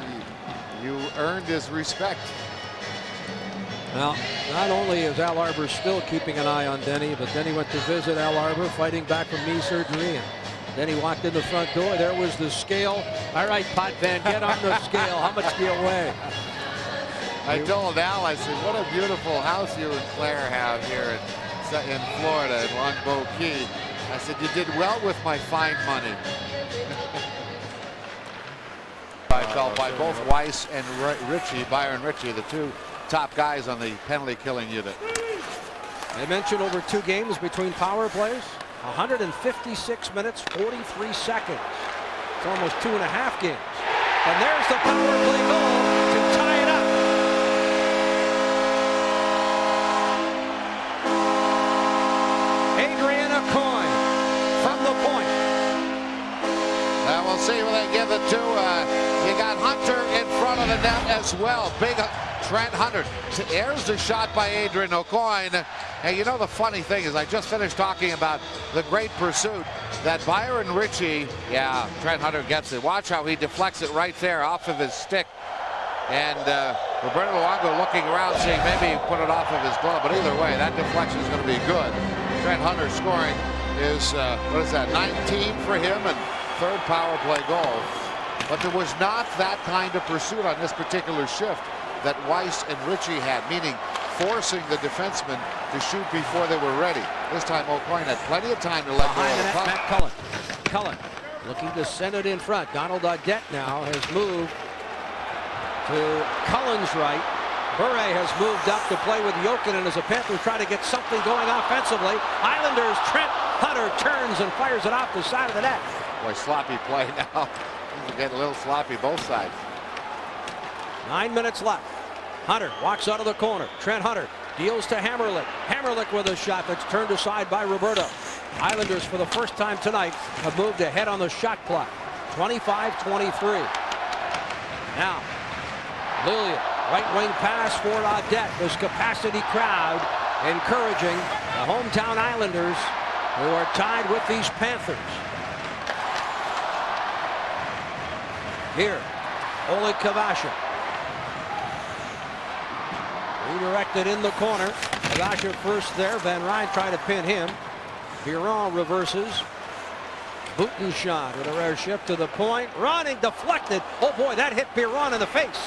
you earned his respect. Now, not only is Al Arbor still keeping an eye on Denny, but Denny went to visit Al Arbor, fighting back from knee surgery. And then he walked in the front door. There was the scale. All right, Potvin, get on the scale. How much do you weigh? I told Al, I said, what a beautiful house you and Claire have here in Florida, in Longboat Key. I said, you did well with my fine money. I felt by both Weiss and Ritchie, Byron Ritchie, the two top guys on the penalty killing unit. I mentioned over 2 games between power plays. 156 minutes, 43 seconds. It's almost 2.5 games. And there's the power play goal to tie it up. Adrian Aucoin from the point. We'll see where they give it to. You got Hunter in front of the net as well. Big Trent Hunter. There's the shot by Adrian Aucoin. Hey, you know the funny thing is I just finished talking about the great pursuit that Byron Ritchie, yeah, Trent Hunter gets it. Watch how he deflects it right there off of his stick. And Roberto Luongo looking around, seeing maybe he put it off of his glove. But either way, that deflection is going to be good. Trent Hunter scoring is, what is that, 19 for him and third power play goal. But there was not that kind of pursuit on this particular shift that Weiss and Ritchie had, meaning forcing the defensemen to shoot before they were ready. This time O'Coin had plenty of time to let go of the puck. Matt Cullen. Cullen looking to send it in front. Donald Audette now has moved to Cullen's right. Bure has moved up to play with Jokinen as the Panthers try to get something going offensively. Islanders, Trent Hunter turns and fires it off the side of the net. Boy, sloppy play now. Things are getting a little sloppy both sides. 9 minutes left. Hunter walks out of the corner. Trent Hunter deals to Hammerlick. Hammerlick with a shot that's turned aside by Roberto. Islanders for the first time tonight have moved ahead on the shot clock. 25-23. Now, Lillian, right wing pass for Audette. This capacity crowd encouraging the hometown Islanders, who are tied with these Panthers. Here, Oleg Kavasha. Redirected in the corner. Kavasha first there. Van Ryn trying to pin him. Biron reverses. Butenshot with a rare shift to the point. Running, deflected. Oh boy, that hit Biron in the face.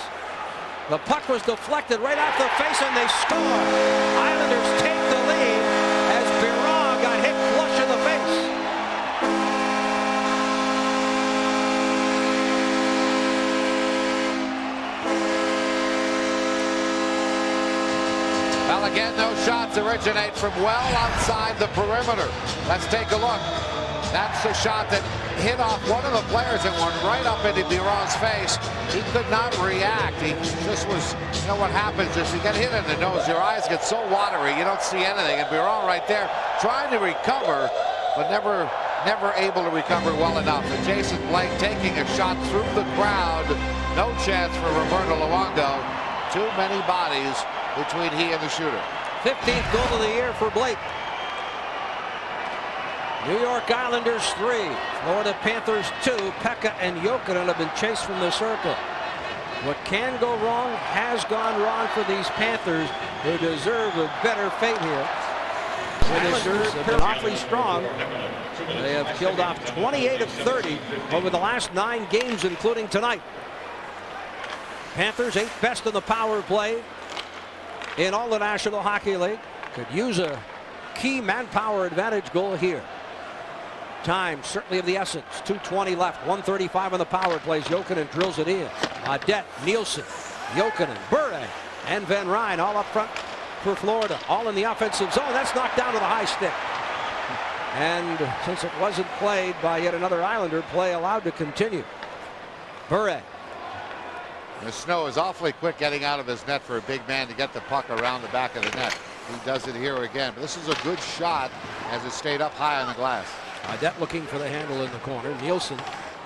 The puck was deflected right off the face and they score. Islanders take the lead as Biron got hit flush in the face. Well, again, those shots originate from well outside the perimeter. Let's take a look. That's the shot that hit off one of the players and went right up into Biron's face. He could not react. He just was, you know what happens is you get hit in the nose, your eyes get so watery, you don't see anything. And Biron right there trying to recover, but never able to recover well enough. And Jason Blake taking a shot through the crowd. No chance for Roberto Luongo. Too many bodies between he and the shooter. 15th goal of the year for Blake. New York Islanders 3, Florida Panthers 2. Pekka and Jokinen have been chased from the circle. What can go wrong has gone wrong for these Panthers, who deserve a better fate here. Islanders have been awfully strong. They have killed off 28 of 30 over the last 9 games, including tonight. Panthers 8th best in the power play in all the National Hockey League. Could use a key manpower advantage goal here. Time certainly of the essence. 2:20 left. 1:35 on the power plays. Jokinen drills it in. Audette, Nielsen, Jokinen, Bure, and Van Ryn all up front for Florida. All in the offensive zone. That's knocked down to the high stick. And since it wasn't played by yet another Islander, play allowed to continue. Bure. The Snow is awfully quick getting out of his net for a big man to get the puck around the back of the net. He does it here again. But this is a good shot as it stayed up high on the glass. Audette looking for the handle in the corner. Nielsen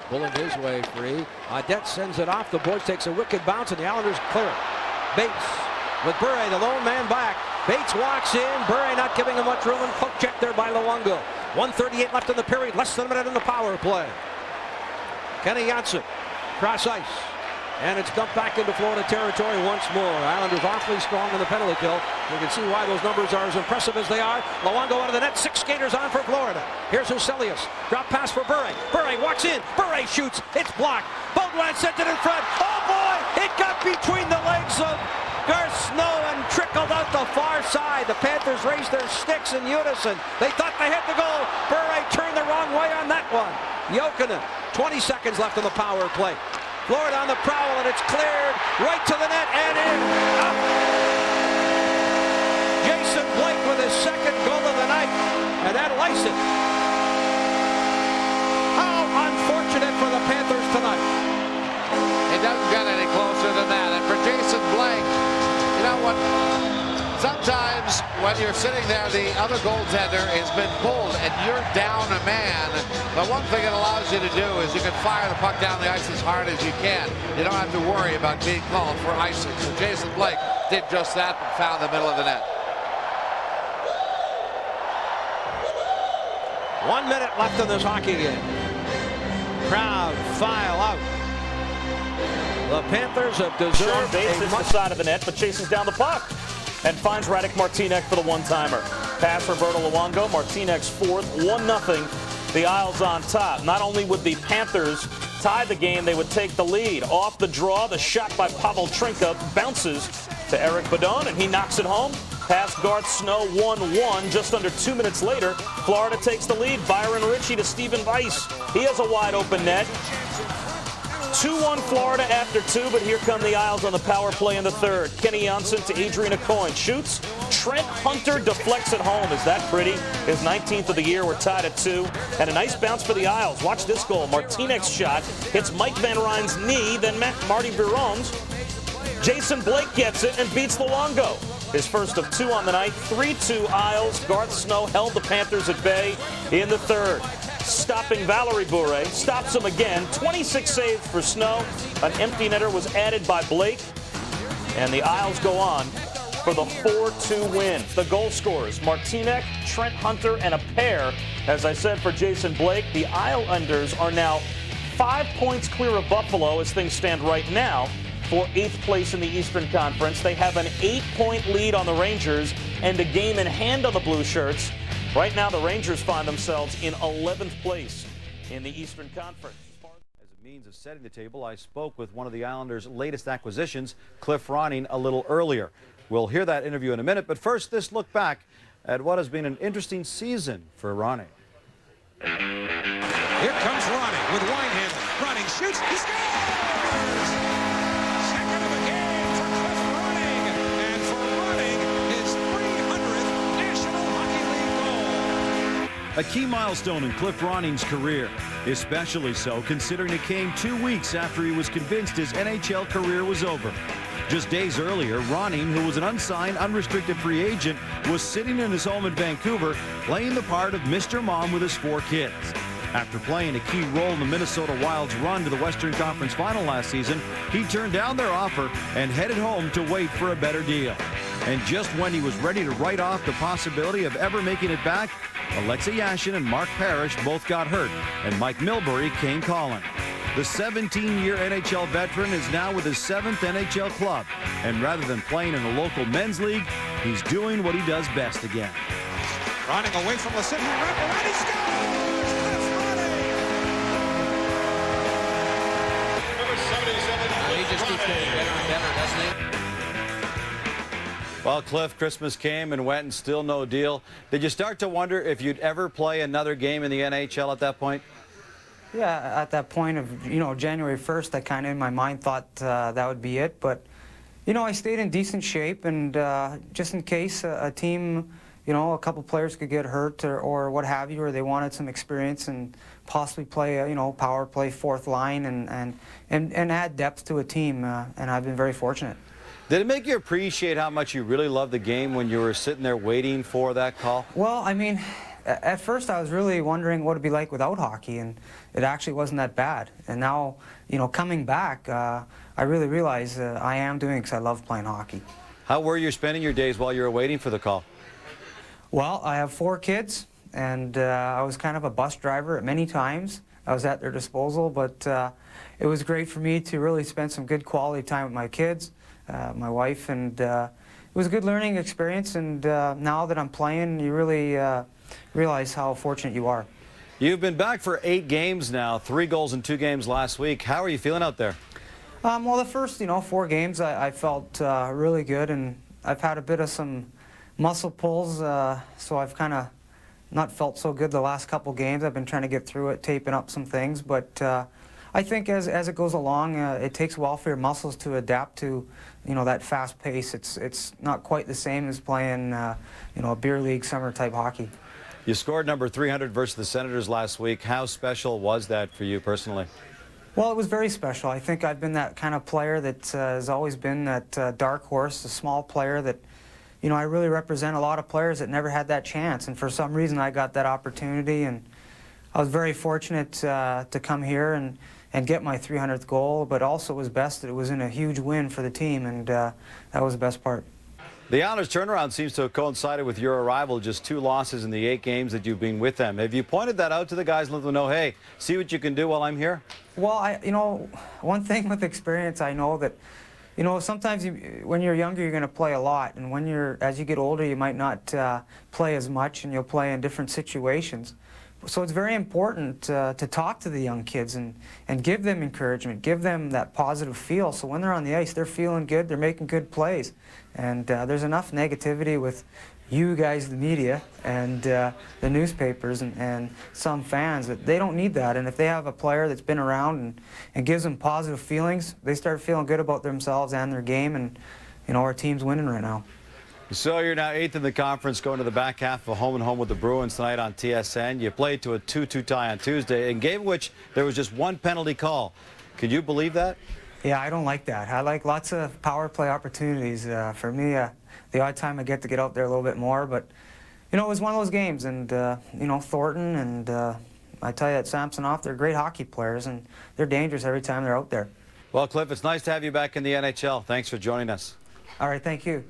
pulling his way free. Audette sends it off. The boards, takes a wicked bounce, and the Islanders clear it. Bates with Bure, the lone man back. Bates walks in. Bure not giving him much room, and poke check there by Luongo. 1:38 left in the period. Less than a minute in the power play. Kenny Janssen cross ice. And it's dumped back into Florida territory once more. Islanders awfully strong in the penalty kill. You can see why those numbers are as impressive as they are. Luongo out of the net. 6 skaters on for Florida. Here's Huselius. Drop pass for Bure. Bure walks in. Bure shoots. It's blocked. Beaudoin sent it in front. Oh boy! It got between the legs of Garth Snow and trickled out the far side. The Panthers raised their sticks in unison. They thought they had the goal. Bure turned the wrong way on that one. Jokinen. 20 seconds left in the power play. Florida on the prowl, and it's cleared right to the net and in. Out. Jason Blake with his second goal of the night, and that lights it. How unfortunate for the Panthers tonight. It doesn't get any closer than that. And for Jason Blake, you know what? Sometimes when you're sitting there, the other goaltender has been pulled and you're down a man. But one thing it allows you to do is you can fire the puck down the ice as hard as you can. You don't have to worry about being called for icing. So Jason Blake did just that and found the middle of the net. 1 minute left in this hockey game. Crowd file out. The Panthers have deserved Sean Bates hits the side of the net, but chases down the puck and finds Radek Martinek for the one-timer. Pass Roberto Luongo, Martinek's fourth, 1-0. The Isles on top. Not only would the Panthers tie the game, they would take the lead. Off the draw, the shot by Pavel Trinka bounces to Eric Badon, and he knocks it home. Past Garth Snow, 1-1. Just under 2 minutes later, Florida takes the lead. Byron Ritchie to Stephen Weiss. He has a wide-open net. 2-1 Florida after 2, but here come the Isles on the power play in the third. Kenny Janssen to Adrian Aucoin. Shoots. Trent Hunter deflects it home. Is that pretty? His 19th of the year. We're tied at 2. And a nice bounce for the Isles. Watch this goal. Martinek's shot hits Mike Van Ryn's knee, then Marty Biron's. Jason Blake gets it and beats Luongo. His first of 2 on the night. 3-2 Isles. Garth Snow held the Panthers at bay in the third. Stopping Valerie Bourret. Stops him again. 26 saves for Snow. An empty netter was added by Blake. And the Isles go on for the 4-2 win. The goal scorers, Martinek, Trent Hunter, and a pair. As I said, for Jason Blake, the Islanders are now 5 points clear of Buffalo as things stand right now for 8th place in the Eastern Conference. They have an 8-point lead on the Rangers and a game in hand on the Blue Shirts. Right now, the Rangers find themselves in 11th place in the Eastern Conference. As a means of setting the table, I spoke with one of the Islanders' latest acquisitions, Cliff Ronning, a little earlier. We'll hear that interview in a minute, but first, this look back at what has been an interesting season for Ronning. Here comes Ronning with Winehandle. Ronning shoots. He scores! Second of the game for Cliff Ronning. And for Ronning, his 300th National Hockey League goal. A key milestone in Cliff Ronning's career, especially so considering it came 2 weeks after he was convinced his NHL career was over. Just days earlier, Ronning, who was an unsigned, unrestricted free agent, was sitting in his home in Vancouver, playing the part of Mr. Mom with his 4 kids. After playing a key role in the Minnesota Wild's run to the Western Conference Final last season, he turned down their offer and headed home to wait for a better deal. And just when he was ready to write off the possibility of ever making it back, Alexei Yashin and Mark Parrish both got hurt, and Mike Milbury came calling. The 17-year NHL veteran is now with his 7th NHL club, and rather than playing in a local men's league, he's doing what he does best again. Ronning away from the center, wrap he scores! He just keeps getting better and better, doesn't he? Well, Cliff, Christmas came and went and still no deal. Did you start to wonder if you'd ever play another game in the NHL at that point? Yeah, at that point of, January 1st, I kind of in my mind thought that would be it. But, I stayed in decent shape, and just in case a team, a couple players could get hurt or what have you, or they wanted some experience and possibly play, power play, 4th line and add depth to a team. And I've been very fortunate. Did it make you appreciate how much you really loved the game when you were sitting there waiting for that call? Well, I mean, at first I was really wondering what it'd be like without hockey, and it actually wasn't that bad. And now, coming back, I really realize I am doing it because I love playing hockey. How were you spending your days while you were waiting for the call? Well, I have 4 kids, and I was kind of a bus driver at many times. I was at their disposal, but it was great for me to really spend some good quality time with my kids, my wife, and it was a good learning experience. And now that I'm playing, you really realize how fortunate you are. You've been back for 8 games now, 3 goals in 2 games last week. How are you feeling out there? Well, the first, 4 games, I felt really good, and I've had a bit of some muscle pulls, so I've kind of not felt so good the last couple games. I've been trying to get through it, taping up some things, but I think as it goes along, it takes a while for your muscles to adapt to, that fast pace. It's not quite the same as playing, a beer league summer type hockey. You scored number 300 versus the Senators last week. How special was that for you personally? Well, it was very special. I think I've been that kind of player that has always been that dark horse, a small player that, I really represent a lot of players that never had that chance. And for some reason, I got that opportunity. And I was very fortunate to come here and get my 300th goal. But also it was best that it was in a huge win for the team. And that was the best part. The Islanders' turnaround seems to have coincided with your arrival, just 2 losses in the 8 games that you've been with them. Have you pointed that out to the guys and let them know, hey, see what you can do while I'm here? Well, you know, one thing with experience, I know that, you know, sometimes when you're younger, you're going to play a lot, and as you get older, you might not play as much, and you'll play in different situations. So it's very important to talk to the young kids and give them encouragement, give them that positive feel. So when they're on the ice, they're feeling good, they're making good plays. And there's enough negativity with you guys, the media, and the newspapers and some fans that they don't need that. And if they have a player that's been around and gives them positive feelings, they start feeling good about themselves and their game. And, you know, our team's winning right now. So you're now 8th in the conference, going to the back half of a home-and-home with the Bruins tonight on TSN. You played to a 2-2 tie on Tuesday, in game which there was just 1 penalty call. Can you believe that? Yeah, I don't like that. I like lots of power play opportunities. For me, the odd time I get to get out there a little bit more, but, you know, it was one of those games, and, you know, Thornton and I tell you that Samsonov, they're great hockey players, and they're dangerous every time they're out there. Well, Cliff, it's nice to have you back in the NHL. Thanks for joining us. All right, thank you.